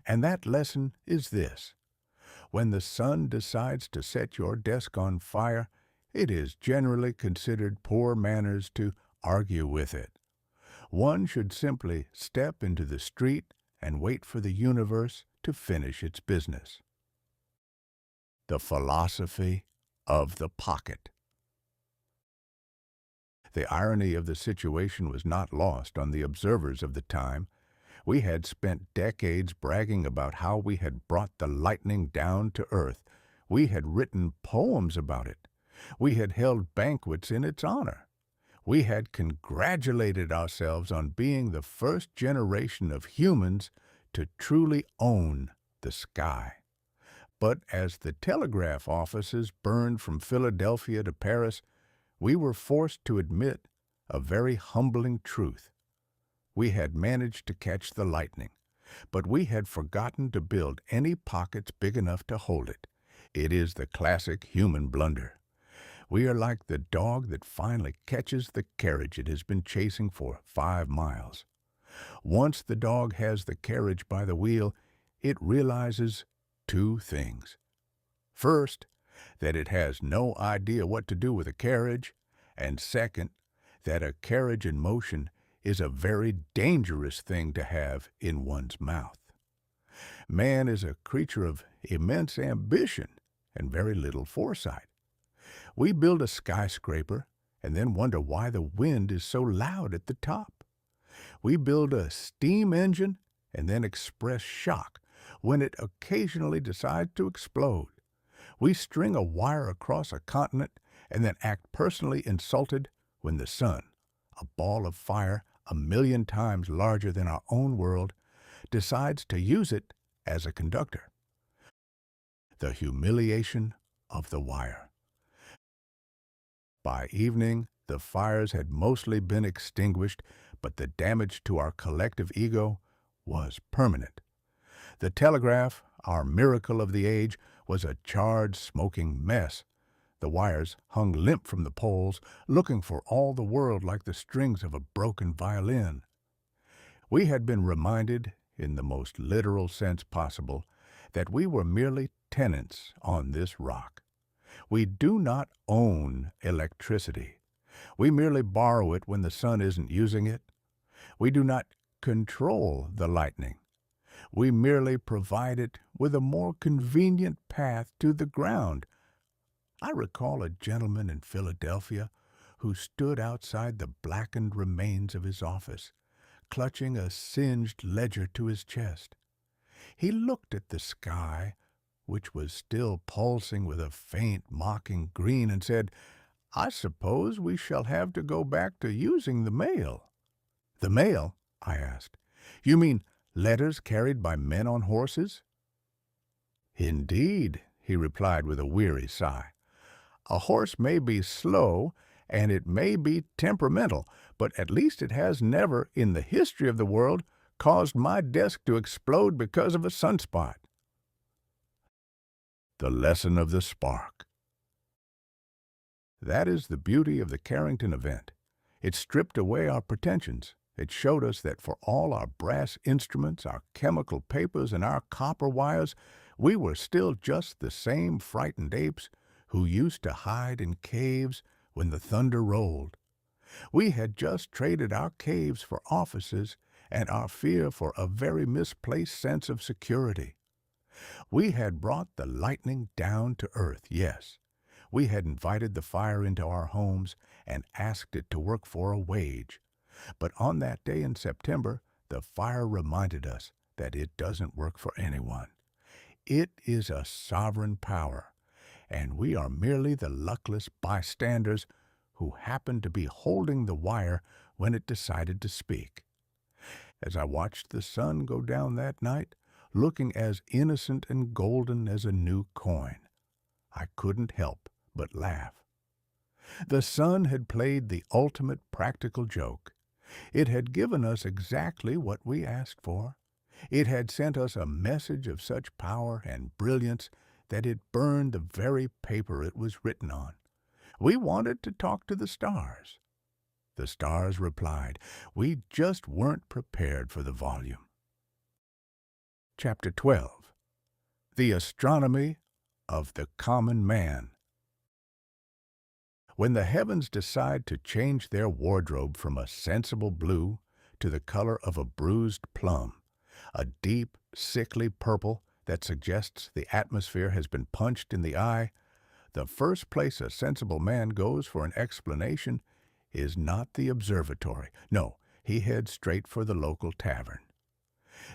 And that lesson is this: when the sun decides to set your desk on fire, it is generally considered poor manners to argue with it. One should simply step into the street and wait for the universe to finish its business. The philosophy of the pocket. The irony of the situation was not lost on the observers of the time. We had spent decades bragging about how we had brought the lightning down to earth. We had written poems about it. We had held banquets in its honor. We had congratulated ourselves on being the first generation of humans to truly own the sky. But as the telegraph offices burned from Philadelphia to Paris, we were forced to admit a very humbling truth. We had managed to catch the lightning, but we had forgotten to build any pockets big enough to hold it. It is the classic human blunder. We are like the dog that finally catches the carriage it has been chasing for 5 miles. Once the dog has the carriage by the wheel, it realizes 2 things. First, that it has no idea what to do with a carriage, and second, that a carriage in motion is a very dangerous thing to have in one's mouth. Man is a creature of immense ambition and very little foresight. We build a skyscraper and then wonder why the wind is so loud at the top. We build a steam engine and then express shock when it occasionally decides to explode. We string a wire across a continent and then act personally insulted when the sun, a ball of fire 1,000,000 times larger than our own world, decides to use it as a conductor. The humiliation of the wire. By evening, the fires had mostly been extinguished, but the damage to our collective ego was permanent. The telegraph, our miracle of the age, was a charred, smoking mess. The wires hung limp from the poles, looking for all the world like the strings of a broken violin. We had been reminded, in the most literal sense possible, that we were merely tenants on this rock. We do not own electricity. We merely borrow it when the sun isn't using it. We do not control the lightning. We merely provide it with a more convenient path to the ground. I recall a gentleman in Philadelphia who stood outside the blackened remains of his office, clutching a singed ledger to his chest. He looked at the sky, which was still pulsing with a faint, mocking green, and said, "I suppose we shall have to go back to using the mail." "The mail?" I asked. "You mean letters carried by men on horses?" "Indeed," he replied with a weary sigh. "A horse may be slow, and it may be temperamental, but at least it has never, in the history of the world, caused my desk to explode because of a sunspot." The lesson of the spark. That is the beauty of the Carrington Event. It stripped away our pretensions. It showed us that for all our brass instruments, our chemical papers, and our copper wires, we were still just the same frightened apes who used to hide in caves when the thunder rolled. We had just traded our caves for offices and our fear for a very misplaced sense of security. We had brought the lightning down to earth, yes. We had invited the fire into our homes and asked it to work for a wage. But on that day in September, the fire reminded us that it doesn't work for anyone. It is a sovereign power, and we are merely the luckless bystanders who happened to be holding the wire when it decided to speak. As I watched the sun go down that night, looking as innocent and golden as a new coin, I couldn't help but laugh. The sun had played the ultimate practical joke. It had given us exactly what we asked for. It had sent us a message of such power and brilliance that it burned the very paper it was written on. We wanted to talk to the stars. The stars replied, we just weren't prepared for the volume. Chapter 12. The Astronomy of the Common Man. When the heavens decide to change their wardrobe from a sensible blue to the color of a bruised plum, a deep, sickly purple that suggests the atmosphere has been punched in the eye, the first place a sensible man goes for an explanation is not the observatory. No, he heads straight for the local tavern.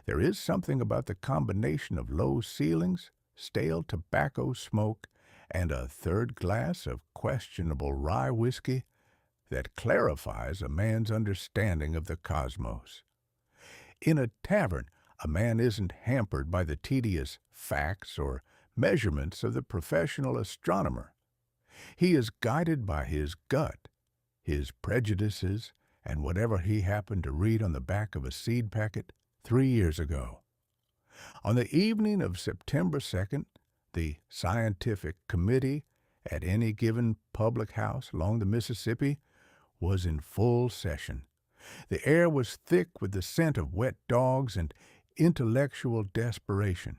There is something about the combination of low ceilings, stale tobacco smoke, and a third glass of questionable rye whiskey that clarifies a man's understanding of the cosmos. In a tavern, a man isn't hampered by the tedious facts or measurements of the professional astronomer. He is guided by his gut, his prejudices, and whatever he happened to read on the back of a seed packet 3 years ago. On the evening of September 2nd, the scientific committee at any given public house along the Mississippi was in full session. The air was thick with the scent of wet dogs and intellectual desperation.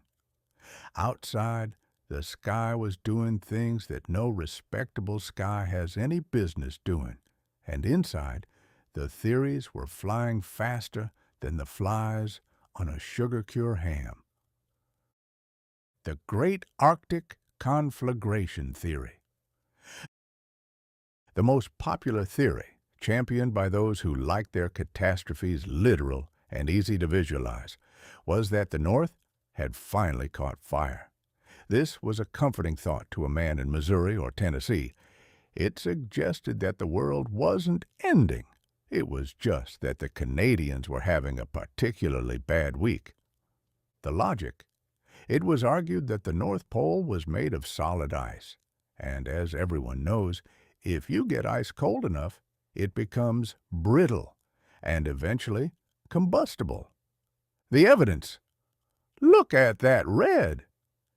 Outside, the sky was doing things that no respectable sky has any business doing, and inside, the theories were flying faster than the flies on a sugar-cure ham. The Great Arctic Conflagration Theory. The most popular theory, championed by those who like their catastrophes literal and easy to visualize, was that the North had finally caught fire. This was a comforting thought to a man in Missouri or Tennessee. It suggested that the world wasn't ending. It was just that the Canadians were having a particularly bad week. The logic. It was argued that the North Pole was made of solid ice, and as everyone knows, if you get ice cold enough, it becomes brittle and eventually combustible. The evidence. "Look at that red!"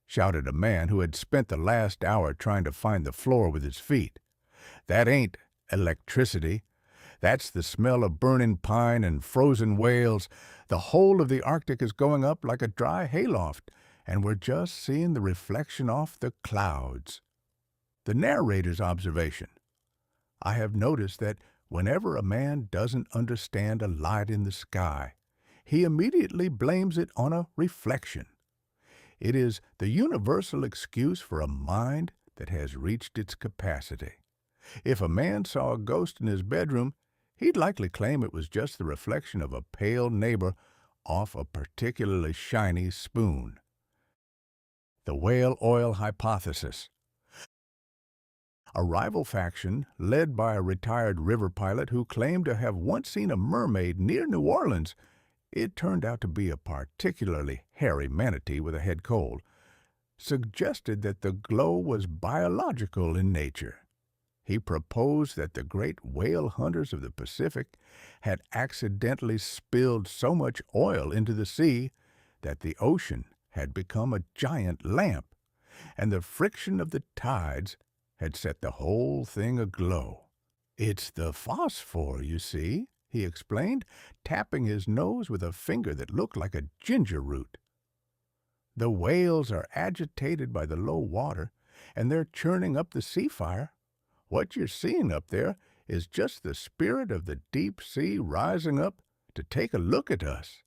shouted a man who had spent the last hour trying to find the floor with his feet. "That ain't electricity. That's the smell of burning pine and frozen whales. The whole of the Arctic is going up like a dry hayloft, and we're just seeing the reflection off the clouds." The narrator's observation. I have noticed that whenever a man doesn't understand a light in the sky, he immediately blames it on a reflection. It is the universal excuse for a mind that has reached its capacity. If a man saw a ghost in his bedroom, he'd likely claim it was just the reflection of a pale neighbor off a particularly shiny spoon. The whale oil hypothesis. A rival faction, led by a retired river pilot who claimed to have once seen a mermaid near New Orleans, it turned out to be a particularly hairy manatee with a head cold, suggested that the glow was biological in nature. He proposed that the great whale hunters of the Pacific had accidentally spilled so much oil into the sea that the ocean had become a giant lamp, and the friction of the tides had set the whole thing aglow. "It's the phosphor, you see," he explained, tapping his nose with a finger that looked like a ginger root. "The whales are agitated by the low water, and they're churning up the sea fire. What you're seeing up there is just the spirit of the deep sea rising up to take a look at us.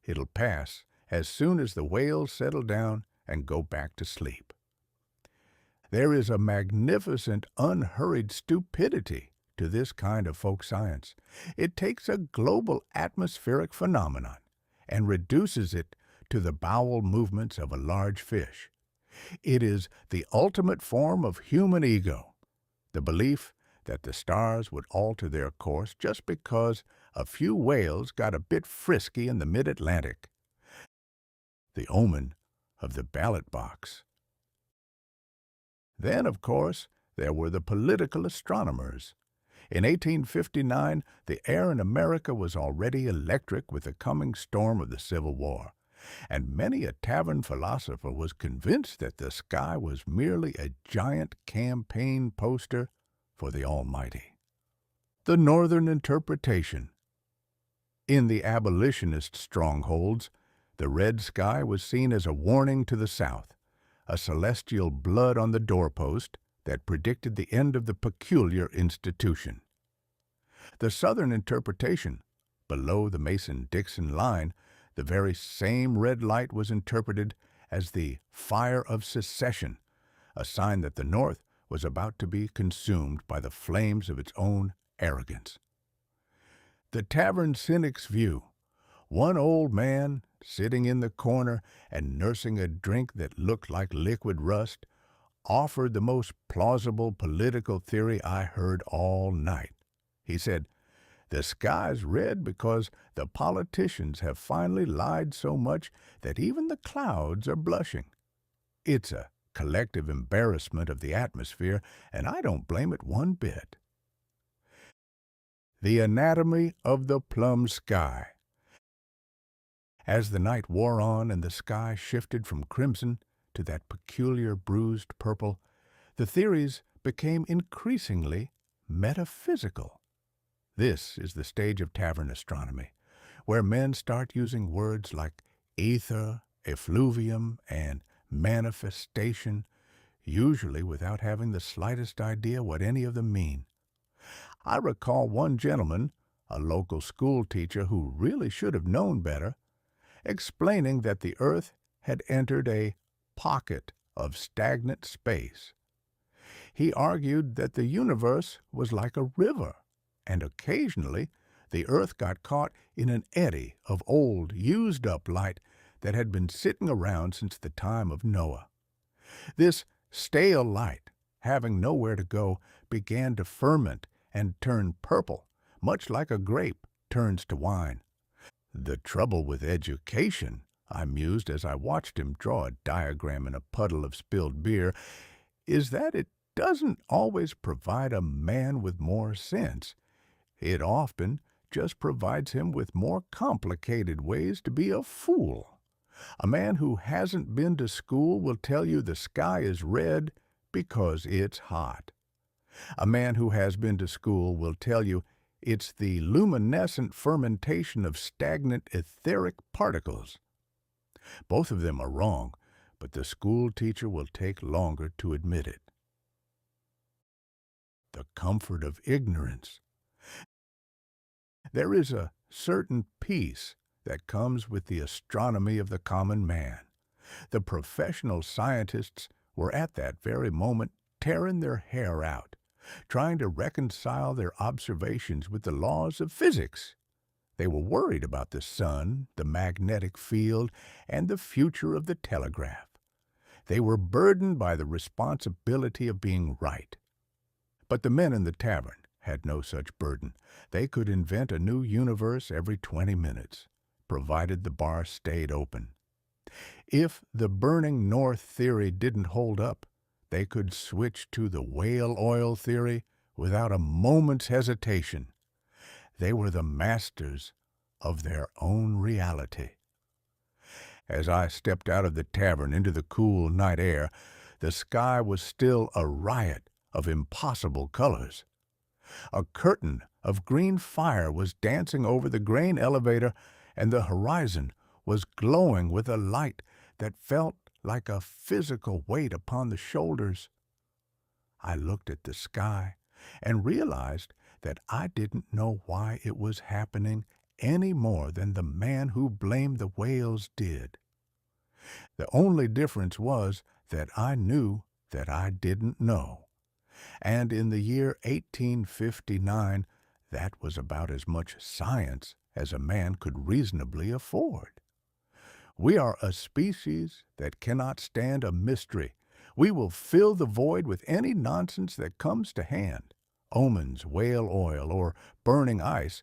It'll pass as soon as the whales settle down and go back to sleep." There is a magnificent, unhurried stupidity to this kind of folk science. It takes a global atmospheric phenomenon and reduces it to the bowel movements of a large fish. It is the ultimate form of human ego, the belief that the stars would alter their course just because a few whales got a bit frisky in the mid-Atlantic. The omen of the ballot box. Then, of course, there were the political astronomers. In 1859, the air in America was already electric with the coming storm of the Civil War, and many a tavern philosopher was convinced that the sky was merely a giant campaign poster for the Almighty. The Northern interpretation. In the abolitionist strongholds, the red sky was seen as a warning to the South, a celestial blood on the doorpost that predicted the end of the peculiar institution. The Southern interpretation, below the Mason-Dixon line, the very same red light was interpreted as the fire of secession, a sign that the North was about to be consumed by the flames of its own arrogance. The tavern cynic's view. One old man, sitting in the corner and nursing a drink that looked like liquid rust, offered the most plausible political theory I heard all night. He said, "The sky's red because the politicians have finally lied so much that even the clouds are blushing." It's a collective embarrassment of the atmosphere, and I don't blame it one bit. The anatomy of the plum sky. As the night wore on and the sky shifted from crimson to that peculiar bruised purple, the theories became increasingly metaphysical. This is the stage of tavern astronomy, where men start using words like ether, effluvium, and manifestation, usually without having the slightest idea what any of them mean. I recall one gentleman, a local school teacher who really should have known better, explaining that the Earth had entered a pocket of stagnant space. He argued that the universe was like a river, and occasionally the Earth got caught in an eddy of old, used-up light that had been sitting around since the time of Noah. This stale light, having nowhere to go, began to ferment and turn purple, much like a grape turns to wine. The trouble with education, I mused as I watched him draw a diagram in a puddle of spilled beer, is that it doesn't always provide a man with more sense. It often just provides him with more complicated ways to be a fool. A man who hasn't been to school will tell you the sky is red because it's hot. A man who has been to school will tell you it's the luminescent fermentation of stagnant etheric particles. Both of them are wrong, but the school teacher will take longer to admit it. The comfort of ignorance. There is a certain peace that comes with the astronomy of the common man. The professional scientists were at that very moment tearing their hair out, trying to reconcile their observations with the laws of physics. They were worried about the sun, the magnetic field, and the future of the telegraph. They were burdened by the responsibility of being right. But the men in the tavern had no such burden. They could invent a new universe every 20 minutes, provided the bar stayed open. If the burning north theory didn't hold up, they could switch to the whale oil theory without a moment's hesitation. They were the masters of their own reality. As I stepped out of the tavern into the cool night air, the sky was still a riot of impossible colors. A curtain of green fire was dancing over the grain elevator, and the horizon was glowing with a light that felt like a physical weight upon the shoulders. I looked at the sky and realized that I didn't know why it was happening any more than the man who blamed the whales did. The only difference was that I knew that I didn't know. And in the year 1859, that was about as much science as a man could reasonably afford. We are a species that cannot stand a mystery. We will fill the void with any nonsense that comes to hand, omens, whale oil, or burning ice,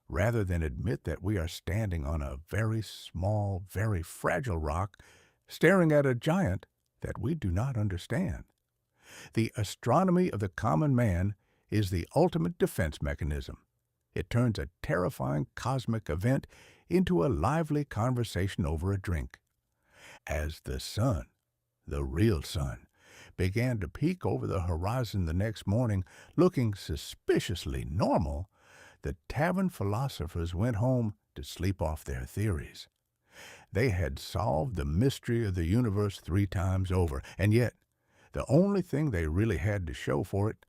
rather than admit that we are standing on a very small, very fragile rock, staring at a giant that we do not understand. The astronomy of the common man is the ultimate defense mechanism. It turns a terrifying cosmic event into a lively conversation over a drink. As the sun, the real sun, began to peek over the horizon the next morning, looking suspiciously normal, the tavern philosophers went home to sleep off their theories. They had solved the mystery of the universe 3 times over, and yet the only thing they really had to show for it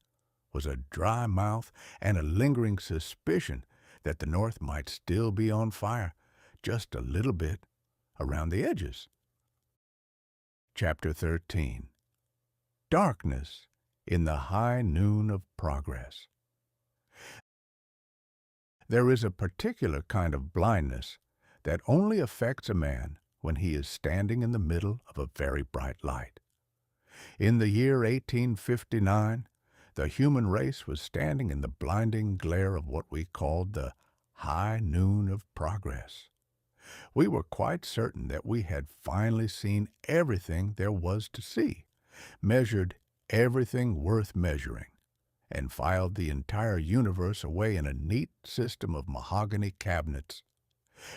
was a dry mouth and a lingering suspicion that the North might still be on fire, just a little bit, around the edges. Chapter 13. Darkness in the High Noon of Progress. There is a particular kind of blindness that only affects a man when he is standing in the middle of a very bright light. In the year 1859, the human race was standing in the blinding glare of what we called the high noon of progress. We were quite certain that we had finally seen everything there was to see, measured everything worth measuring, and filed the entire universe away in a neat system of mahogany cabinets.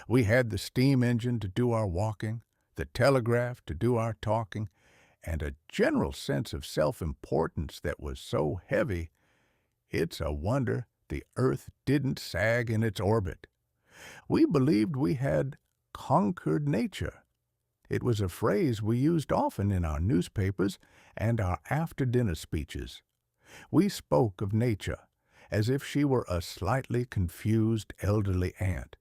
We had the steam engine to do our walking, the telegraph to do our talking, and a general sense of self-importance that was so heavy, it's a wonder the Earth didn't sag in its orbit. We believed we had conquered nature. It was a phrase we used often in our newspapers and our after-dinner speeches. We spoke of nature as if she were a slightly confused elderly aunt,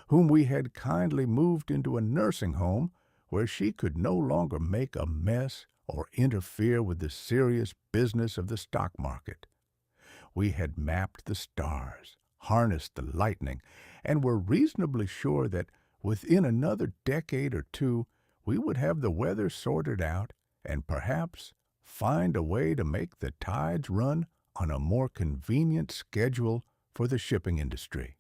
whom we had kindly moved into a nursing home where she could no longer make a mess or interfere with the serious business of the stock market. We had mapped the stars, harnessed the lightning, and were reasonably sure that within another decade or two we would have the weather sorted out and perhaps find a way to make the tides run on a more convenient schedule for the shipping industry.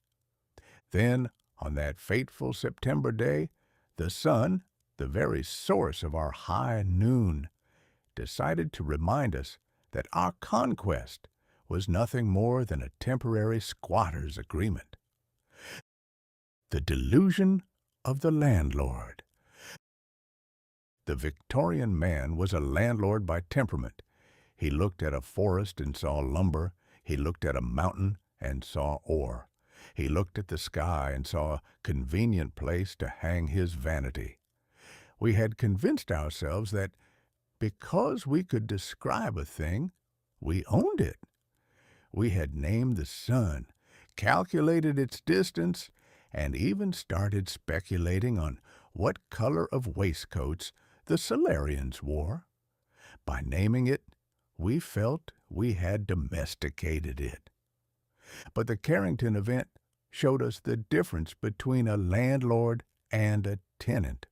Then, on that fateful September day, the sun, the very source of our high noon, decided to remind us that our conquest was nothing more than a temporary squatter's agreement. The delusion of the landlord. The Victorian man was a landlord by temperament. He looked at a forest and saw lumber. He looked at a mountain and saw ore. He looked at the sky and saw a convenient place to hang his vanity. We had convinced ourselves that because we could describe a thing, we owned it. We had named the sun, calculated its distance, and even started speculating on what color of waistcoats the Solarians wore. By naming it, we felt we had domesticated it. But the Carrington Event showed us the difference between a landlord and a tenant.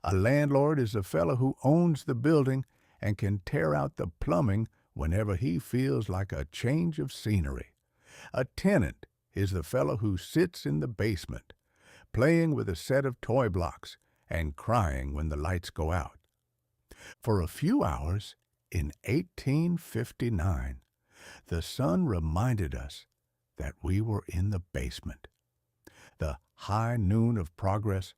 A landlord is a fellow who owns the building and can tear out the plumbing whenever he feels like a change of scenery. A tenant is the fellow who sits in the basement, playing with a set of toy blocks and crying when the lights go out. For a few hours in 1859, the sun reminded us that we were in the basement. The high noon of progress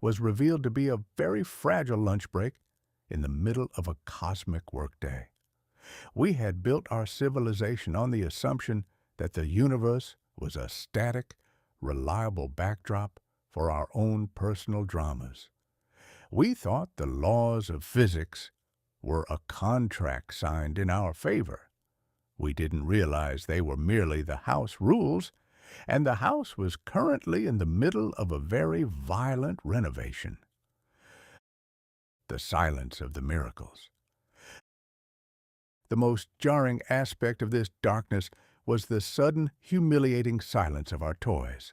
was revealed to be a very fragile lunch break in the middle of a cosmic workday. We had built our civilization on the assumption that the universe was a static, reliable backdrop for our own personal dramas. We thought the laws of physics were a contract signed in our favor. We didn't realize they were merely the house rules, and the house was currently in the middle of a very violent renovation. The silence of the miracles. The most jarring aspect of this darkness was the sudden, humiliating silence of our toys.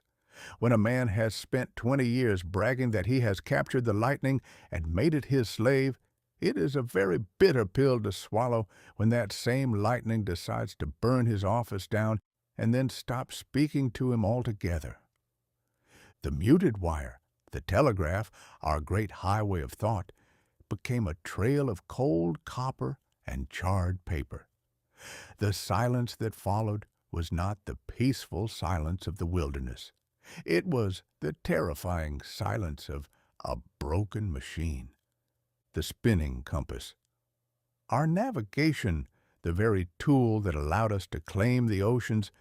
When a man has spent 20 years bragging that he has captured the lightning and made it his slave, it is a very bitter pill to swallow when that same lightning decides to burn his office down and then stop speaking to him altogether. The muted wire, the telegraph, our great highway of thought, became a trail of cold copper and charred paper. The silence that followed was not the peaceful silence of the wilderness. It was the terrifying silence of a broken machine. The spinning compass. Our navigation, the very tool that allowed us to claim the oceans,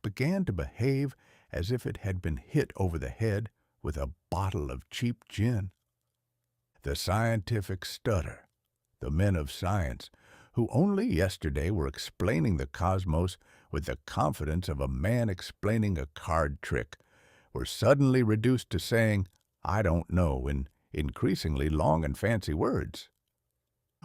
began to behave as if it had been hit over the head with a bottle of cheap gin. The scientific stutter, the men of science, who only yesterday were explaining the cosmos with the confidence of a man explaining a card trick, were suddenly reduced to saying, "I don't know," in increasingly long and fancy words.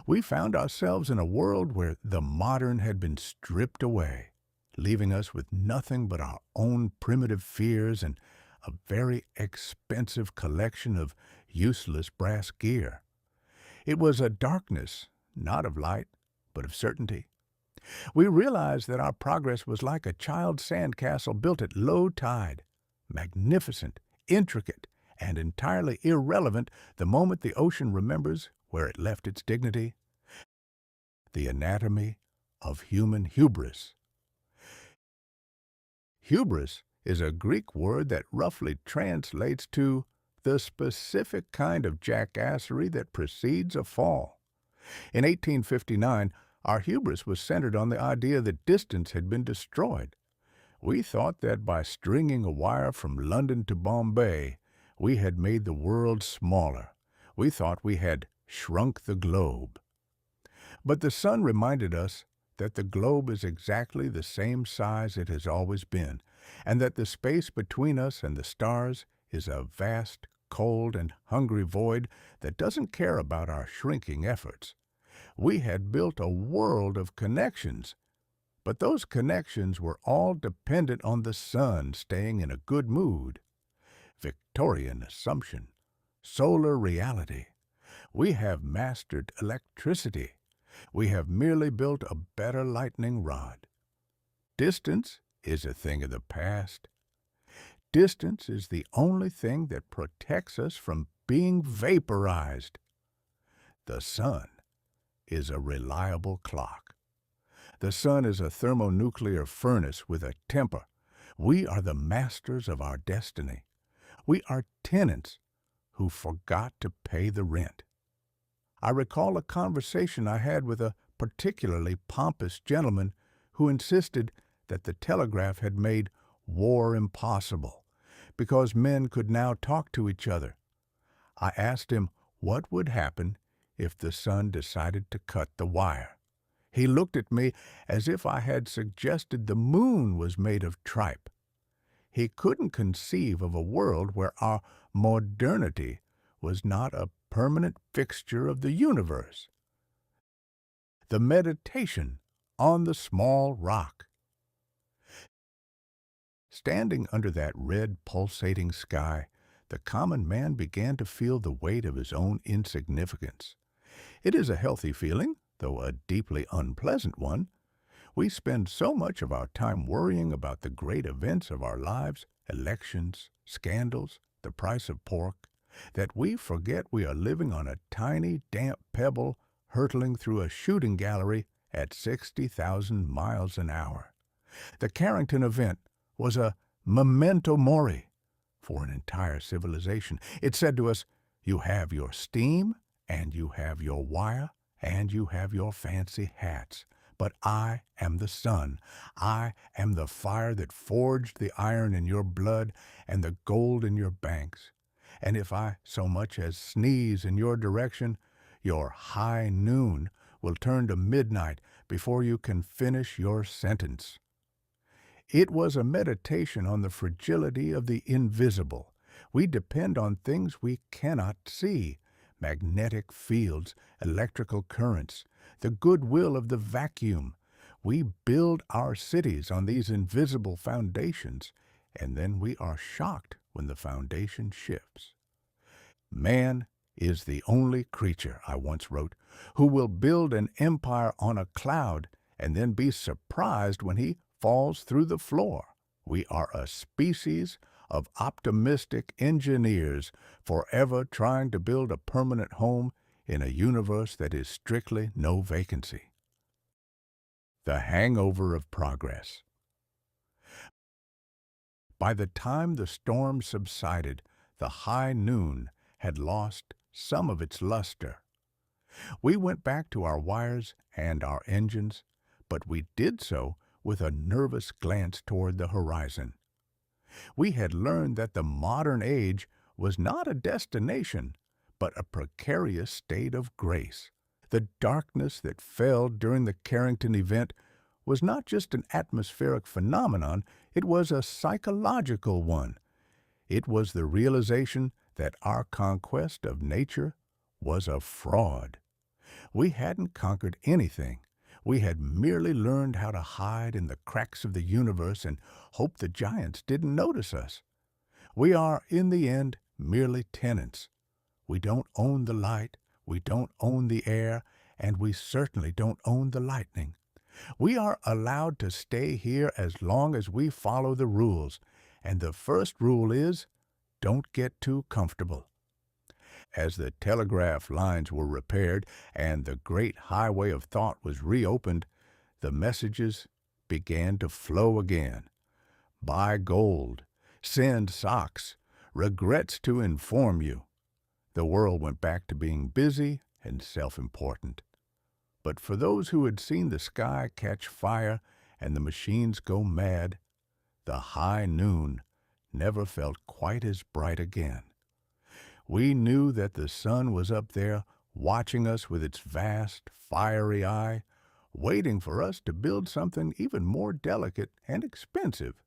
We found ourselves in a world where the modern had been stripped away, leaving us with nothing but our own primitive fears and a very expensive collection of useless brass gear. It was a darkness, not of light, but of certainty. We realized that our progress was like a child's sandcastle built at low tide, magnificent, intricate, and entirely irrelevant the moment the ocean remembers where it left its dignity. The anatomy of human hubris. Hubris is a Greek word that roughly translates to the specific kind of jackassery that precedes a fall. In 1859, our hubris was centered on the idea that distance had been destroyed. We thought that by stringing a wire from London to Bombay, we had made the world smaller. We thought we had shrunk the globe. But the sun reminded us that the globe is exactly the same size it has always been, and that the space between us and the stars is a vast, cold, and hungry void that doesn't care about our shrinking efforts. We had built a world of connections, but those connections were all dependent on the sun staying in a good mood. Victorian assumption. Solar reality. We have mastered electricity. We have merely built a better lightning rod. Distance is a thing of the past. Distance is the only thing that protects us from being vaporized. The sun is a reliable clock. The sun is a thermonuclear furnace with a temper. We are the masters of our destiny. We are tenants who forgot to pay the rent. I recall a conversation I had with a particularly pompous gentleman who insisted that the telegraph had made war impossible because men could now talk to each other. I asked him what would happen if the sun decided to cut the wire. He looked at me as if I had suggested the moon was made of tripe. He couldn't conceive of a world where our modernity was not a permanent fixture of the universe. The meditation on the small rock. Standing under that red pulsating sky, the common man began to feel the weight of his own insignificance. It is a healthy feeling, though a deeply unpleasant one. We spend so much of our time worrying about the great events of our lives, elections, scandals, the price of pork, that we forget we are living on a tiny, damp pebble hurtling through a shooting gallery at 60,000 miles an hour. The Carrington Event was a memento mori for an entire civilization. It said to us, you have your steam, and you have your wire, and you have your fancy hats. But I am the sun. I am the fire that forged the iron in your blood and the gold in your banks. And if I so much as sneeze in your direction, your high noon will turn to midnight before you can finish your sentence. It was a meditation on the fragility of the invisible. We depend on things we cannot see, magnetic fields, electrical currents, the goodwill of the vacuum. We build our cities on these invisible foundations, and then we are shocked when the foundation shifts. Man is the only creature, I once wrote, who will build an empire on a cloud and then be surprised when he falls through the floor. We are a species of optimistic engineers forever trying to build a permanent home in a universe that is strictly no vacancy. The hangover of progress. By the time the storm subsided, the high noon had lost some of its luster. We went back to our wires and our engines, but we did so with a nervous glance toward the horizon. We had learned that the modern age was not a destination, but a precarious state of grace. The darkness that fell during the Carrington Event was not just an atmospheric phenomenon, it was a psychological one. It was the realization that our conquest of nature was a fraud. We hadn't conquered anything. We had merely learned how to hide in the cracks of the universe and hope the giants didn't notice us. We are, in the end, merely tenants. We don't own the light, we don't own the air, and we certainly don't own the lightning. We are allowed to stay here as long as we follow the rules, and the first rule is, don't get too comfortable. As the telegraph lines were repaired and the great highway of thought was reopened, the messages began to flow again. Buy gold, send socks, regrets to inform you. The world went back to being busy and self-important. But for those who had seen the sky catch fire and the machines go mad, the high noon never felt quite as bright again. We knew that the sun was up there watching us with its vast, fiery eye, waiting for us to build something even more delicate and expensive,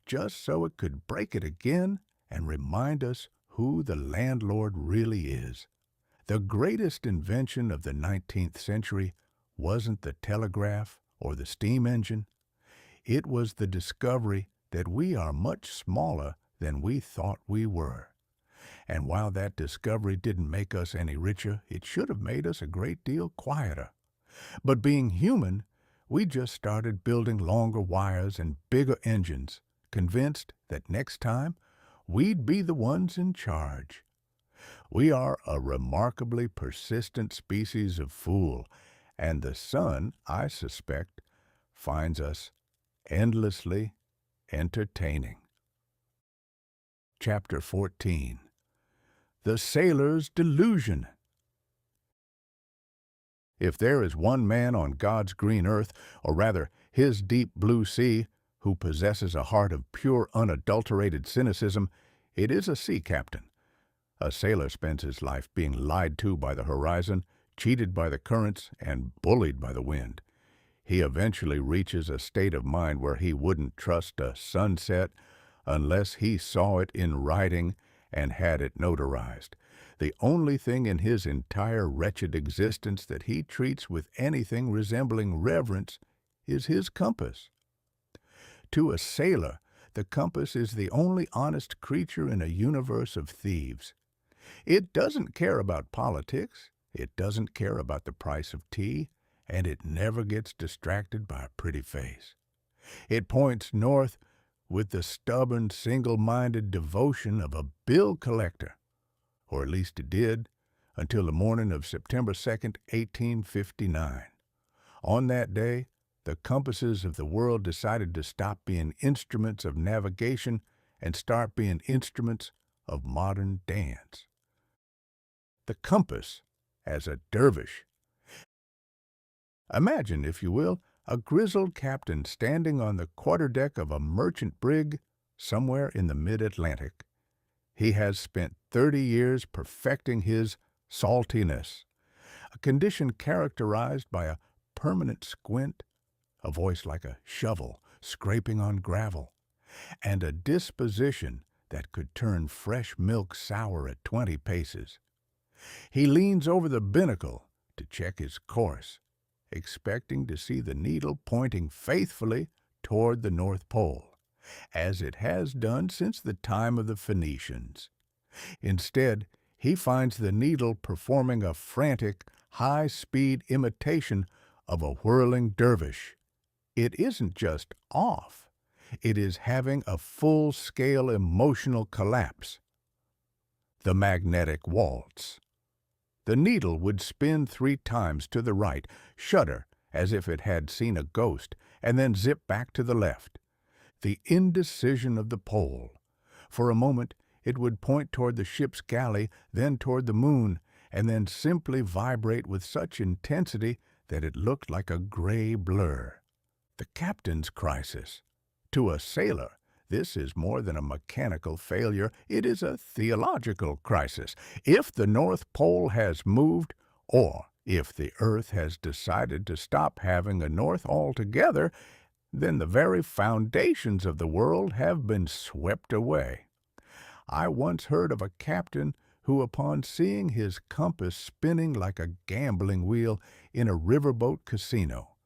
just so it could break it again and remind us who the landlord really is. The greatest invention of the 19th century wasn't the telegraph or the steam engine. It was the discovery that we are much smaller than we thought we were. And while that discovery didn't make us any richer, it should have made us a great deal quieter. But being human, we just started building longer wires and bigger engines, convinced that next time we'd be the ones in charge. We are a remarkably persistent species of fool, and the sun, I suspect, finds us endlessly entertaining. Chapter 14. The Sailor's Delusion. If there is one man on God's green earth, or rather his deep blue sea, who possesses a heart of pure unadulterated cynicism, it is a sea captain. A sailor spends his life being lied to by the horizon, cheated by the currents, and bullied by the wind. He eventually reaches a state of mind where he wouldn't trust a sunset unless he saw it in writing and had it notarized. The only thing in his entire wretched existence that he treats with anything resembling reverence is his compass. To a sailor, the compass is the only honest creature in a universe of thieves. It doesn't care about politics, it doesn't care about the price of tea, and it never gets distracted by a pretty face. It points north with the stubborn, single-minded devotion of a bill collector, or at least it did, until the morning of September 2nd, 1859. On that day, the compasses of the world decided to stop being instruments of navigation and start being instruments of modern dance. The compass as a dervish. Imagine, if you will, a grizzled captain standing on the quarterdeck of a merchant brig somewhere in the mid-Atlantic. He has spent 30 years perfecting his saltiness, a condition characterized by a permanent squint, a voice like a shovel scraping on gravel, and a disposition that could turn fresh milk sour at 20 paces. He leans over the binnacle to check his course, expecting to see the needle pointing faithfully toward the North Pole, as it has done since the time of the Phoenicians. Instead, he finds the needle performing a frantic, high-speed imitation of a whirling dervish. It isn't just off. It is having a full-scale emotional collapse. The magnetic waltz. The needle would spin 3 times to the right, shudder as if it had seen a ghost, and then zip back to the left. The indecision of the pole. For a moment, it would point toward the ship's galley, then toward the moon, and then simply vibrate with such intensity that it looked like a gray blur. The captain's crisis. To a sailor, this is more than a mechanical failure. It is a theological crisis. If the North Pole has moved, or if the Earth has decided to stop having a north altogether, then the very foundations of the world have been swept away. I once heard of a captain who, upon seeing his compass spinning like a gambling wheel in a riverboat casino,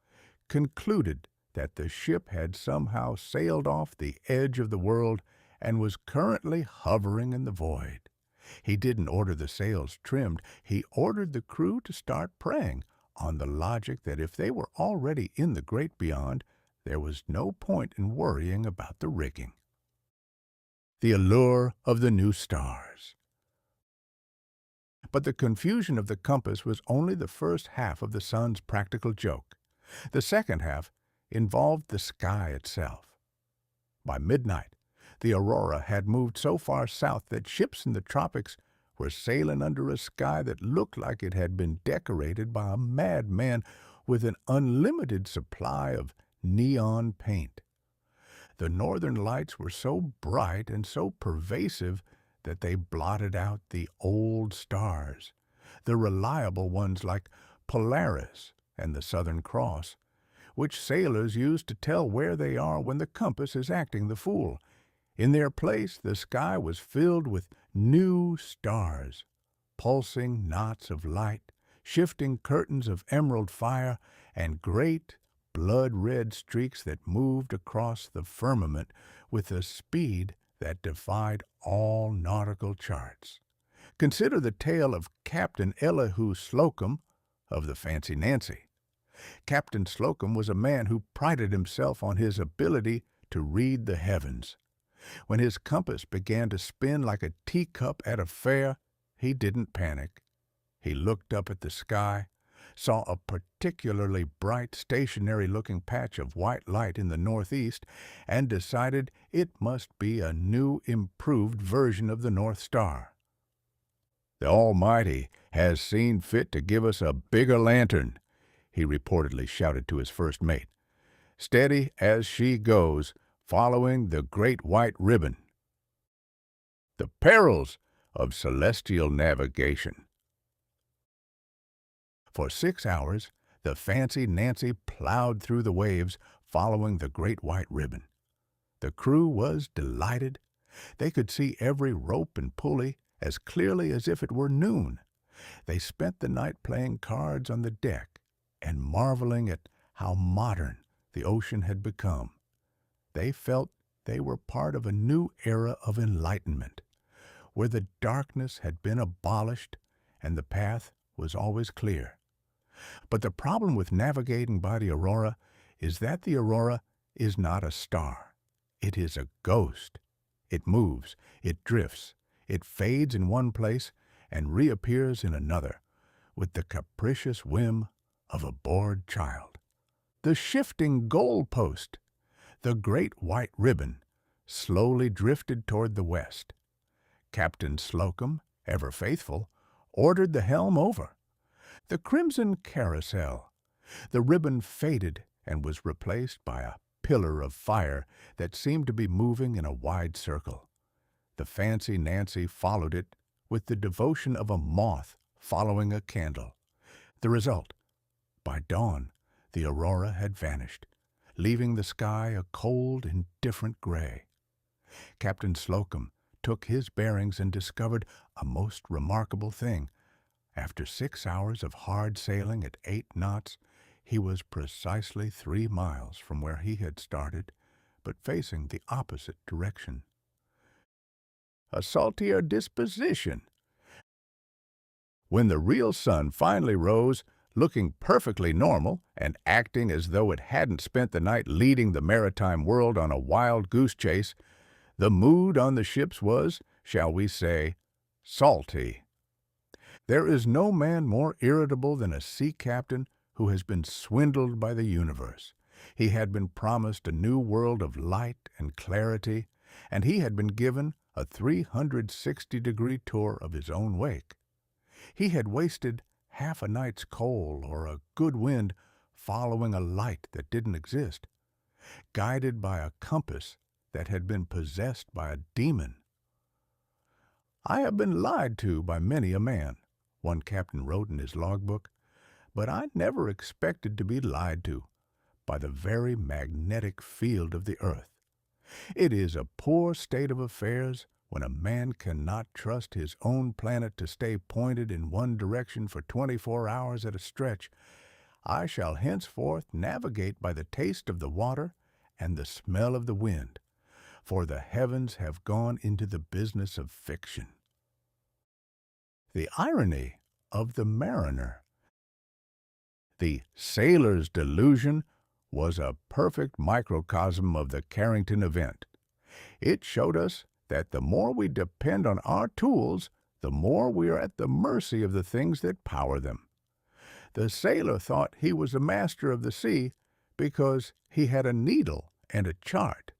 concluded that the ship had somehow sailed off the edge of the world and was currently hovering in the void. He didn't order the sails trimmed. He ordered the crew to start praying, on the logic that if they were already in the great beyond, there was no point in worrying about the rigging. the allure of the new stars. But the confusion of the compass was only the first half of the sun's practical joke. The second half involved the sky itself. By midnight, the aurora had moved so far south that ships in the tropics were sailing under a sky that looked like it had been decorated by a madman with an unlimited supply of neon paint. The northern lights were so bright and so pervasive that they blotted out the old stars, the reliable ones like Polaris and the Southern Cross, which sailors use to tell where they are when the compass is acting the fool. In their place, the sky was filled with new stars, pulsing knots of light, shifting curtains of emerald fire, and great blood-red streaks that moved across the firmament with a speed that defied all nautical charts. Consider the tale of Captain Elihu Slocum of the Fancy Nancy. Captain Slocum was a man who prided himself on his ability to read the heavens. When his compass began to spin like a teacup at a fair, he didn't panic. He looked up at the sky, saw a particularly bright, stationary-looking patch of white light in the northeast, and decided it must be a new, improved version of the North Star. "The Almighty has seen fit to give us a bigger lantern," he reportedly shouted to his first mate. "Steady as she goes, following the great white ribbon." The perils of celestial navigation. For 6 hours, the Fancy Nancy plowed through the waves, following the great white ribbon. The crew was delighted. They could see every rope and pulley as clearly as if it were noon. They spent the night playing cards on the deck and marveling at how modern the ocean had become. They felt they were part of a new era of enlightenment, where the darkness had been abolished and the path was always clear. But the problem with navigating by the aurora is that the aurora is not a star. It is a ghost. It moves, it drifts, it fades in one place and reappears in another, with the capricious whim of a bored child. The shifting goalpost, the great white ribbon, slowly drifted toward the west. Captain Slocum, ever faithful, ordered the helm over. The crimson carousel. The ribbon faded and was replaced by a pillar of fire that seemed to be moving in a wide circle. The Fancy Nancy followed it with the devotion of a moth following a candle. The result: by dawn, the aurora had vanished, leaving the sky a cold, indifferent gray. Captain Slocum took his bearings and discovered a most remarkable thing. After 6 hours of hard sailing at 8 knots, he was precisely 3 miles from where he had started, but facing the opposite direction. A saltier disposition. When the real sun finally rose, looking perfectly normal and acting as though it hadn't spent the night leading the maritime world on a wild goose chase, the mood on the ships was, shall we say, salty. There is no man more irritable than a sea captain who has been swindled by the universe. He had been promised a new world of light and clarity, and he had been given a 360-degree tour of his own wake. He had wasted half a night's coal or a good wind following a light that didn't exist, guided by a compass that had been possessed by a demon. "I have been lied to by many a man," one captain wrote in his logbook, "but I never expected to be lied to by the very magnetic field of the earth. It is a poor state of affairs when a man cannot trust his own planet to stay pointed in one direction for 24 hours at a stretch. I shall henceforth navigate by the taste of the water and the smell of the wind, for the heavens have gone into the business of fiction." The irony of the mariner. The sailor's delusion was a perfect microcosm of the Carrington Event. It showed us that the more we depend on our tools, the more we are at the mercy of the things that power them. The sailor thought he was a master of the sea because he had a needle and a chart.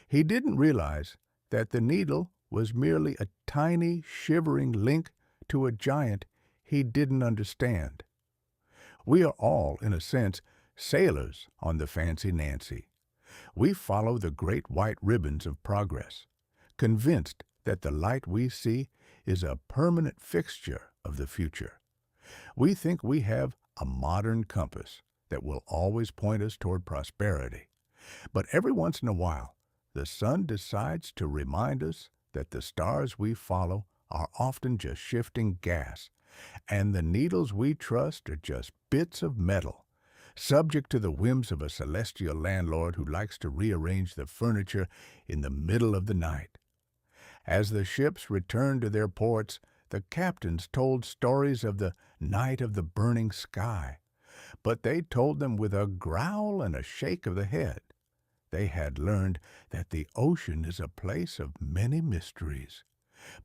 He didn't realize that the needle was merely a tiny, shivering link to a giant he didn't understand. We are all, in a sense, sailors on the Fancy Nancy. We follow the great white ribbons of progress, convinced that the light we see is a permanent fixture of the future. We think we have a modern compass that will always point us toward prosperity. But every once in a while, the sun decides to remind us that the stars we follow are often just shifting gas, and the needles we trust are just bits of metal, subject to the whims of a celestial landlord who likes to rearrange the furniture in the middle of the night. As the ships returned to their ports, the captains told stories of the night of the burning sky, but they told them with a growl and a shake of the head. They had learned that the ocean is a place of many mysteries,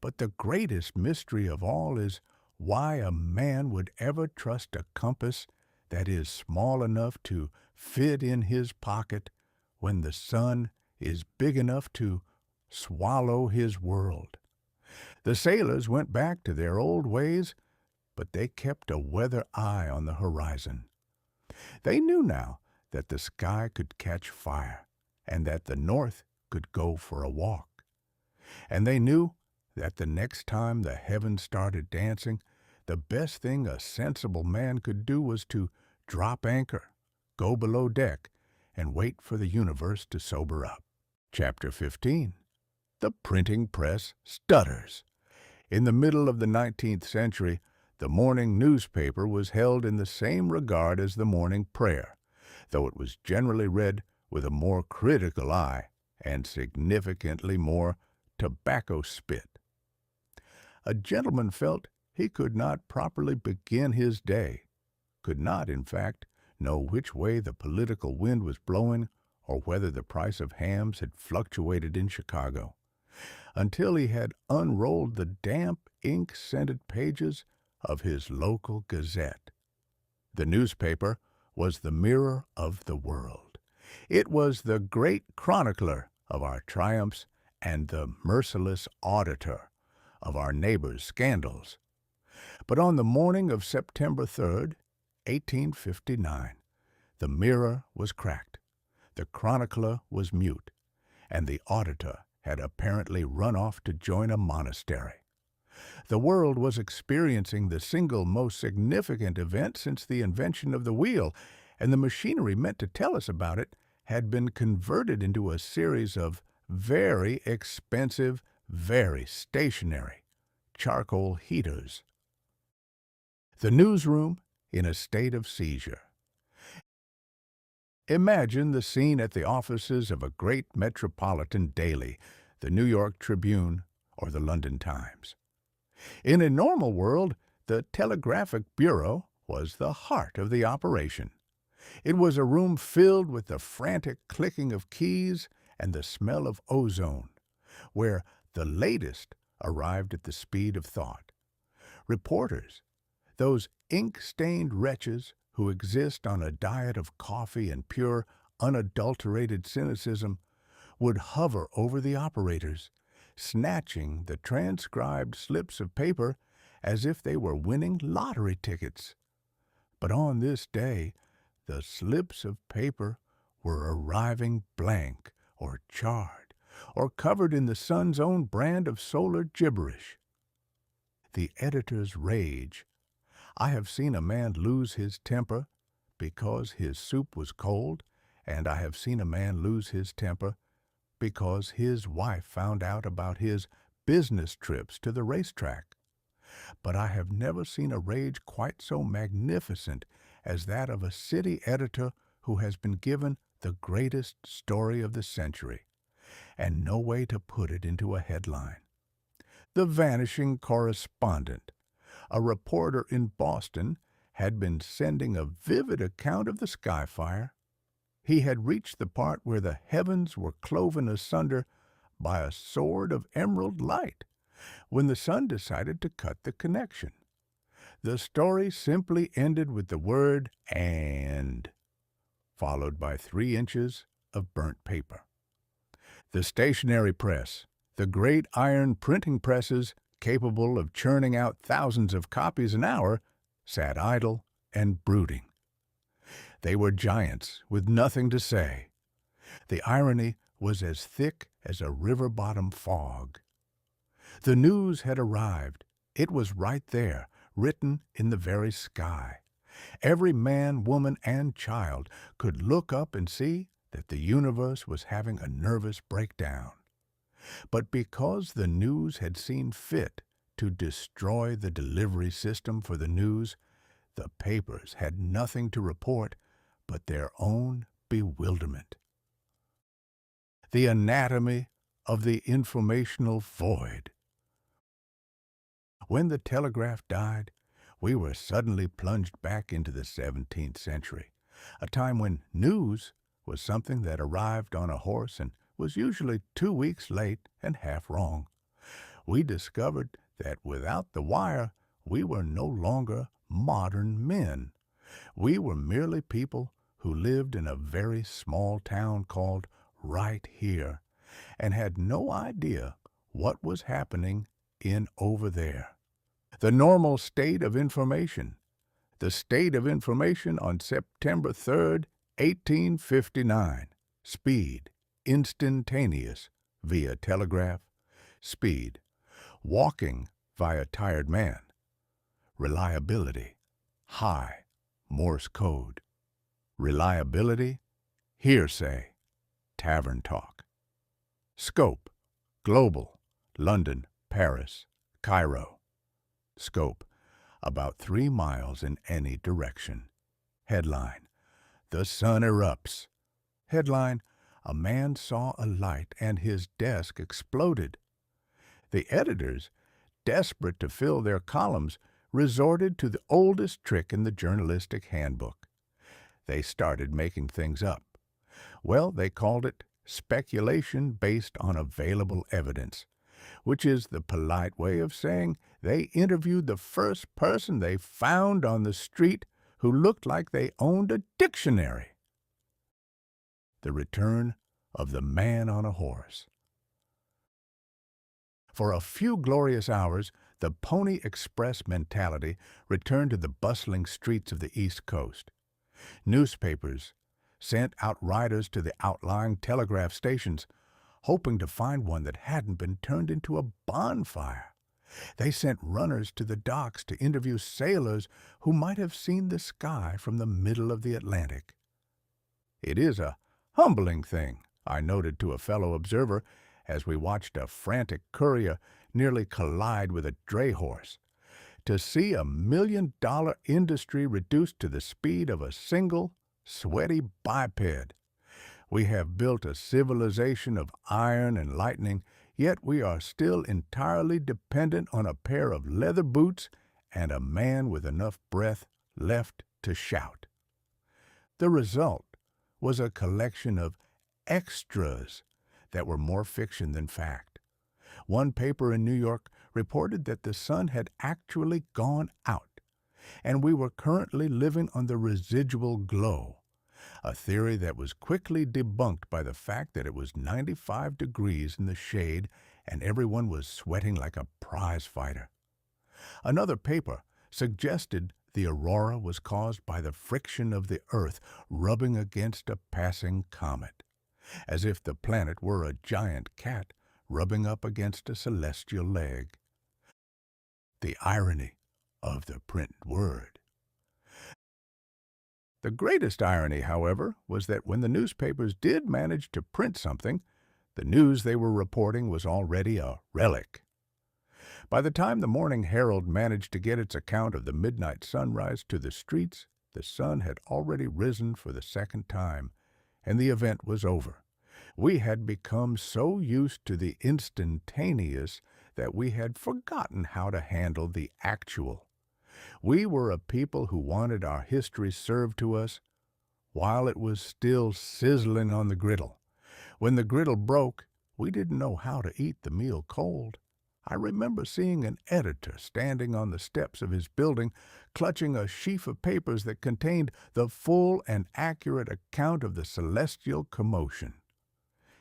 but the greatest mystery of all is why a man would ever trust a compass that is small enough to fit in his pocket when the sun is big enough to swallow his world. The sailors went back to their old ways, but they kept a weather eye on the horizon. They knew now that the sky could catch fire and that the north could go for a walk. And they knew that the next time the heavens started dancing, the best thing a sensible man could do was to drop anchor, go below deck, and wait for the universe to sober up. Chapter 15. The printing press stutters. In the middle of the 19th century, the morning newspaper was held in the same regard as the morning prayer, though it was generally read with a more critical eye and significantly more tobacco spit. A gentleman felt he could not properly begin his day, could not, in fact, know which way the political wind was blowing or whether the price of hams had fluctuated in Chicago, until he had unrolled the damp, ink-scented pages of his local gazette. The newspaper was the mirror of the world. It was the great chronicler of our triumphs and the merciless auditor of our neighbors' scandals. But on the morning of September 3rd, 1859, the mirror was cracked, the chronicler was mute, and the auditor had apparently run off to join a monastery. The world was experiencing the single most significant event since the invention of the wheel, and the machinery meant to tell us about it had been converted into a series of very expensive, very stationary charcoal heaters. The newsroom in a state of seizure. Imagine the scene at the offices of a great metropolitan daily, the New York Tribune or the London Times. In a normal world, the Telegraphic Bureau was the heart of the operation. It was a room filled with the frantic clicking of keys and the smell of ozone, where the latest arrived at the speed of thought. Reporters, those ink-stained wretches who exist on a diet of coffee and pure, unadulterated cynicism, would hover over the operators, snatching the transcribed slips of paper as if they were winning lottery tickets. But on this day, the slips of paper were arriving blank or charred or covered in the sun's own brand of solar gibberish. The editor's rage. I have seen a man lose his temper because his soup was cold, and I have seen a man lose his temper because his wife found out about his business trips to the racetrack. But I have never seen a rage quite so magnificent as that of a city editor who has been given the greatest story of the century, and no way to put it into a headline. The vanishing correspondent. A reporter in Boston had been sending a vivid account of the sky fire. He had reached the part where the heavens were cloven asunder by a sword of emerald light when the sun decided to cut the connection. The story simply ended with the word "and," followed by 3 inches of burnt paper. The stationery press, the great iron printing presses capable of churning out thousands of copies an hour, sat idle and brooding. They were giants with nothing to say. The irony was as thick as a river-bottom fog. The news had arrived. It was right there, written in the very sky. Every man, woman, and child could look up and see that the universe was having a nervous breakdown. But because the news had seen fit to destroy the delivery system for the news, the papers had nothing to report but their own bewilderment. The anatomy of the informational void. When the telegraph died, we were suddenly plunged back into the 17th century, a time when news was something that arrived on a horse and was usually 2 weeks late and half wrong. We discovered that without the wire, we were no longer modern men. We were merely people who lived in a very small town called Right Here and had no idea what was happening in over there. The normal state of information. The state of information on September 3rd, 1859. Speed, instantaneous, via telegraph. Speed, walking via tired man. Reliability, high, Morse code. Reliability, hearsay, tavern talk. Scope, global, London, Paris, Cairo. Scope, about 3 miles in any direction. Headline, The sun erupts. Headline, A man saw a light and his desk exploded. The editors, desperate to fill their columns, resorted to the oldest trick in the journalistic handbook. They started making things up. Well, they called it speculation based on available evidence, which is the polite way of saying they interviewed the first person they found on the street who looked like they owned a dictionary. The return of the man on a horse. For a few glorious hours, the Pony Express mentality returned to the bustling streets of the East Coast. Newspapers sent out riders to the outlying telegraph stations, hoping to find one that hadn't been turned into a bonfire. They sent runners to the docks to interview sailors who might have seen the sky from the middle of the Atlantic. It is a humbling thing, I noted to a fellow observer as we watched a frantic courier nearly collide with a dray horse, to see a $1 million industry reduced to the speed of a single, sweaty biped. We have built a civilization of iron and lightning, yet we are still entirely dependent on a pair of leather boots and a man with enough breath left to shout. The result was a collection of extras that were more fiction than fact. One paper in New York reported that the sun had actually gone out, and we were currently living on the residual glow, a theory that was quickly debunked by the fact that it was 95 degrees in the shade and everyone was sweating like a prize fighter. Another paper suggested the aurora was caused by the friction of the Earth rubbing against a passing comet, as if the planet were a giant cat rubbing up against a celestial leg. The irony of the print word. The greatest irony, however, was that when the newspapers did manage to print something, the news they were reporting was already a relic. By the time the Morning Herald managed to get its account of the midnight sunrise to the streets, the sun had already risen for the second time, and the event was over. We had become so used to the instantaneous that we had forgotten how to handle the actual. We were a people who wanted our history served to us while it was still sizzling on the griddle. When the griddle broke, We didn't know how to eat the meal cold. I remember seeing an editor standing on the steps of his building, clutching a sheaf of papers that contained the full and accurate account of the celestial commotion.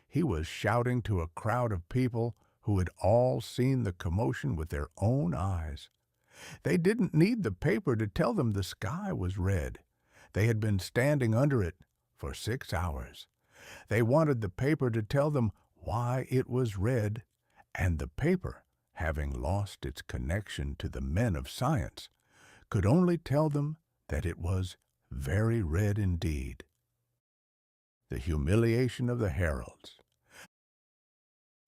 He was shouting to a crowd of people who had all seen the commotion with their own eyes. They didn't need the paper to tell them the sky was red. They had been standing under it for 6 hours. They wanted the paper to tell them why it was red, and the paper, having lost its connection to the men of science, could only tell them that it was very red indeed. The humiliation of the heralds.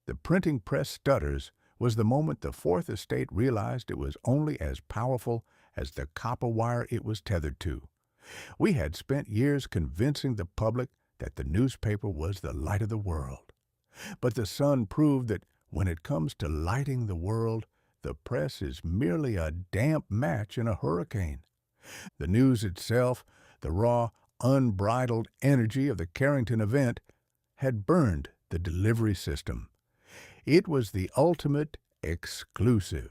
The printing press stutters was the moment the Fourth Estate realized it was only as powerful as the copper wire it was tethered to. We had spent years convincing the public that the newspaper was the light of the world. But the sun proved that when it comes to lighting the world, the press is merely a damp match in a hurricane. The news itself, the raw, unbridled energy of the Carrington Event, had burned the delivery system. It was the ultimate exclusive.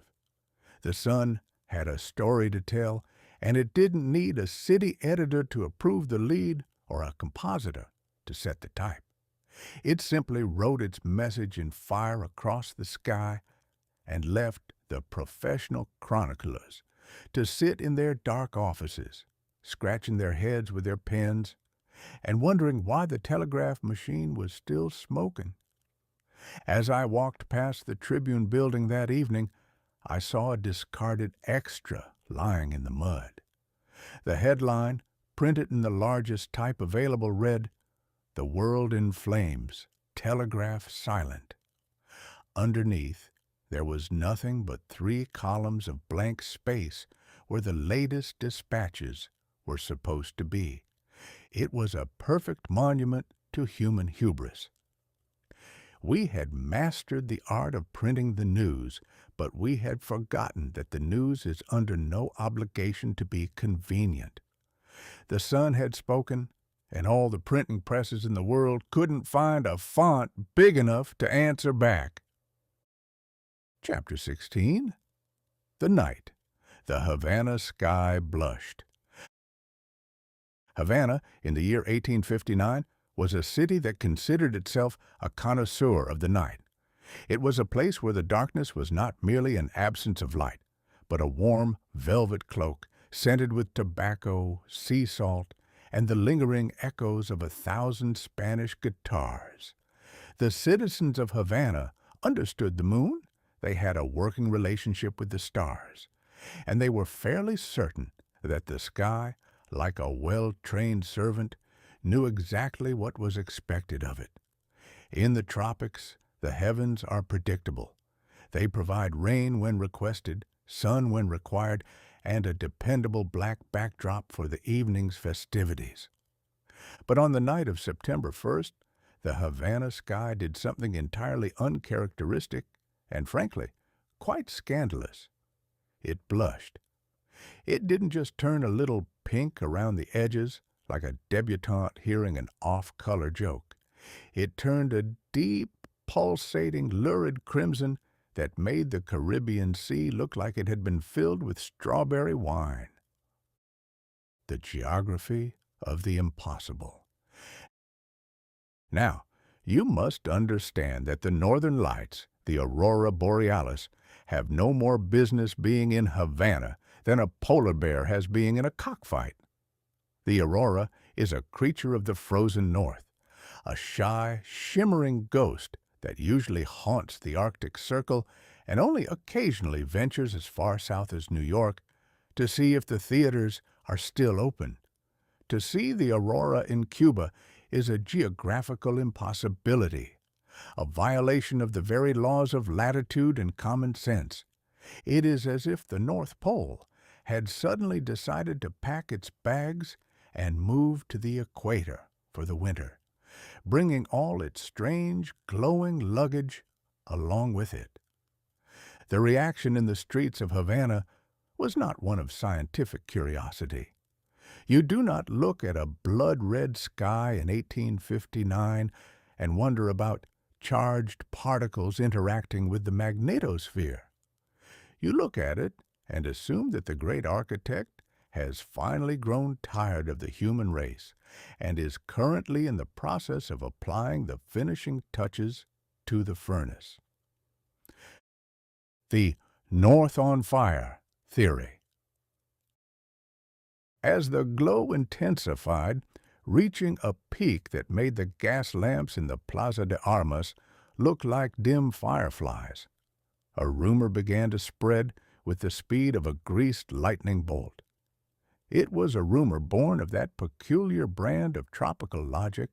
The Sun had a story to tell, and it didn't need a city editor to approve the lead or a compositor to set the type. It simply wrote its message in fire across the sky and left the professional chroniclers to sit in their dark offices, scratching their heads with their pens and wondering why the telegraph machine was still smoking. As I walked past the Tribune building that evening, I saw a discarded extra lying in the mud. The headline, printed in the largest type available, read, "The World in Flames, Telegraph Silent." Underneath, there was nothing but 3 columns of blank space where the latest dispatches were supposed to be. It was a perfect monument to human hubris. We had mastered the art of printing the news, but we had forgotten that the news is under no obligation to be convenient. The Sun had spoken, and all the printing presses in the world couldn't find a font big enough to answer back. Chapter 16. The Night. The Havana Sky Blushed. Havana, in the year 1859, was a city that considered itself a connoisseur of the night. It was a place where the darkness was not merely an absence of light, but a warm velvet cloak scented with tobacco, sea salt, and the lingering echoes of 1,000 Spanish guitars. The citizens of Havana understood the moon, they had a working relationship with the stars, and they were fairly certain that the sky, like a well-trained servant, knew exactly what was expected of it. In the tropics, the heavens are predictable. They provide rain when requested, sun when required, and a dependable black backdrop for the evening's festivities. But on the night of September 1st, the Havana sky did something entirely uncharacteristic and, frankly, quite scandalous. It blushed. It didn't just turn a little pink around the edges, like a debutante hearing an off-color joke. It turned a deep, pulsating, lurid crimson that made the Caribbean Sea look like it had been filled with strawberry wine. The geography of the impossible. Now, you must understand that the northern lights, the aurora borealis, have no more business being in Havana than a polar bear has being in a cockfight. The aurora is a creature of the frozen north, a shy, shimmering ghost that usually haunts the Arctic Circle and only occasionally ventures as far south as New York to see if the theaters are still open. To see the aurora in Cuba is a geographical impossibility, a violation of the very laws of latitude and common sense. It is as if the North Pole had suddenly decided to pack its bags and move to the equator for the winter, bringing all its strange, glowing luggage along with it. The reaction in the streets of Havana was not one of scientific curiosity. You do not look at a blood-red sky in 1859 and wonder about charged particles interacting with the magnetosphere. You look at it and assume that the great architect has finally grown tired of the human race and is currently in the process of applying the finishing touches to the furnace. The North on Fire theory. As the glow intensified, reaching a peak that made the gas lamps in the Plaza de Armas look like dim fireflies, a rumor began to spread with the speed of a greased lightning bolt. It was a rumor born of that peculiar brand of tropical logic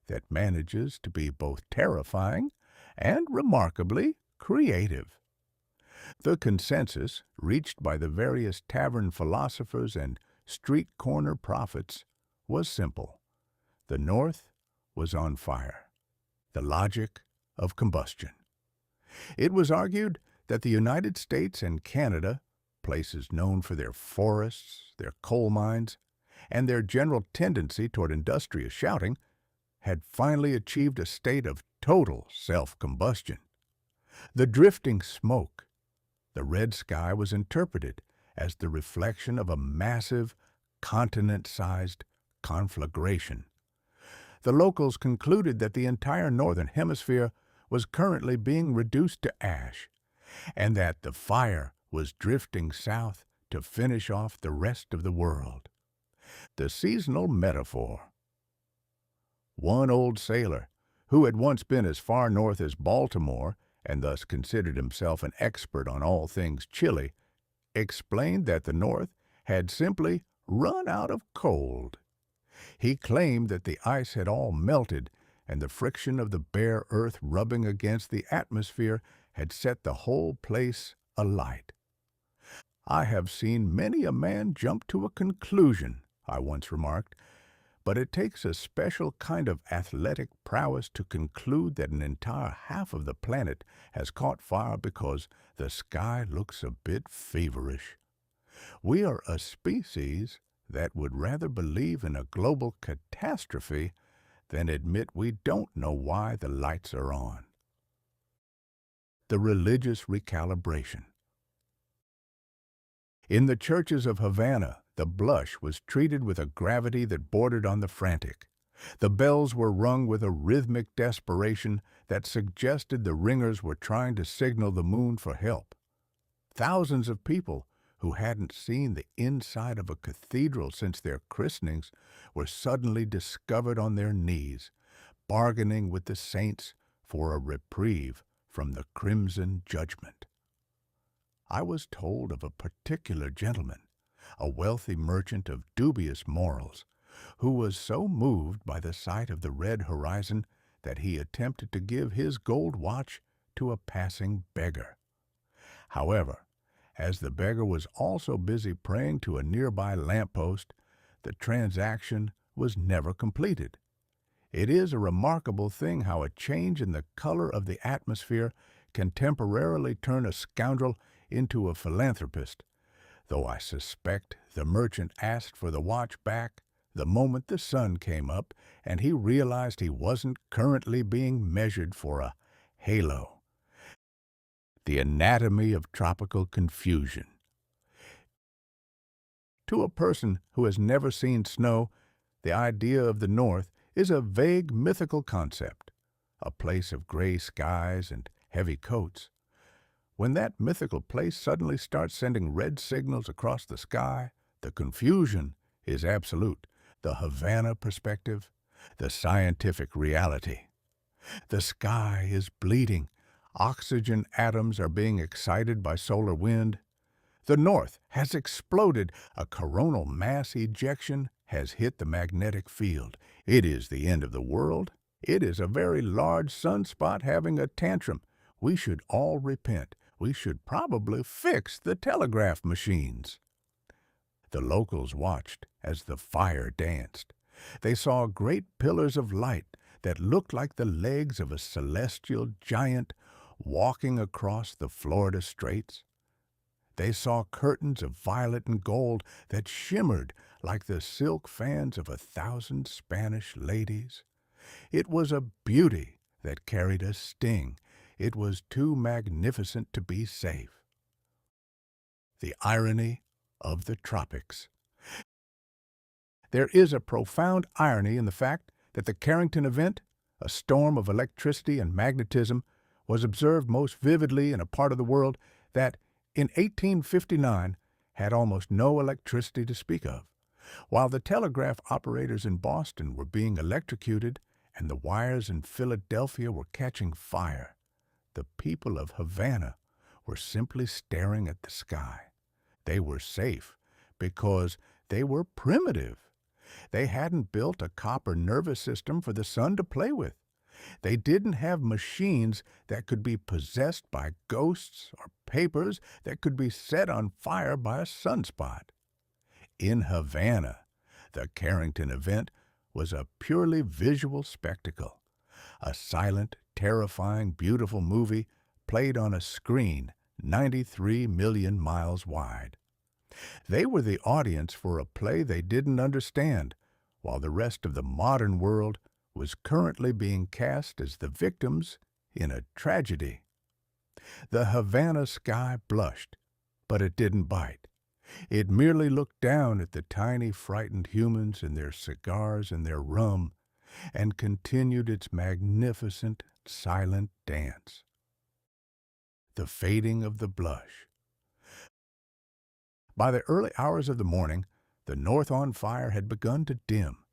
that manages to be both terrifying and remarkably creative. The consensus reached by the various tavern philosophers and street corner prophets was simple. The North was on fire. The logic of combustion. It was argued that the United States and Canada, places known for their forests, their coal mines, and their general tendency toward industrious shouting, had finally achieved a state of total self-combustion. The drifting smoke, the red sky, was interpreted as the reflection of a massive, continent-sized conflagration. The locals concluded that the entire northern hemisphere was currently being reduced to ash, and that the fire was drifting south to finish off the rest of the world. The seasonal metaphor. One old sailor, who had once been as far north as Baltimore and thus considered himself an expert on all things chilly, explained that the North had simply run out of cold. He claimed that the ice had all melted, and the friction of the bare earth rubbing against the atmosphere had set the whole place alight. "I have seen many a man jump to a conclusion," I once remarked, "but it takes a special kind of athletic prowess to conclude that an entire half of the planet has caught fire because the sky looks a bit feverish. We are a species that would rather believe in a global catastrophe than admit we don't know why the lights are on." The religious recalibration. In the churches of Havana, the blush was treated with a gravity that bordered on the frantic. The bells were rung with a rhythmic desperation that suggested the ringers were trying to signal the moon for help. Thousands of people who hadn't seen the inside of a cathedral since their christenings were suddenly discovered on their knees, bargaining with the saints for a reprieve from the crimson judgment. I was told of a particular gentleman, a wealthy merchant of dubious morals, who was so moved by the sight of the red horizon that he attempted to give his gold watch to a passing beggar. However, as the beggar was also busy praying to a nearby lamppost, the transaction was never completed. It is a remarkable thing how a change in the color of the atmosphere can temporarily turn a scoundrel into a philanthropist, though I suspect the merchant asked for the watch back the moment the sun came up and he realized he wasn't currently being measured for a halo. The anatomy of tropical confusion. To a person who has never seen snow, the idea of the North is a vague mythical concept, a place of gray skies and heavy coats. When that mythical place suddenly starts sending red signals across the sky, the confusion is absolute. The Havana perspective, the scientific reality. The sky is bleeding. Oxygen atoms are being excited by solar wind. The North has exploded. A coronal mass ejection has hit the magnetic field. It is the end of the world. It is a very large sunspot having a tantrum. We should all repent. We should probably fix the telegraph machines. The locals watched as the fire danced. They saw great pillars of light that looked like the legs of a celestial giant walking across the Florida Straits. They saw curtains of violet and gold that shimmered like the silk fans of 1,000 Spanish ladies. It was a beauty that carried a sting. It was too magnificent to be safe. The irony of the tropics. There is a profound irony in the fact that the Carrington Event, a storm of electricity and magnetism, was observed most vividly in a part of the world that, in 1859, had almost no electricity to speak of. While the telegraph operators in Boston were being electrocuted and the wires in Philadelphia were catching fire, the people of Havana were simply staring at the sky. They were safe because they were primitive. They hadn't built a copper nervous system for the sun to play with. They didn't have machines that could be possessed by ghosts or papers that could be set on fire by a sunspot. In Havana, the Carrington Event was a purely visual spectacle, a silent, terrifying, beautiful movie played on a screen 93 million miles wide. They were the audience for a play they didn't understand, while the rest of the modern world was currently being cast as the victims in a tragedy. The Havana sky blushed, but it didn't bite. It merely looked down at the tiny, frightened humans and their cigars and their rum, and continued its magnificent, silent dance. The fading of the blush. By the early hours of the morning, the north on fire had begun to dim.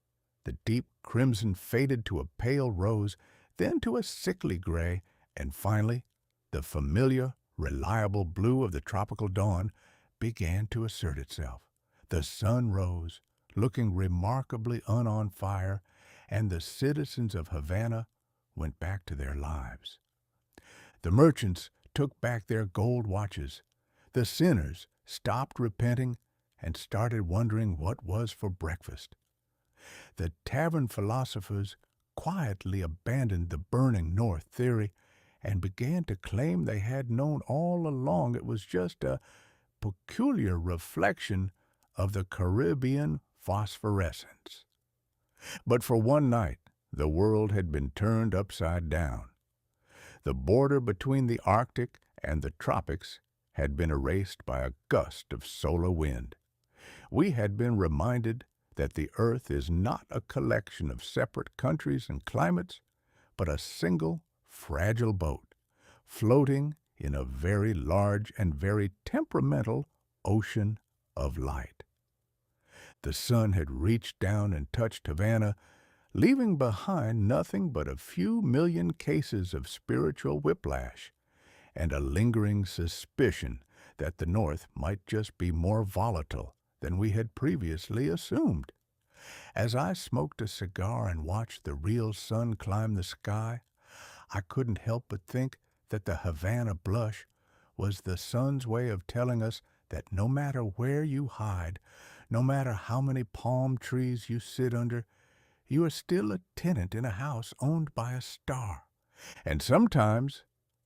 The deep crimson faded to a pale rose, then to a sickly gray, and finally, the familiar, reliable blue of the tropical dawn began to assert itself. The sun rose, looking remarkably on fire, and the citizens of Havana went back to their lives. The merchants took back their gold watches. The sinners stopped repenting and started wondering what was for breakfast. The tavern philosophers quietly abandoned the burning north theory and began to claim they had known all along it was just a peculiar reflection of the Caribbean phosphorescence. But for one night, the world had been turned upside down. The border between the Arctic and the tropics had been erased by a gust of solar wind. We had been reminded that the Earth is not a collection of separate countries and climates, but a single, fragile boat, floating in a very large and very temperamental ocean of light. The sun had reached down and touched Havana, leaving behind nothing but a few million cases of spiritual whiplash and a lingering suspicion that the North might just be more volatile than we had previously assumed. As I smoked a cigar and watched the real sun climb the sky, I couldn't help but think that the Havana blush was the sun's way of telling us that no matter where you hide, no matter how many palm trees you sit under, you are still a tenant in a house owned by a star. And sometimes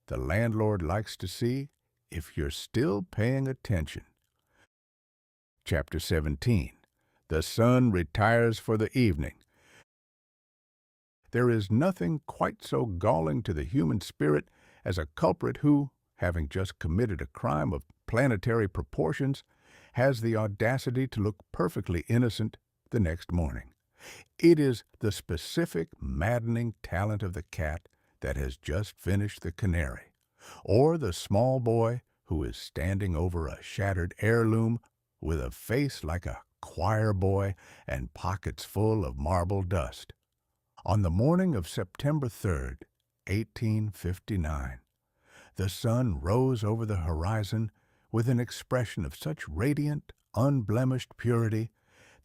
the landlord likes to see if you're still paying attention. Chapter 17. The sun retires for the evening. There is nothing quite so galling to the human spirit as a culprit who, having just committed a crime of planetary proportions, has the audacity to look perfectly innocent the next morning. It is the specific, maddening talent of the cat that has just finished the canary, or the small boy who is standing over a shattered heirloom with a face like a choir boy and pockets full of marble dust. On the morning of September 3rd, 1859, the sun rose over the horizon with an expression of such radiant, unblemished purity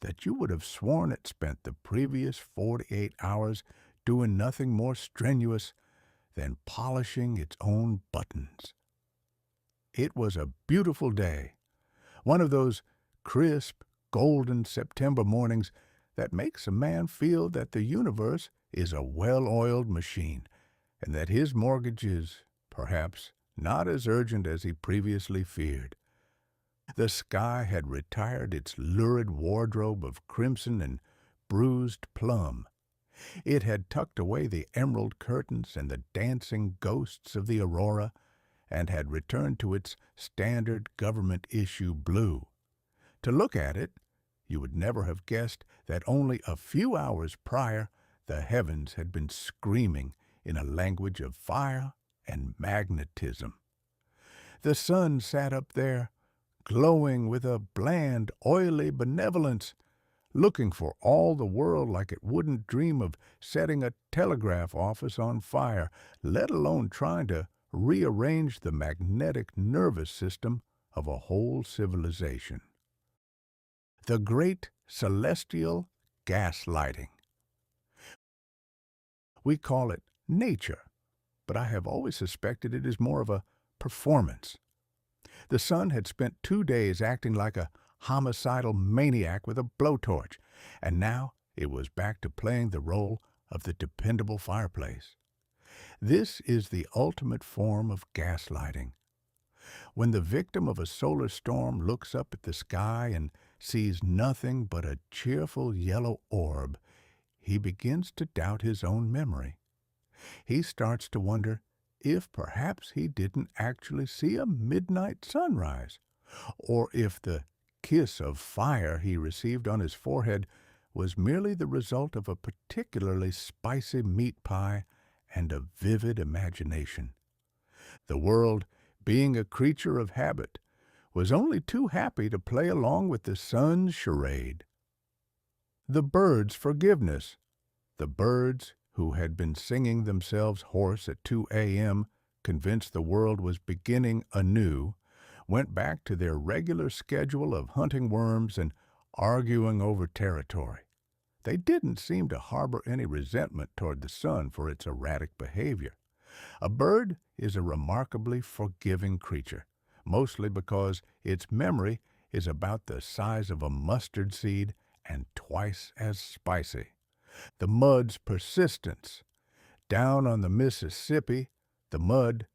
that you would have sworn it spent the previous 48 hours doing nothing more strenuous than polishing its own buttons. It was a beautiful day, one of those crisp, golden September mornings that makes a man feel that the universe is a well-oiled machine and that his mortgage is, perhaps, not as urgent as he previously feared. The sky had retired its lurid wardrobe of crimson and bruised plum, It had tucked away the emerald curtains and the dancing ghosts of the aurora, and had returned to its standard government-issue blue. To look at it, you would never have guessed that only a few hours prior the heavens had been screaming in a language of fire and magnetism. The sun sat up there, glowing with a bland, oily benevolence, looking for all the world like it wouldn't dream of setting a telegraph office on fire, let alone trying to rearrange the magnetic nervous system of a whole civilization. The great celestial gaslighting. We call it nature, but I have always suspected it is more of a performance. The sun had spent 2 days acting like a homicidal maniac with a blowtorch, and now it was back to playing the role of the dependable fireplace. This is the ultimate form of gaslighting. When the victim of a solar storm looks up at the sky and sees nothing but a cheerful yellow orb, he begins to doubt his own memory. He starts to wonder if perhaps he didn't actually see a midnight sunrise, or if the kiss of fire he received on his forehead was merely the result of a particularly spicy meat pie and a vivid imagination. The world, being a creature of habit, was only too happy to play along with the sun's charade. The birds' forgiveness. The birds, who had been singing themselves hoarse at 2 a.m., convinced the world was beginning anew, went back to their regular schedule of hunting worms and arguing over territory. They didn't seem to harbor any resentment toward the sun for its erratic behavior. A bird is a remarkably forgiving creature, mostly because its memory is about the size of a mustard seed and twice as spicy. The mud's persistence. Down on the Mississippi, the mud,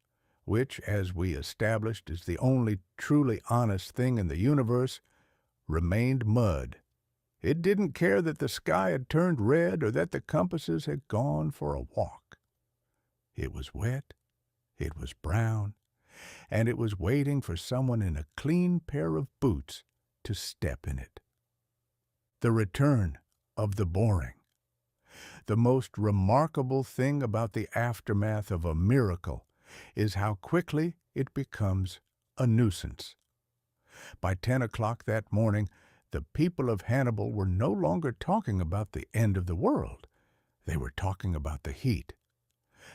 which, as we established, is the only truly honest thing in the universe, remained mud. It didn't care that the sky had turned red or that the compasses had gone for a walk. It was wet, it was brown, and it was waiting for someone in a clean pair of boots to step in it. The return of the boring. The most remarkable thing about the aftermath of a miracle is how quickly it becomes a nuisance. By 10 o'clock that morning, the people of Hannibal were no longer talking about the end of the world. They were talking about the heat.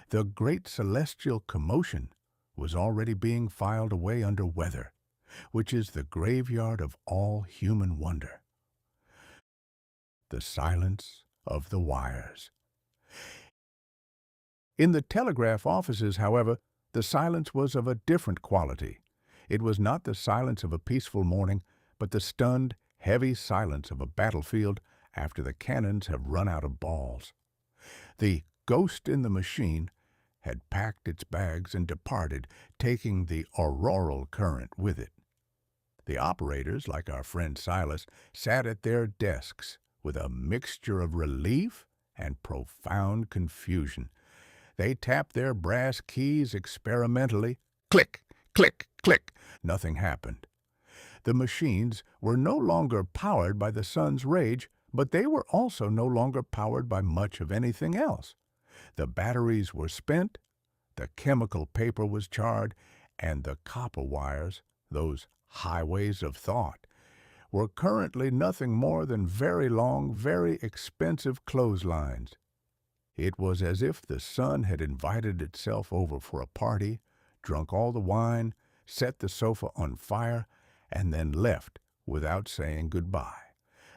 The great celestial commotion was already being filed away under weather, which is the graveyard of all human wonder. The silence of the wires. In the telegraph offices, however, the silence was of a different quality. It was not the silence of a peaceful morning, but the stunned, heavy silence of a battlefield after the cannons have run out of balls. The ghost in the machine had packed its bags and departed, taking the auroral current with it. The operators, like our friend Silas, sat at their desks with a mixture of relief and profound confusion. They tapped their brass keys experimentally. Click, click, click. Nothing happened. The machines were no longer powered by the sun's rage, but they were also no longer powered by much of anything else. The batteries were spent, the chemical paper was charred, and the copper wires, those highways of thought, were currently nothing more than very long, very expensive clotheslines. It was as if the sun had invited itself over for a party, drunk all the wine, set the sofa on fire, and then left without saying goodbye,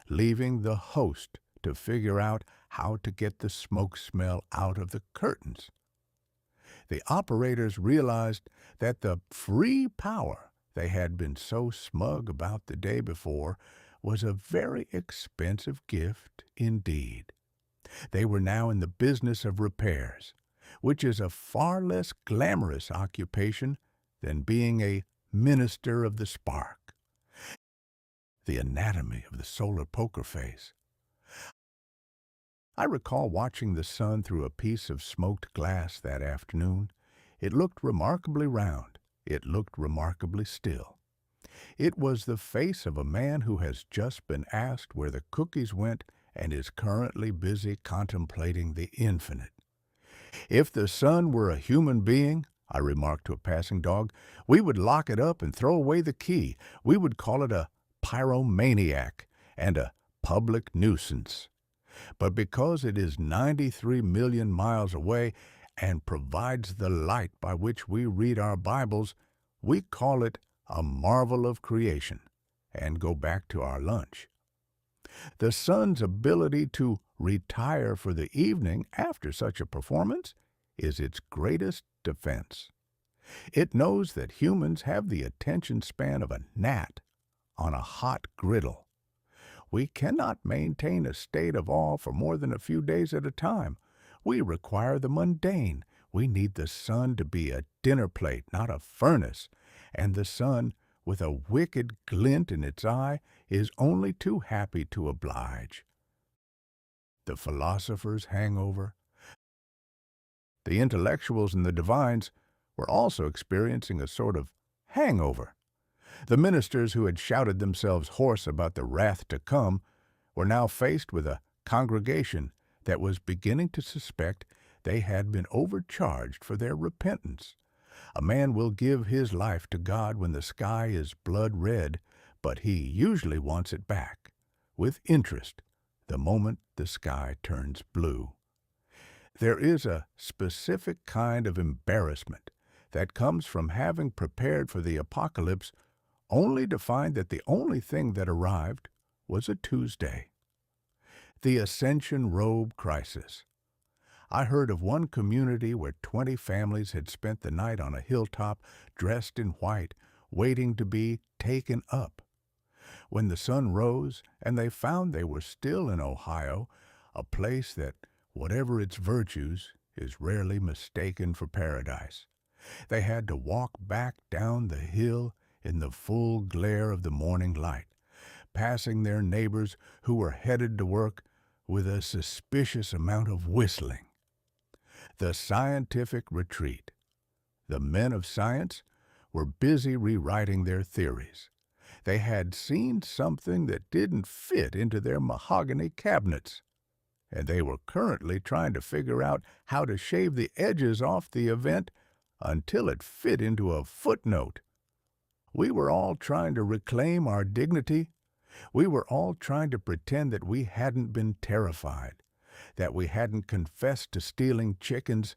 leaving the host to figure out how to get the smoke smell out of the curtains. The operators realized that the free power they had been so smug about the day before was a very expensive gift indeed. They were now in the business of repairs, which is a far less glamorous occupation than being a minister of the spark. The anatomy of the solar poker face. I recall watching the sun through a piece of smoked glass that afternoon. It looked remarkably round. It looked remarkably still. It was the face of a man who has just been asked where the cookies went and is currently busy contemplating the infinite. If the sun were a human being, I remarked to a passing dog, we would lock it up and throw away the key. We would call it a pyromaniac and a public nuisance. But because it is 93 million miles away and provides the light by which we read our Bibles, we call it a marvel of creation and go back to our lunch. The sun's ability to retire for the evening after such a performance is its greatest defense. It knows that humans have the attention span of a gnat on a hot griddle. We cannot maintain a state of awe for more than a few days at a time. We require the mundane. We need the sun to be a dinner plate, not a furnace. And the sun, with a wicked glint in its eye, is only too happy to oblige. The philosopher's hangover. The intellectuals and the divines were also experiencing a sort of hangover. The ministers who had shouted themselves hoarse about the wrath to come were now faced with a congregation that was beginning to suspect they had been overcharged for their repentance. A man will give his life to God when the sky is blood red, but he usually wants it back, with interest, the moment the sky turns blue. There is a specific kind of embarrassment that comes from having prepared for the apocalypse only to find that the only thing that arrived was a Tuesday. The Ascension Robe Crisis. I heard of one community where 20 families had spent the night on a hilltop dressed in white, waiting to be taken up. When the sun rose and they found they were still in Ohio, a place that, whatever its virtues, is rarely mistaken for paradise, they had to walk back down the hill in the full glare of the morning light, passing their neighbors who were headed to work with a suspicious amount of whistling. The scientific retreat. The men of science were busy rewriting their theories. They had seen something that didn't fit into their mahogany cabinets, and they were currently trying to figure out how to shave the edges off the event until it fit into a footnote. We were all trying to reclaim our dignity. We were all trying to pretend that we hadn't been terrified, that we hadn't confessed to stealing chickens,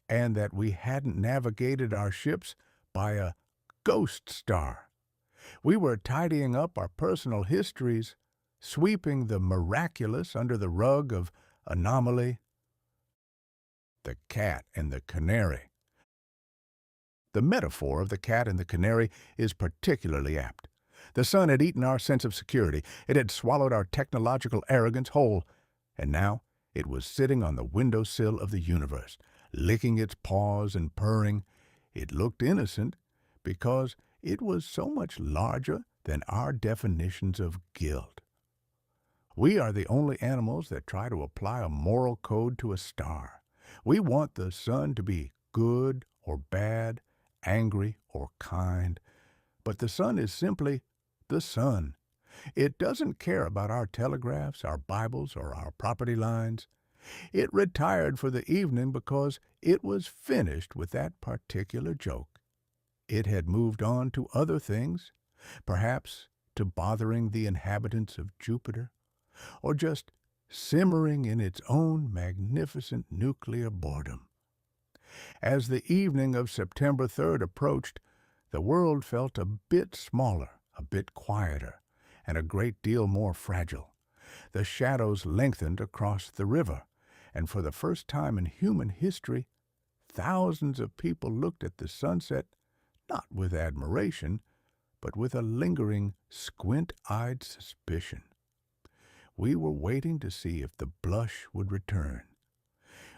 and that we hadn't navigated our ships by a ghost star. We were tidying up our personal histories, sweeping the miraculous under the rug of anomaly. The cat and the canary. The metaphor of the cat and the canary is particularly apt. The sun had eaten our sense of security. It had swallowed our technological arrogance whole, and now it was sitting on the windowsill of the universe, licking its paws and purring. It looked innocent because it was so much larger than our definitions of guilt. We are the only animals that try to apply a moral code to a star. We want the sun to be good or bad, angry or kind, but the sun is simply the sun. It doesn't care about our telegraphs, our Bibles, or our property lines. It retired for the evening because it was finished with that particular joke. It had moved on to other things, perhaps to bothering the inhabitants of Jupiter, or just simmering in its own magnificent nuclear boredom. As the evening of September 3rd approached, the world felt a bit smaller, a bit quieter, and a great deal more fragile. The shadows lengthened across the river, and for the first time in human history, thousands of people looked at the sunset not with admiration, but with a lingering, squint-eyed suspicion. We were waiting to see if the blush would return.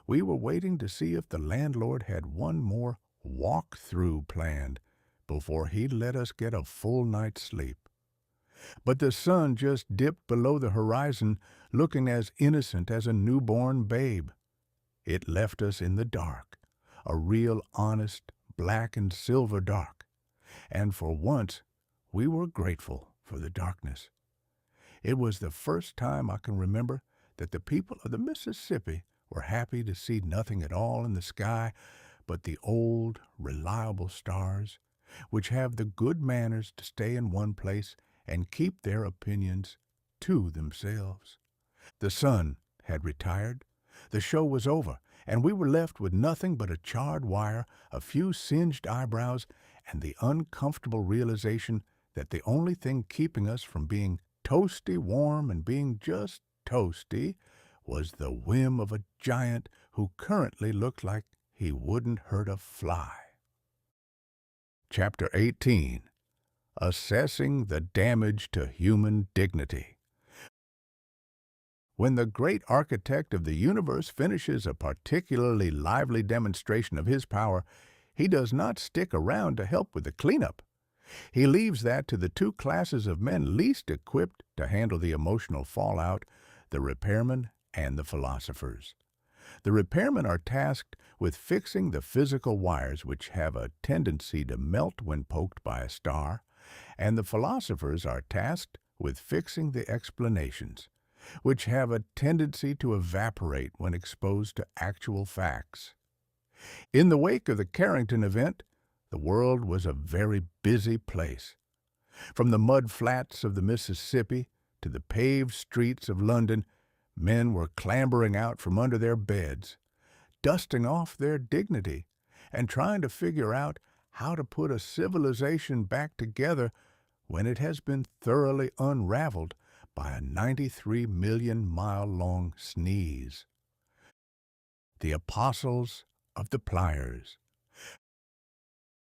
We were waiting to see if the landlord had one more walk-through planned before he let us get a full night's sleep. But the sun just dipped below the horizon, looking as innocent as a newborn babe. It left us in the dark, a real honest black and silver dark, and for once we were grateful for the darkness. It was the first time I can remember that the people of the Mississippi were happy to see nothing at all in the sky but the old, reliable stars, which have the good manners to stay in one place and keep their opinions to themselves. The sun had retired, the show was over, and we were left with nothing but a charred wire, a few singed eyebrows, and the uncomfortable realization that the only thing keeping us from being toasty warm and being just toasty was the whim of a giant who currently looked like he wouldn't hurt a fly. Chapter 18. Assessing the Damage to Human Dignity. When the great architect of the universe finishes a particularly lively demonstration of his power, he does not stick around to help with the cleanup. He leaves that to the two classes of men least equipped to handle the emotional fallout, the repairmen and the philosophers. The repairmen are tasked with fixing the physical wires which have a tendency to melt when poked by a star, and the philosophers are tasked with fixing the explanations, which have a tendency to evaporate when exposed to actual facts. In the wake of the Carrington Event, the world was a very busy place. From the mud flats of the Mississippi to the paved streets of London, men were clambering out from under their beds, dusting off their dignity, and trying to figure out how to put a civilization back together when it has been thoroughly unraveled by a 93-million-mile-long sneeze. The Apostles of the Pliers.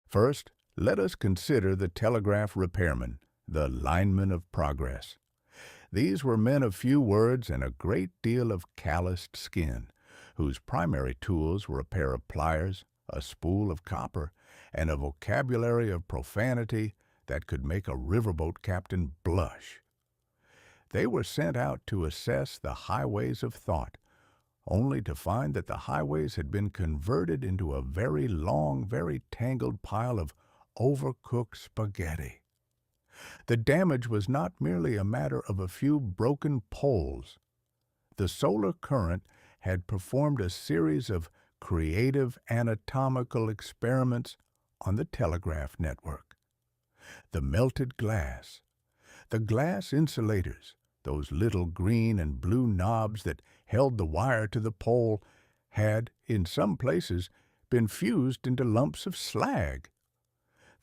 First, let us consider the telegraph repairmen, the linemen of progress. These were men of few words and a great deal of calloused skin, whose primary tools were a pair of pliers, a spool of copper, and a vocabulary of profanity that could make a riverboat captain blush. They were sent out to assess the highways of thought, only to find that the highways had been converted into a very long, very tangled pile of overcooked spaghetti. The damage was not merely a matter of a few broken poles. The solar current had performed a series of creative anatomical experiments on the telegraph network. The melted glass, the glass insulators, those little green and blue knobs that held the wire to the pole, had, in some places, been fused into lumps of slag.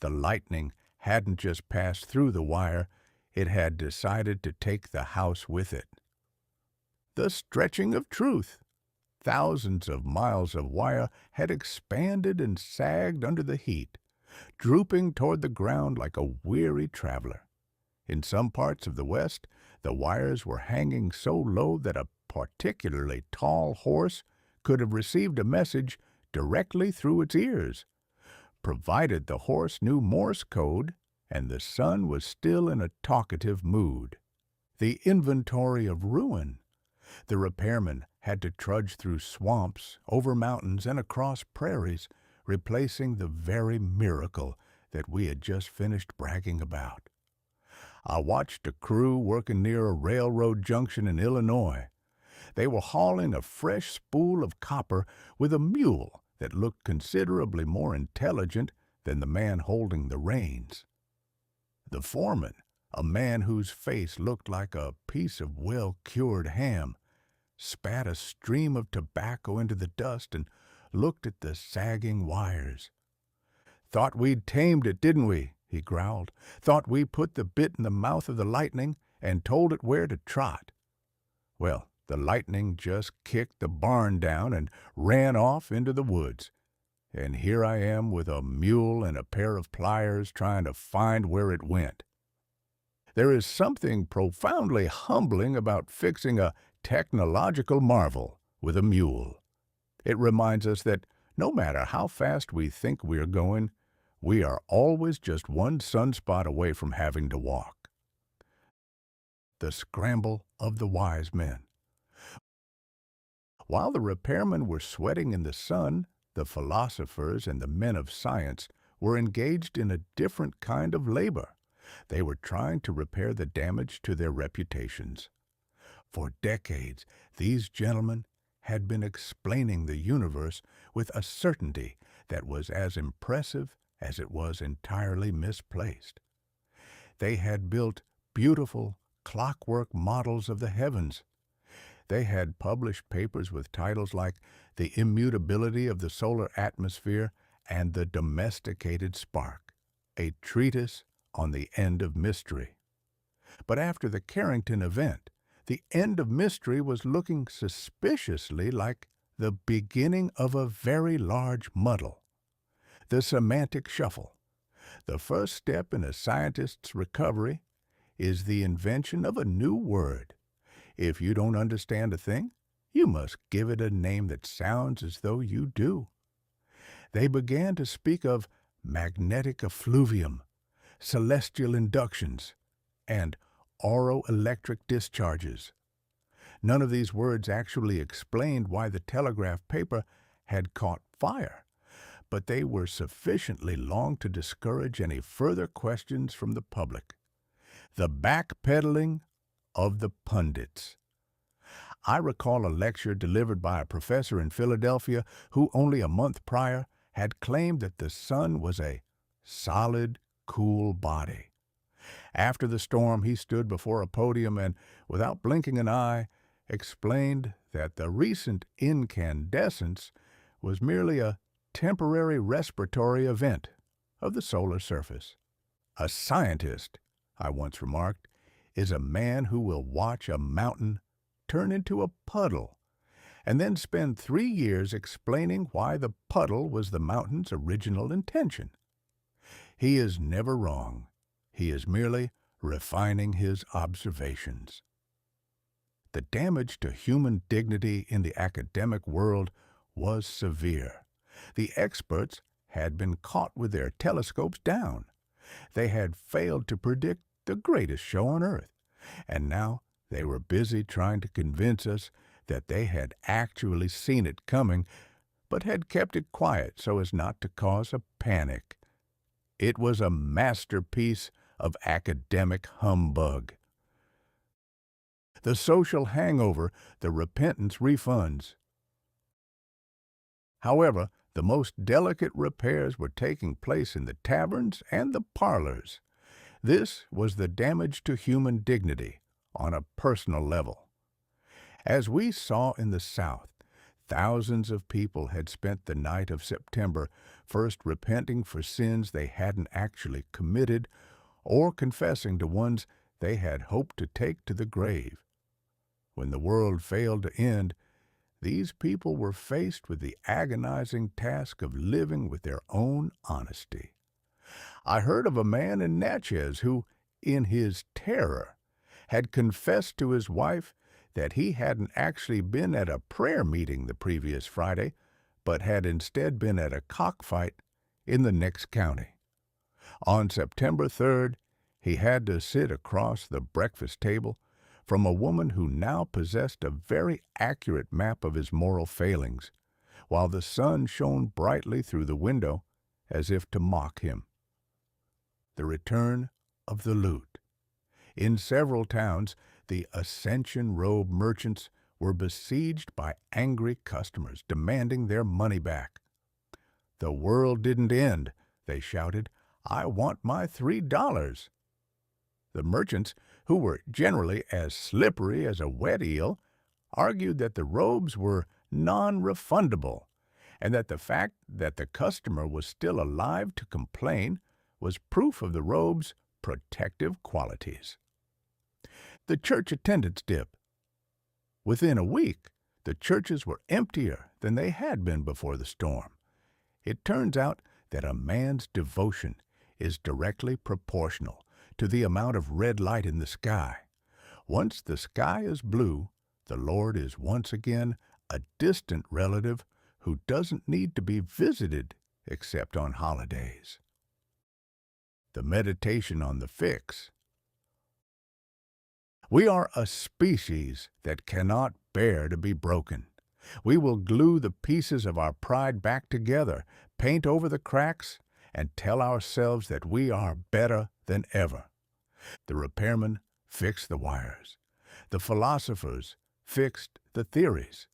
The lightning hadn't just passed through the wire, it had decided to take the house with it. The stretching of truth. Thousands of miles of wire had expanded and sagged under the heat, drooping toward the ground like a weary traveler. In some parts of the West, the wires were hanging so low that a particularly tall horse could have received a message directly through its ears, provided the horse knew Morse code and the sun was still in a talkative mood. The inventory of ruin. The repairmen had to trudge through swamps, over mountains, and across prairies, replacing the very miracle that we had just finished bragging about. I watched a crew working near a railroad junction in Illinois. They were hauling a fresh spool of copper with a mule that looked considerably more intelligent than the man holding the reins. The foreman, a man whose face looked like a piece of well-cured ham, spat a stream of tobacco into the dust and looked at the sagging wires. "Thought we'd tamed it, didn't we?" he growled. "Thought we put the bit in the mouth of the lightning and told it where to trot. Well, the lightning just kicked the barn down and ran off into the woods. And here I am with a mule and a pair of pliers trying to find where it went." There is something profoundly humbling about fixing a technological marvel with a mule. It reminds us that no matter how fast we think we are going, we are always just one sunspot away from having to walk. the scramble of the wise men. While the repairmen were sweating in the sun, the philosophers and the men of science were engaged in a different kind of labor. They were trying to repair the damage to their reputations. For decades, these gentlemen had been explaining the universe with a certainty that was as impressive as it was entirely misplaced. They had built beautiful, clockwork models of the heavens. They had published papers with titles like The Immutability of the Solar Atmosphere and The Domesticated Spark, a treatise on the end of mystery. But after the Carrington Event, the end of mystery was looking suspiciously like the beginning of a very large muddle. The semantic shuffle. The first step in a scientist's recovery is the invention of a new word. If you don't understand a thing, you must give it a name that sounds as though you do. They began to speak of magnetic effluvium, celestial inductions, and oroelectric discharges. None of these words actually explained why the telegraph paper had caught fire, but they were sufficiently long to discourage any further questions from the public. The backpedaling of the pundits. I recall a lecture delivered by a professor in Philadelphia who only a month prior had claimed that the sun was a solid, cool body. After the storm, he stood before a podium and, without blinking an eye, explained that the recent incandescence was merely a temporary respiratory event of the solar surface. A scientist, I once remarked, is a man who will watch a mountain turn into a puddle and then spend 3 years explaining why the puddle was the mountain's original intention. He is never wrong. He is merely refining his observations. The damage to human dignity in the academic world was severe. The experts had been caught with their telescopes down. They had failed to predict the greatest show on earth, and now they were busy trying to convince us that they had actually seen it coming, but had kept it quiet so as not to cause a panic. It was a masterpiece of academic humbug. The social hangover, the repentance refunds. However, the most delicate repairs were taking place in the taverns and the parlors. This was the damage to human dignity on a personal level. As we saw in the South, thousands of people had spent the night of September first repenting for sins they hadn't actually committed or confessing to ones they had hoped to take to the grave. When the world failed to end, these people were faced with the agonizing task of living with their own honesty. I heard of a man in Natchez who, in his terror, had confessed to his wife that he hadn't actually been at a prayer meeting the previous Friday, but had instead been at a cockfight in the next county. On September 3rd, he had to sit across the breakfast table from a woman who now possessed a very accurate map of his moral failings, while the sun shone brightly through the window as if to mock him. The return of the loot. In several towns, the Ascension robe merchants were besieged by angry customers demanding their money back. "The world didn't end," they shouted. "I want my $3. The merchants, who were generally as slippery as a wet eel, argued that the robes were non-refundable, and that the fact that the customer was still alive to complain was proof of the robe's protective qualities. The church attendance dip. Within a week, the churches were emptier than they had been before the storm. It turns out that a man's devotion is directly proportional to the amount of red light in the sky. Once the sky is blue, the Lord is once again a distant relative who doesn't need to be visited except on holidays. The meditation on the fix. We are a species that cannot bear to be broken. We will glue the pieces of our pride back together, paint over the cracks, and tell ourselves that we are better than ever. The repairmen fixed the wires. The philosophers fixed the theories.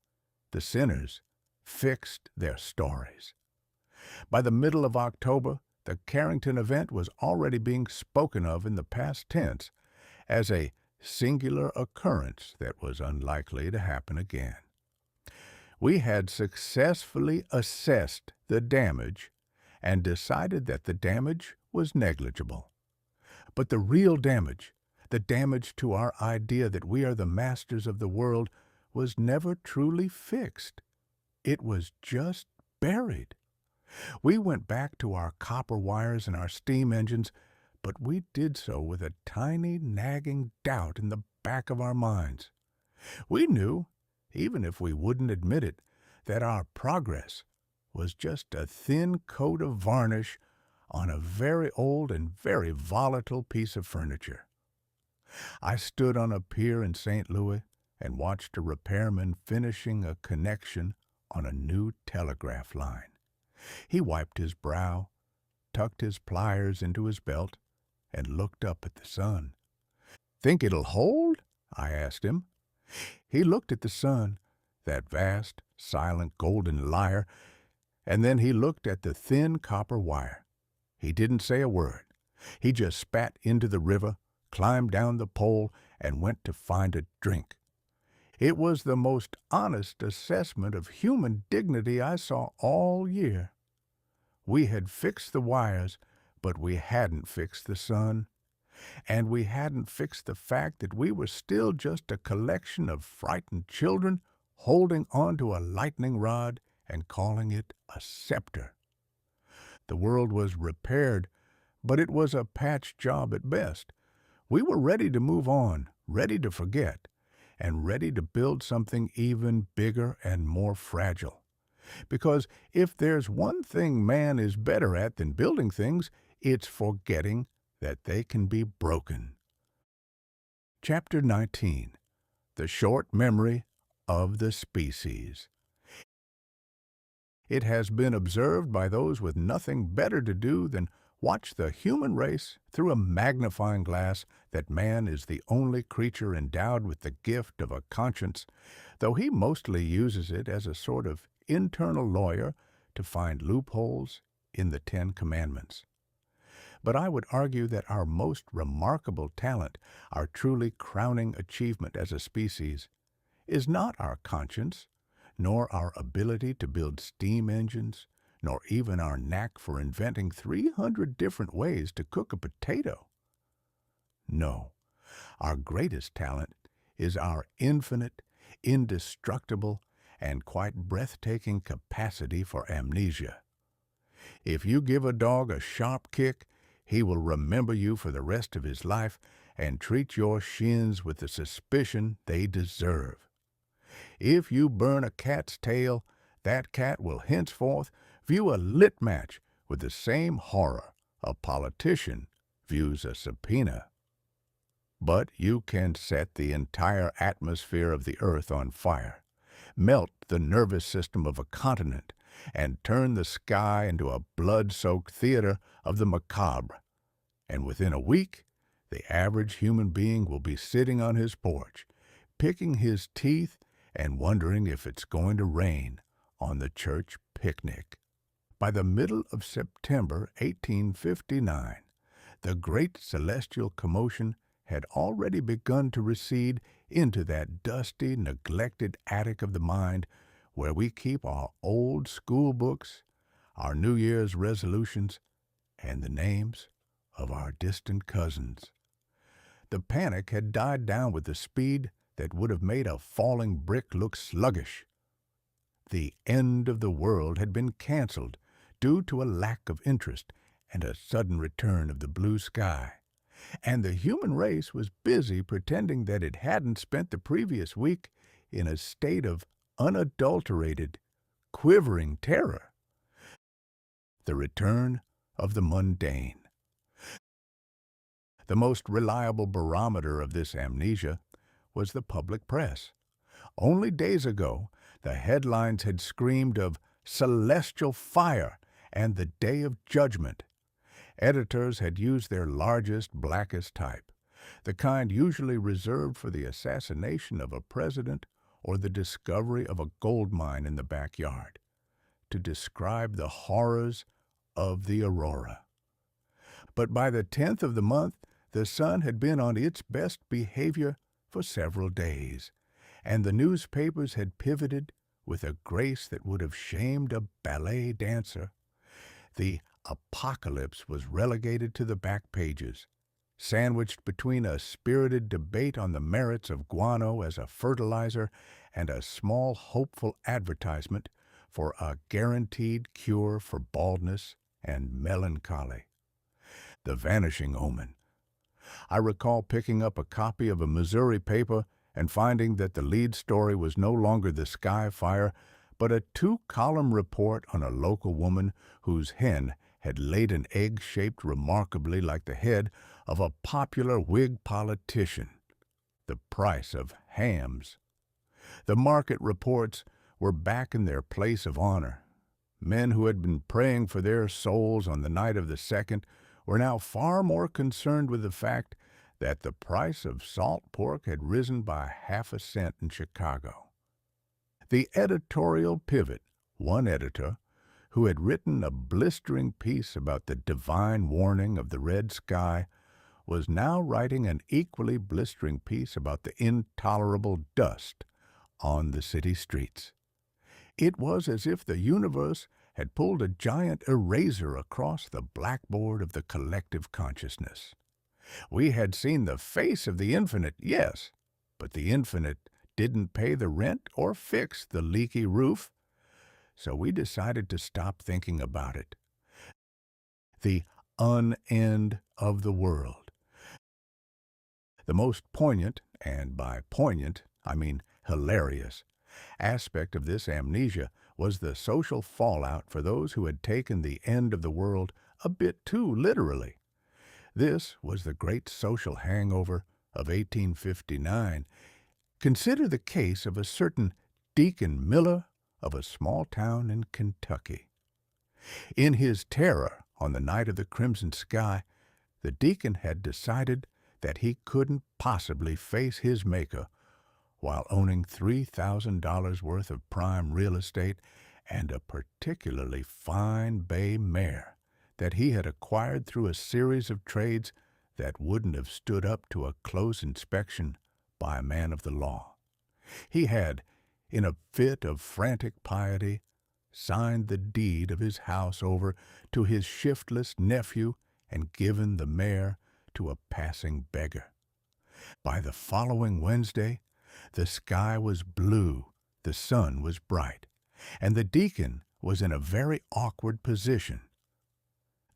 The sinners fixed their stories. By the middle of October, the Carrington Event was already being spoken of in the past tense as a singular occurrence that was unlikely to happen again. We had successfully assessed the damage and decided that the damage was negligible. But the real damage, the damage to our idea that we are the masters of the world, was never truly fixed. It was just buried. We went back to our copper wires and our steam engines, but we did so with a tiny nagging doubt in the back of our minds. We knew, even if we wouldn't admit it, that our progress was just a thin coat of varnish on a very old and very volatile piece of furniture. I stood on a pier in St. Louis and watched a repairman finishing a connection on a new telegraph line. He wiped his brow, tucked his pliers into his belt, and looked up at the sun. "Think it'll hold?" I asked him. He looked at the sun, that vast, silent, golden liar, and then he looked at the thin copper wire. He didn't say a word. He just spat into the river, climbed down the pole, and went to find a drink. It was the most honest assessment of human dignity I saw all year. We had fixed the wires, but we hadn't fixed the sun. And we hadn't fixed the fact that we were still just a collection of frightened children holding on to a lightning rod and calling it a scepter. The world was repaired, but it was a patch job at best. We were ready to move on, ready to forget, and ready to build something even bigger and more fragile. Because if there's one thing man is better at than building things, it's forgetting that they can be broken. Chapter 19. The Short Memory of the Species. It has been observed by those with nothing better to do than watch the human race through a magnifying glass that man is the only creature endowed with the gift of a conscience, though he mostly uses it as a sort of internal lawyer to find loopholes in the 10 Commandments. But I would argue that our most remarkable talent, our truly crowning achievement as a species, is not our conscience, nor our ability to build steam engines, nor even our knack for inventing 300 different ways to cook a potato. No, our greatest talent is our infinite, indestructible, and quite breathtaking capacity for amnesia. If you give a dog a sharp kick, he will remember you for the rest of his life and treat your shins with the suspicion they deserve. If you burn a cat's tail, that cat will henceforth view a lit match with the same horror a politician views a subpoena. But you can set the entire atmosphere of the earth on fire, melt the nervous system of a continent, and turn the sky into a blood-soaked theater of the macabre. And within a week, the average human being will be sitting on his porch, picking his teeth and wondering if it's going to rain on the church picnic. By the middle of September 1859, the great celestial commotion had already begun to recede into that dusty, neglected attic of the mind where we keep our old school books, our New Year's resolutions, and the names of our distant cousins. The panic had died down with a speed that would have made a falling brick look sluggish. The end of the world had been canceled due to a lack of interest and a sudden return of the blue sky, and the human race was busy pretending that it hadn't spent the previous week in a state of unadulterated, quivering terror. The return of the mundane. The most reliable barometer of this amnesia was the public press. Only days ago, the headlines had screamed of celestial fire and the day of judgment. Editors had used their largest, blackest type, the kind usually reserved for the assassination of a president or the discovery of a gold mine in the backyard, to describe the horrors of the aurora. But by the 10th of the month, the sun had been on its best behavior for several days, and the newspapers had pivoted with a grace that would have shamed a ballet dancer. The apocalypse was relegated to the back pages, sandwiched between a spirited debate on the merits of guano as a fertilizer and a small hopeful advertisement for a guaranteed cure for baldness and melancholy. The vanishing omen. I recall picking up a copy of a Missouri paper and finding that the lead story was no longer the sky fire, but a 2-column report on a local woman whose hen had laid an egg shaped remarkably like the head of a popular Whig politician. The price of hams. The market reports were back in their place of honor. Men who had been praying for their souls on the night of the 2nd were now far more concerned with the fact that the price of salt pork had risen by half a cent in Chicago. The editorial pivot, one editor, who had written a blistering piece about the divine warning of the red sky, was now writing an equally blistering piece about the intolerable dust on the city streets. It was as if the universe had pulled a giant eraser across the blackboard of the collective consciousness. We had seen the face of the infinite, yes, but the infinite didn't pay the rent or fix the leaky roof, so we decided to stop thinking about it. The unend of the world. The most poignant, and by poignant I mean hilarious, aspect of this amnesia was the social fallout for those who had taken the end of the world a bit too literally. This was the great social hangover of 1859. Consider the case of a certain Deacon Miller of a small town in Kentucky. In his terror on the night of the crimson sky, the deacon had decided that he couldn't possibly face his Maker while owning $3,000 worth of prime real estate and a particularly fine bay mare that he had acquired through a series of trades that wouldn't have stood up to a close inspection by a man of the law. He had, in a fit of frantic piety, signed the deed of his house over to his shiftless nephew and given the mare to a passing beggar. By the following Wednesday, the sky was blue, the sun was bright, and the deacon was in a very awkward position.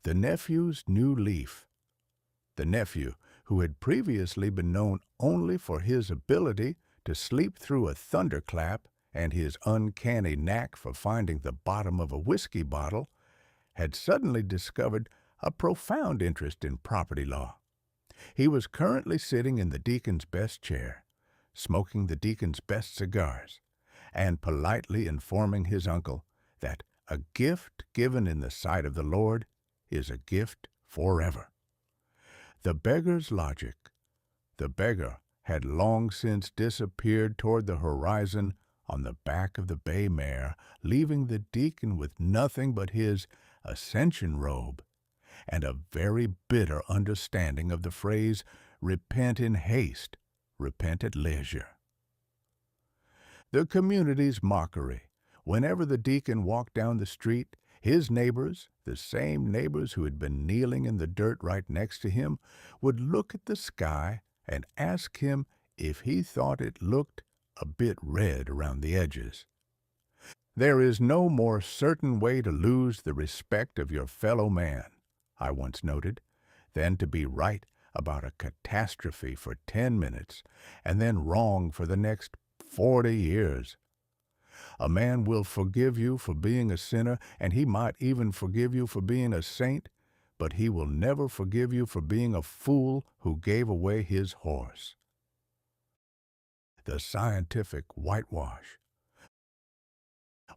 The nephew's new leaf. The nephew, who had previously been known only for his ability to sleep through a thunderclap and his uncanny knack for finding the bottom of a whiskey bottle, had suddenly discovered a profound interest in property law. He was currently sitting in the deacon's best chair, smoking the deacon's best cigars, and politely informing his uncle that a gift given in the sight of the Lord is a gift forever. The beggar's logic. The beggar had long since disappeared toward the horizon on the back of the bay mare, leaving the deacon with nothing but his ascension robe and a very bitter understanding of the phrase, repent in haste, repent at leisure. The community's mockery. Whenever the deacon walked down the street, his neighbors, the same neighbors who had been kneeling in the dirt right next to him, would look at the sky and ask him if he thought it looked a bit red around the edges. There is no more certain way to lose the respect of your fellow man, I once noted, than to be right about a catastrophe for 10 minutes and then wrong for the next 40 years. A man will forgive you for being a sinner, and he might even forgive you for being a saint, but he will never forgive you for being a fool who gave away his horse. the scientific whitewash.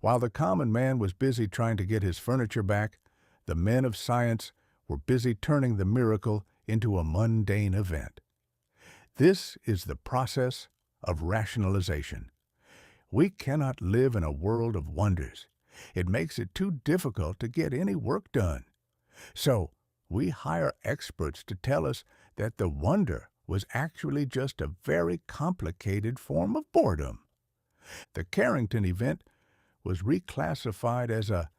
While the common man was busy trying to get his furniture back, the men of science were busy turning the miracle into a mundane event. This is the process of rationalization. We cannot live in a world of wonders. It makes it too difficult to get any work done. So, we hire experts to tell us that the wonder was actually just a very complicated form of boredom. The Carrington event was reclassified as a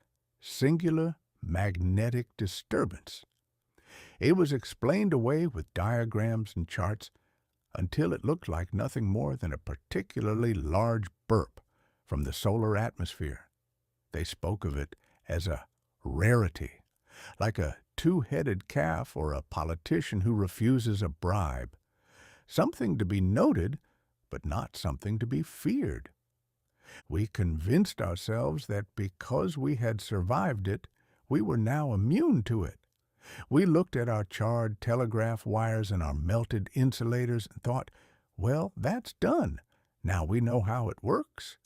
singular magnetic disturbance. It was explained away with diagrams and charts until it looked like nothing more than a particularly large burp from the solar atmosphere. They spoke of it as a rarity, like a two-headed calf or a politician who refuses a bribe. Something to be noted, but not something to be feared. We convinced ourselves that because we had survived it, we were now immune to it. We looked at our charred telegraph wires and our melted insulators and thought, well, that's done. Now we know how it works.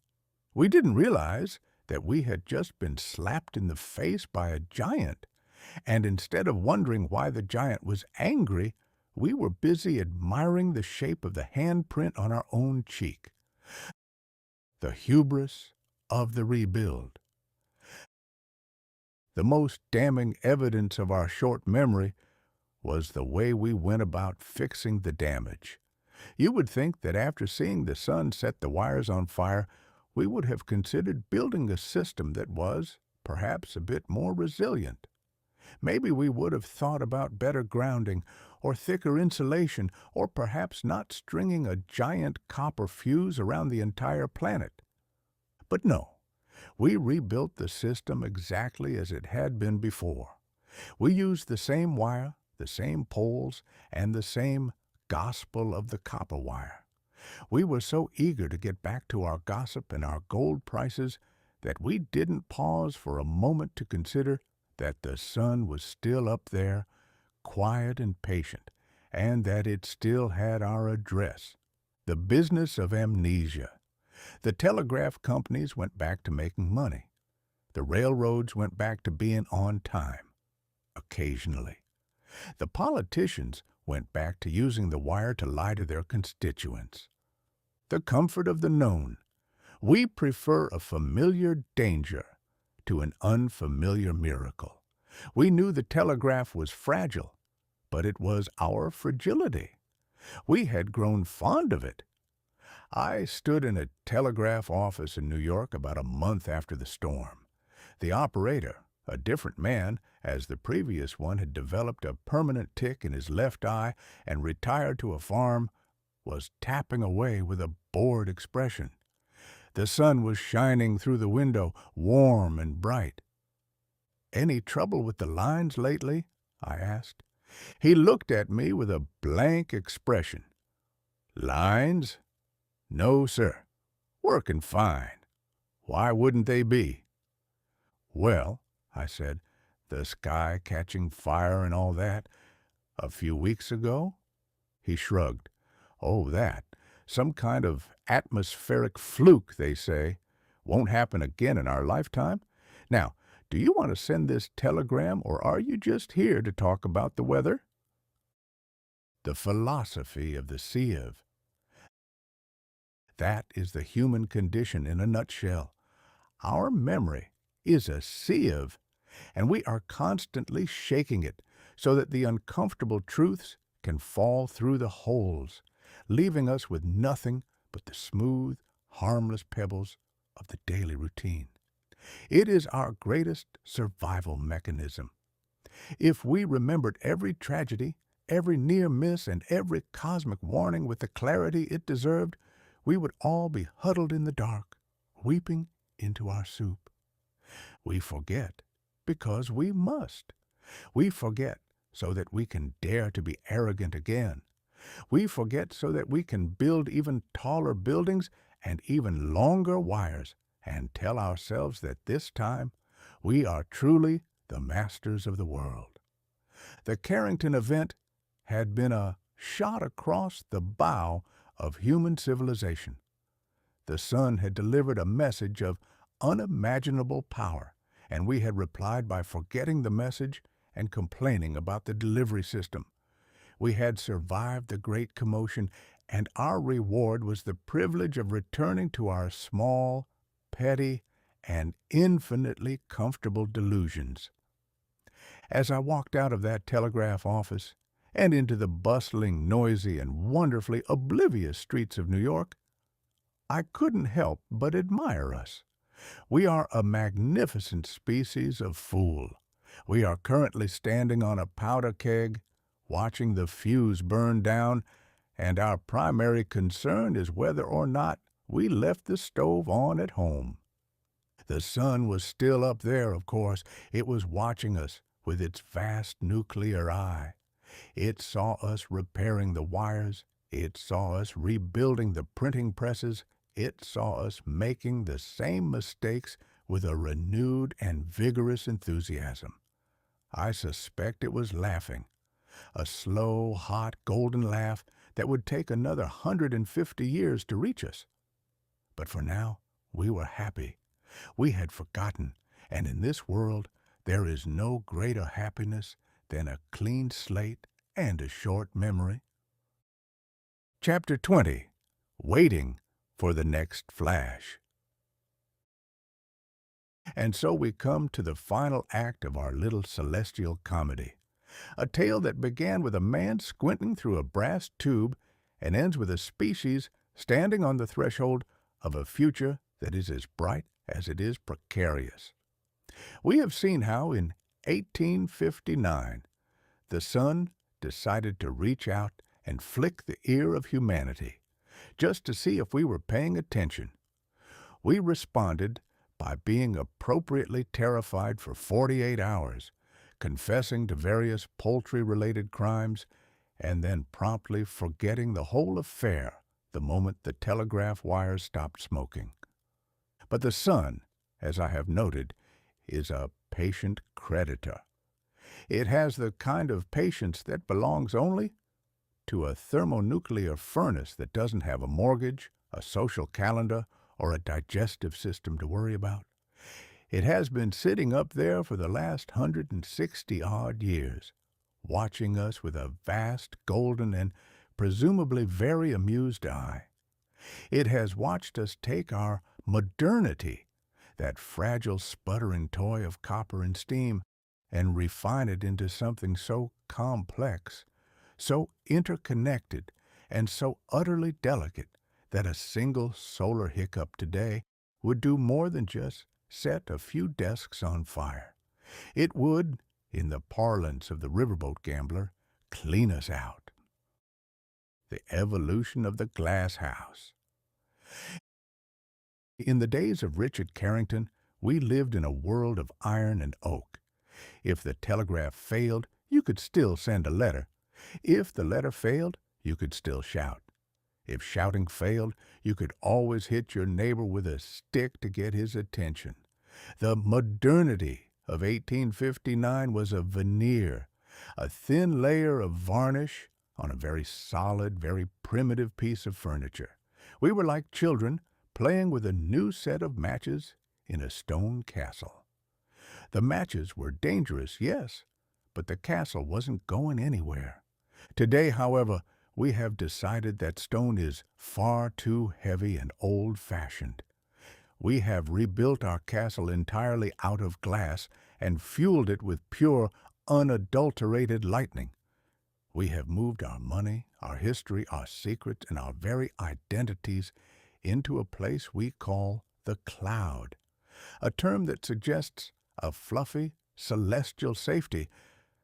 We didn't realize that we had just been slapped in the face by a giant, and instead of wondering why the giant was angry, we were busy admiring the shape of the handprint on our own cheek. The hubris of the rebuild. The most damning evidence of our short memory was the way we went about fixing the damage. You would think that after seeing the sun set the wires on fire, we would have considered building a system that was, perhaps, a bit more resilient. Maybe we would have thought about better grounding, or thicker insulation, or perhaps not stringing a giant copper fuse around the entire planet. But no, we rebuilt the system exactly as it had been before. We used the same wire, the same poles, and the same gospel of the copper wire. We were so eager to get back to our gossip and our gold prices that we didn't pause for a moment to consider that the sun was still up there, quiet and patient, and that it still had our address. The business of amnesia. The telegraph companies went back to making money. The railroads went back to being on time, occasionally. The politicians went back to using the wire to lie to their constituents. The comfort of the known. We prefer a familiar danger to an unfamiliar miracle. We knew the telegraph was fragile, but it was our fragility. We had grown fond of it. I stood in a telegraph office in New York about a month after the storm. The operator, a different man, as the previous one had developed a permanent tic in his left eye and retired to a farm, was tapping away with a bored expression. The sun was shining through the window, warm and bright. "Any trouble with the lines lately?" I asked. He looked at me with a blank expression. "Lines? No, sir. Working fine. Why wouldn't they be?" "Well," I said, "the sky catching fire and all that, a few weeks ago?" He shrugged. "Oh, that. Some kind of atmospheric fluke, they say. Won't happen again in our lifetime. Now, do you want to send this telegram, or are you just here to talk about the weather?" The philosophy of the sieve. That is the human condition in a nutshell. Our memory is a sieve, and we are constantly shaking it so that the uncomfortable truths can fall through the holes, leaving us with nothing but the smooth, harmless pebbles of the daily routine. It is our greatest survival mechanism. If we remembered every tragedy, every near miss, and every cosmic warning with the clarity it deserved, we would all be huddled in the dark, weeping into our soup. We forget because we must. We forget so that we can dare to be arrogant again. We forget so that we can build even taller buildings and even longer wires and tell ourselves that this time we are truly the masters of the world. The Carrington event had been a shot across the bow of human civilization. The sun had delivered a message of unimaginable power, and we had replied by forgetting the message and complaining about the delivery system. We had survived the great commotion, and our reward was the privilege of returning to our small, petty, and infinitely comfortable delusions. As I walked out of that telegraph office and into the bustling, noisy, and wonderfully oblivious streets of New York, I couldn't help but admire us. We are a magnificent species of fool. We are currently standing on a powder keg, watching the fuse burn down, and our primary concern is whether or not we left the stove on at home. The sun was still up there, of course. It was watching us with its vast nuclear eye. It saw us repairing the wires. It saw us rebuilding the printing presses. It saw us making the same mistakes with a renewed and vigorous enthusiasm. I suspect it was laughing, a slow, hot, golden laugh that would take another 150 years to reach us. But for now, we were happy. We had forgotten, and in this world there is no greater happiness than a clean slate and a short memory. Chapter 20. Waiting for the next flash. And so we come to the final act of our little celestial comedy, a tale that began with a man squinting through a brass tube and ends with a species standing on the threshold of a future that is as bright as it is precarious. We have seen how in 1859 the sun decided to reach out and flick the ear of humanity, just to see if we were paying attention. We responded by being appropriately terrified for 48 hours, confessing to various poultry-related crimes, and then promptly forgetting the whole affair the moment the telegraph wires stopped smoking. But the sun, as I have noted, is a patient creditor. It has the kind of patience that belongs only to a thermonuclear furnace that doesn't have a mortgage, a social calendar, or a digestive system to worry about. It has been sitting up there for the last 160-odd years, watching us with a vast, golden, and presumably very amused eye. It has watched us take our modernity, that fragile, sputtering toy of copper and steam, and refine it into something so complex, so interconnected, and so utterly delicate that a single solar hiccup today would do more than just set a few desks on fire. It would, in the parlance of the riverboat gambler, clean us out. The evolution of the glass house. In the days of Richard Carrington, we lived in a world of iron and oak. If the telegraph failed, you could still send a letter. If the letter failed, you could still shout. If shouting failed, you could always hit your neighbor with a stick to get his attention. The modernity of 1859 was a veneer, a thin layer of varnish on a very solid, very primitive piece of furniture. We were like children playing with a new set of matches in a stone castle. The matches were dangerous, yes, but the castle wasn't going anywhere. Today, however, we have decided that stone is far too heavy and old-fashioned. We have rebuilt our castle entirely out of glass and fueled it with pure, unadulterated lightning. We have moved our money, our history, our secrets, and our very identities into a place we call the cloud, a term that suggests a fluffy, celestial safety,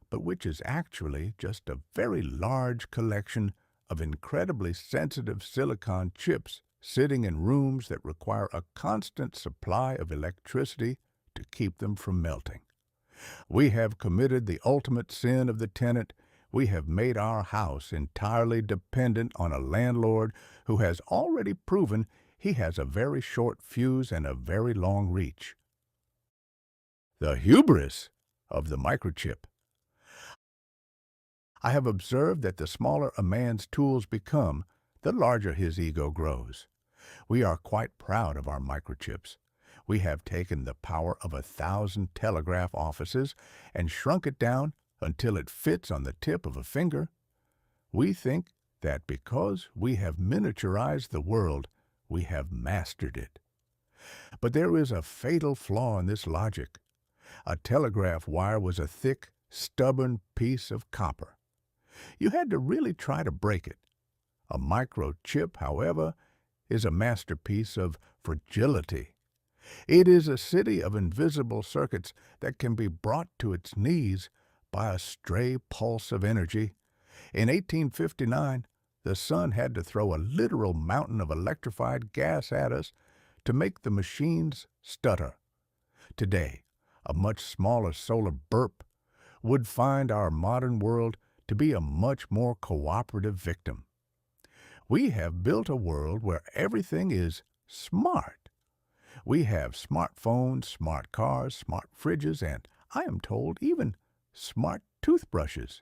but which is actually just a very large collection of incredibly sensitive silicon chips sitting in rooms that require a constant supply of electricity to keep them from melting. We have committed the ultimate sin of the tenant. We have made our house entirely dependent on a landlord who has already proven he has a very short fuse and a very long reach. The hubris of the microchip. I have observed that the smaller a man's tools become, the larger his ego grows. We are quite proud of our microchips. We have taken the power of 1,000 telegraph offices and shrunk it down until it fits on the tip of a finger. We think that because we have miniaturized the world, we have mastered it. But there is a fatal flaw in this logic. A telegraph wire was a thick, stubborn piece of copper. You had to really try to break it. A microchip, however, is a masterpiece of fragility. It is a city of invisible circuits that can be brought to its knees by a stray pulse of energy. In 1859, the sun had to throw a literal mountain of electrified gas at us to make the machines stutter. Today, a much smaller solar burp would find our modern world to be a much more cooperative victim. We have built a world where everything is smart. We have smartphones, smart cars, smart fridges, and, I am told, even smart toothbrushes.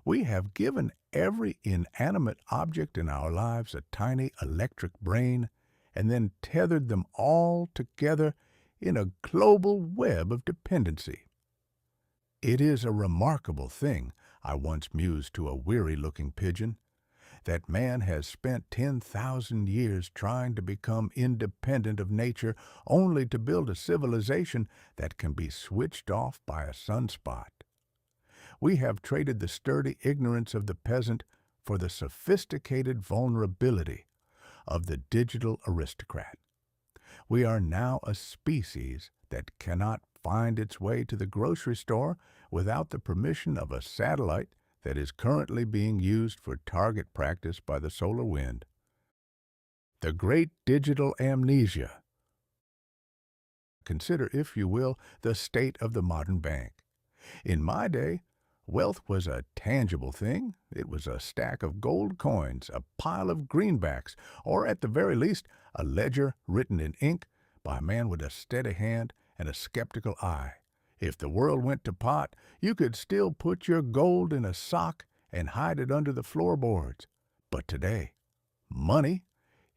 We have given every inanimate object in our lives a tiny electric brain and then tethered them all together in a global web of dependency. It is a remarkable thing, I once mused to a weary-looking pigeon, that man has spent 10,000 years trying to become independent of nature only to build a civilization that can be switched off by a sunspot. We have traded the sturdy ignorance of the peasant for the sophisticated vulnerability of the digital aristocrat. We are now a species that cannot find its way to the grocery store without the permission of a satellite that is currently being used for target practice by the solar wind. The great digital amnesia. Consider, if you will, the state of the modern bank. In my day, wealth was a tangible thing. It was a stack of gold coins, a pile of greenbacks, or at the very least, a ledger written in ink by a man with a steady hand and a skeptical eye. If the world went to pot, you could still put your gold in a sock and hide it under the floorboards. But today, money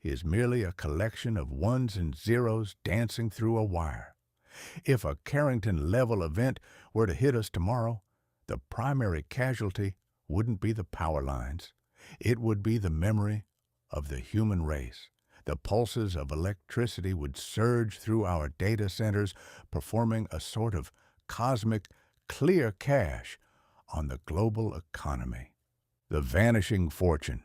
is merely a collection of ones and zeros dancing through a wire. If a Carrington-level event were to hit us tomorrow, the primary casualty wouldn't be the power lines. It would be the memory of the human race. The pulses of electricity would surge through our data centers, performing a sort of cosmic clear cache on the global economy. The vanishing fortune.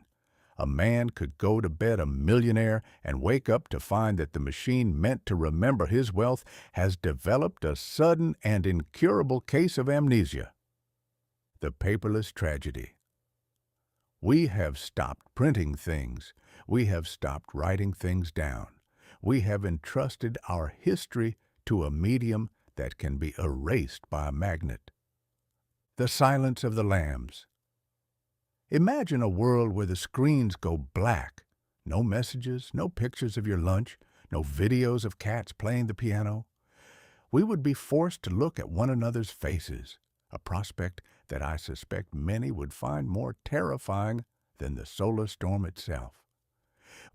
A man could go to bed a millionaire and wake up to find that the machine meant to remember his wealth has developed a sudden and incurable case of amnesia. The paperless tragedy. We have stopped printing things. We have stopped writing things down. We have entrusted our history to a medium that can be erased by a magnet. The silence of the lambs. Imagine a world where the screens go black. No messages, no pictures of your lunch, no videos of cats playing the piano. We would be forced to look at one another's faces, a prospect that I suspect many would find more terrifying than the solar storm itself.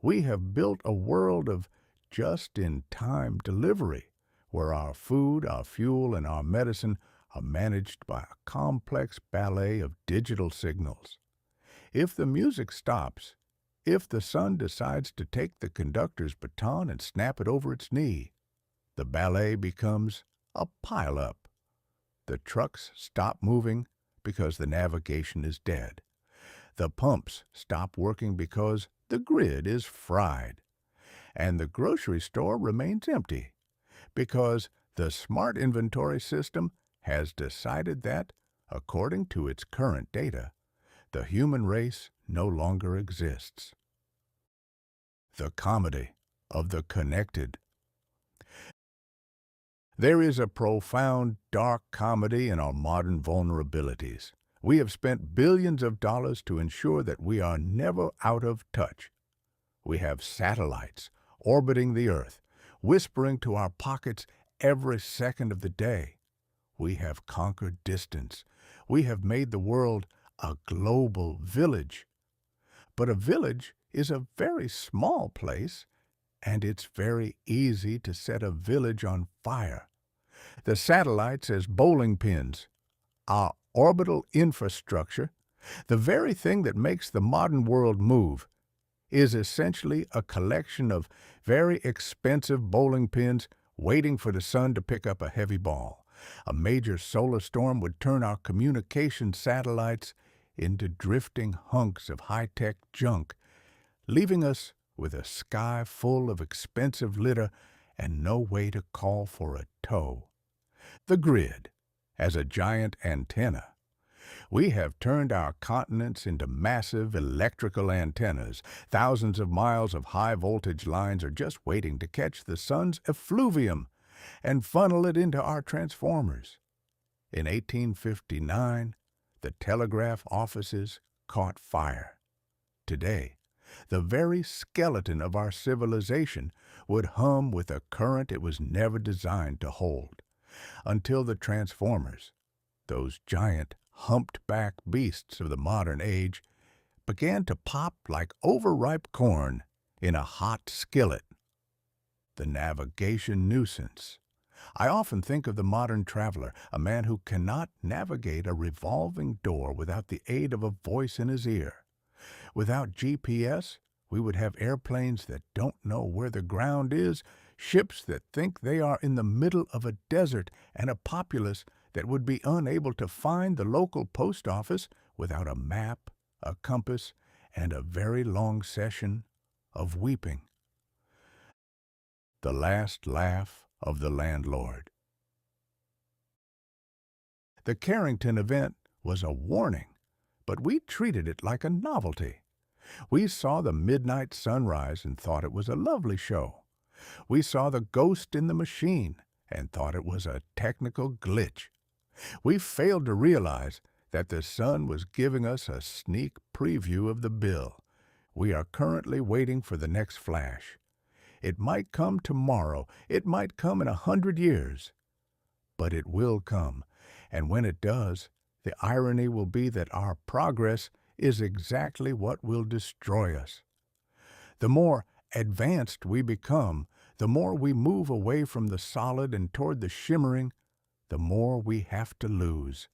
We have built a world of just-in-time delivery, where our food, our fuel, and our medicine are managed by a complex ballet of digital signals. If the music stops, if the sun decides to take the conductor's baton and snap it over its knee, the ballet becomes a pile-up. The trucks stop moving because the navigation is dead. The pumps stop working because the grid is fried. And the grocery store remains empty because the smart inventory system has decided that, according to its current data, the human race no longer exists. The comedy of the connected. There is a profound, dark comedy in our modern vulnerabilities. We have spent billions of dollars to ensure that we are never out of touch. We have satellites orbiting the Earth, whispering to our pockets every second of the day. We have conquered distance. We have made the world a global village. But a village is a very small place, and it's very easy to set a village on fire. The satellites as bowling pins, our orbital infrastructure, the very thing that makes the modern world move, is essentially a collection of very expensive bowling pins waiting for the sun to pick up a heavy ball. A major solar storm would turn our communication satellites into drifting hunks of high-tech junk, leaving us with a sky full of expensive litter and no way to call for a tow. The grid, as a giant antenna. We have turned our continents into massive electrical antennas. Thousands of miles of high-voltage lines are just waiting to catch the sun's effluvium and funnel it into our transformers. In 1859, the telegraph offices caught fire. Today, the very skeleton of our civilization would hum with a current it was never designed to hold, until the transformers, those giant humped-back beasts of the modern age, began to pop like overripe corn in a hot skillet. The navigation nuisance. I often think of the modern traveler, a man who cannot navigate a revolving door without the aid of a voice in his ear. Without GPS, we would have airplanes that don't know where the ground is, ships that think they are in the middle of a desert, and a populace that would be unable to find the local post office without a map, a compass, and a very long session of weeping. The last laugh of the landlord. The Carrington Event was a warning, but we treated it like a novelty. We saw the midnight sunrise and thought it was a lovely show. We saw the ghost in the machine and thought it was a technical glitch. We failed to realize that the sun was giving us a sneak preview of the bill. We are currently waiting for the next flash. It might come tomorrow, it might come in 100 years, but it will come, and when it does, the irony will be that our progress is exactly what will destroy us. The more advanced we become, the more we move away from the solid and toward the shimmering, the more we have to lose.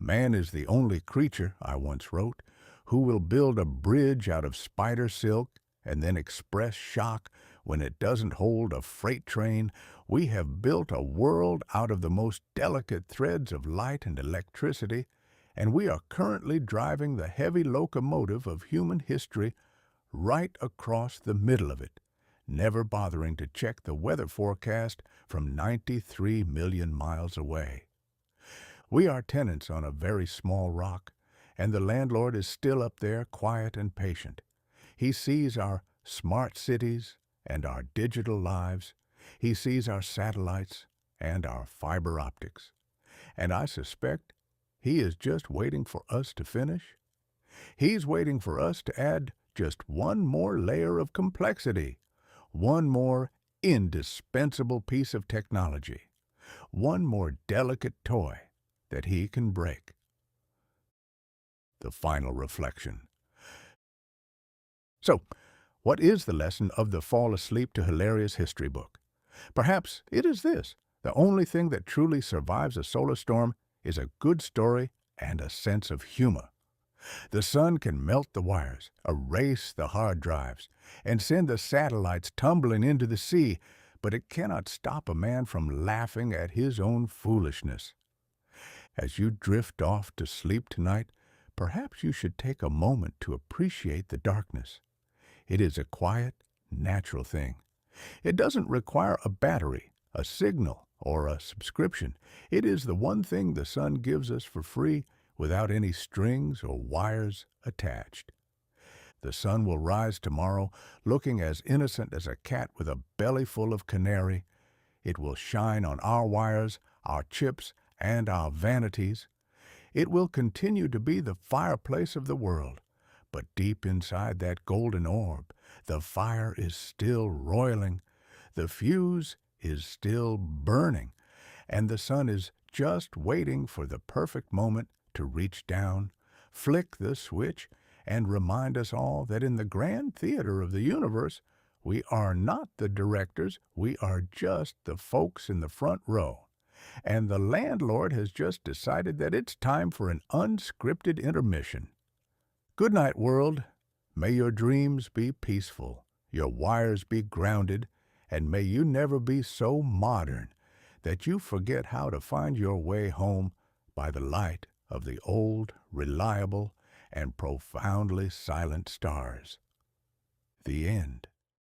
Man is the only creature, I once wrote, who will build a bridge out of spider silk and then express shock when it doesn't hold a freight train. We have built a world out of the most delicate threads of light and electricity, and we are currently driving the heavy locomotive of human history right across the middle of it, never bothering to check the weather forecast from 93 million miles away. We are tenants on a very small rock, and the landlord is still up there, quiet and patient. He sees our smart cities and our digital lives. He sees our satellites and our fiber optics. And I suspect he is just waiting for us to finish. He's waiting for us to add just one more layer of complexity, one more indispensable piece of technology, one more delicate toy that he can break. The final reflection. So, what is the lesson of the Fall Asleep to Hilarious History book? Perhaps it is this: the only thing that truly survives a solar storm is a good story and a sense of humor. The sun can melt the wires, erase the hard drives, and send the satellites tumbling into the sea, but it cannot stop a man from laughing at his own foolishness. As you drift off to sleep tonight, perhaps you should take a moment to appreciate the darkness. It is a quiet, natural thing. It doesn't require a battery, a signal, or a subscription. It is the one thing the sun gives us for free without any strings or wires attached. The sun will rise tomorrow looking as innocent as a cat with a belly full of canary. It will shine on our wires, our chips, and our vanities. It will continue to be the fireplace of the world, but deep inside that golden orb, the fire is still roiling, the fuse is still burning, and the sun is just waiting for the perfect moment to reach down, flick the switch, and remind us all that in the grand theater of the universe, we are not the directors, we are just the folks in the front row. And the landlord has just decided that it's time for an unscripted intermission. Good night, world. May your dreams be peaceful, your wires be grounded, and may you never be so modern that you forget how to find your way home by the light of the old, reliable, and profoundly silent stars. The end.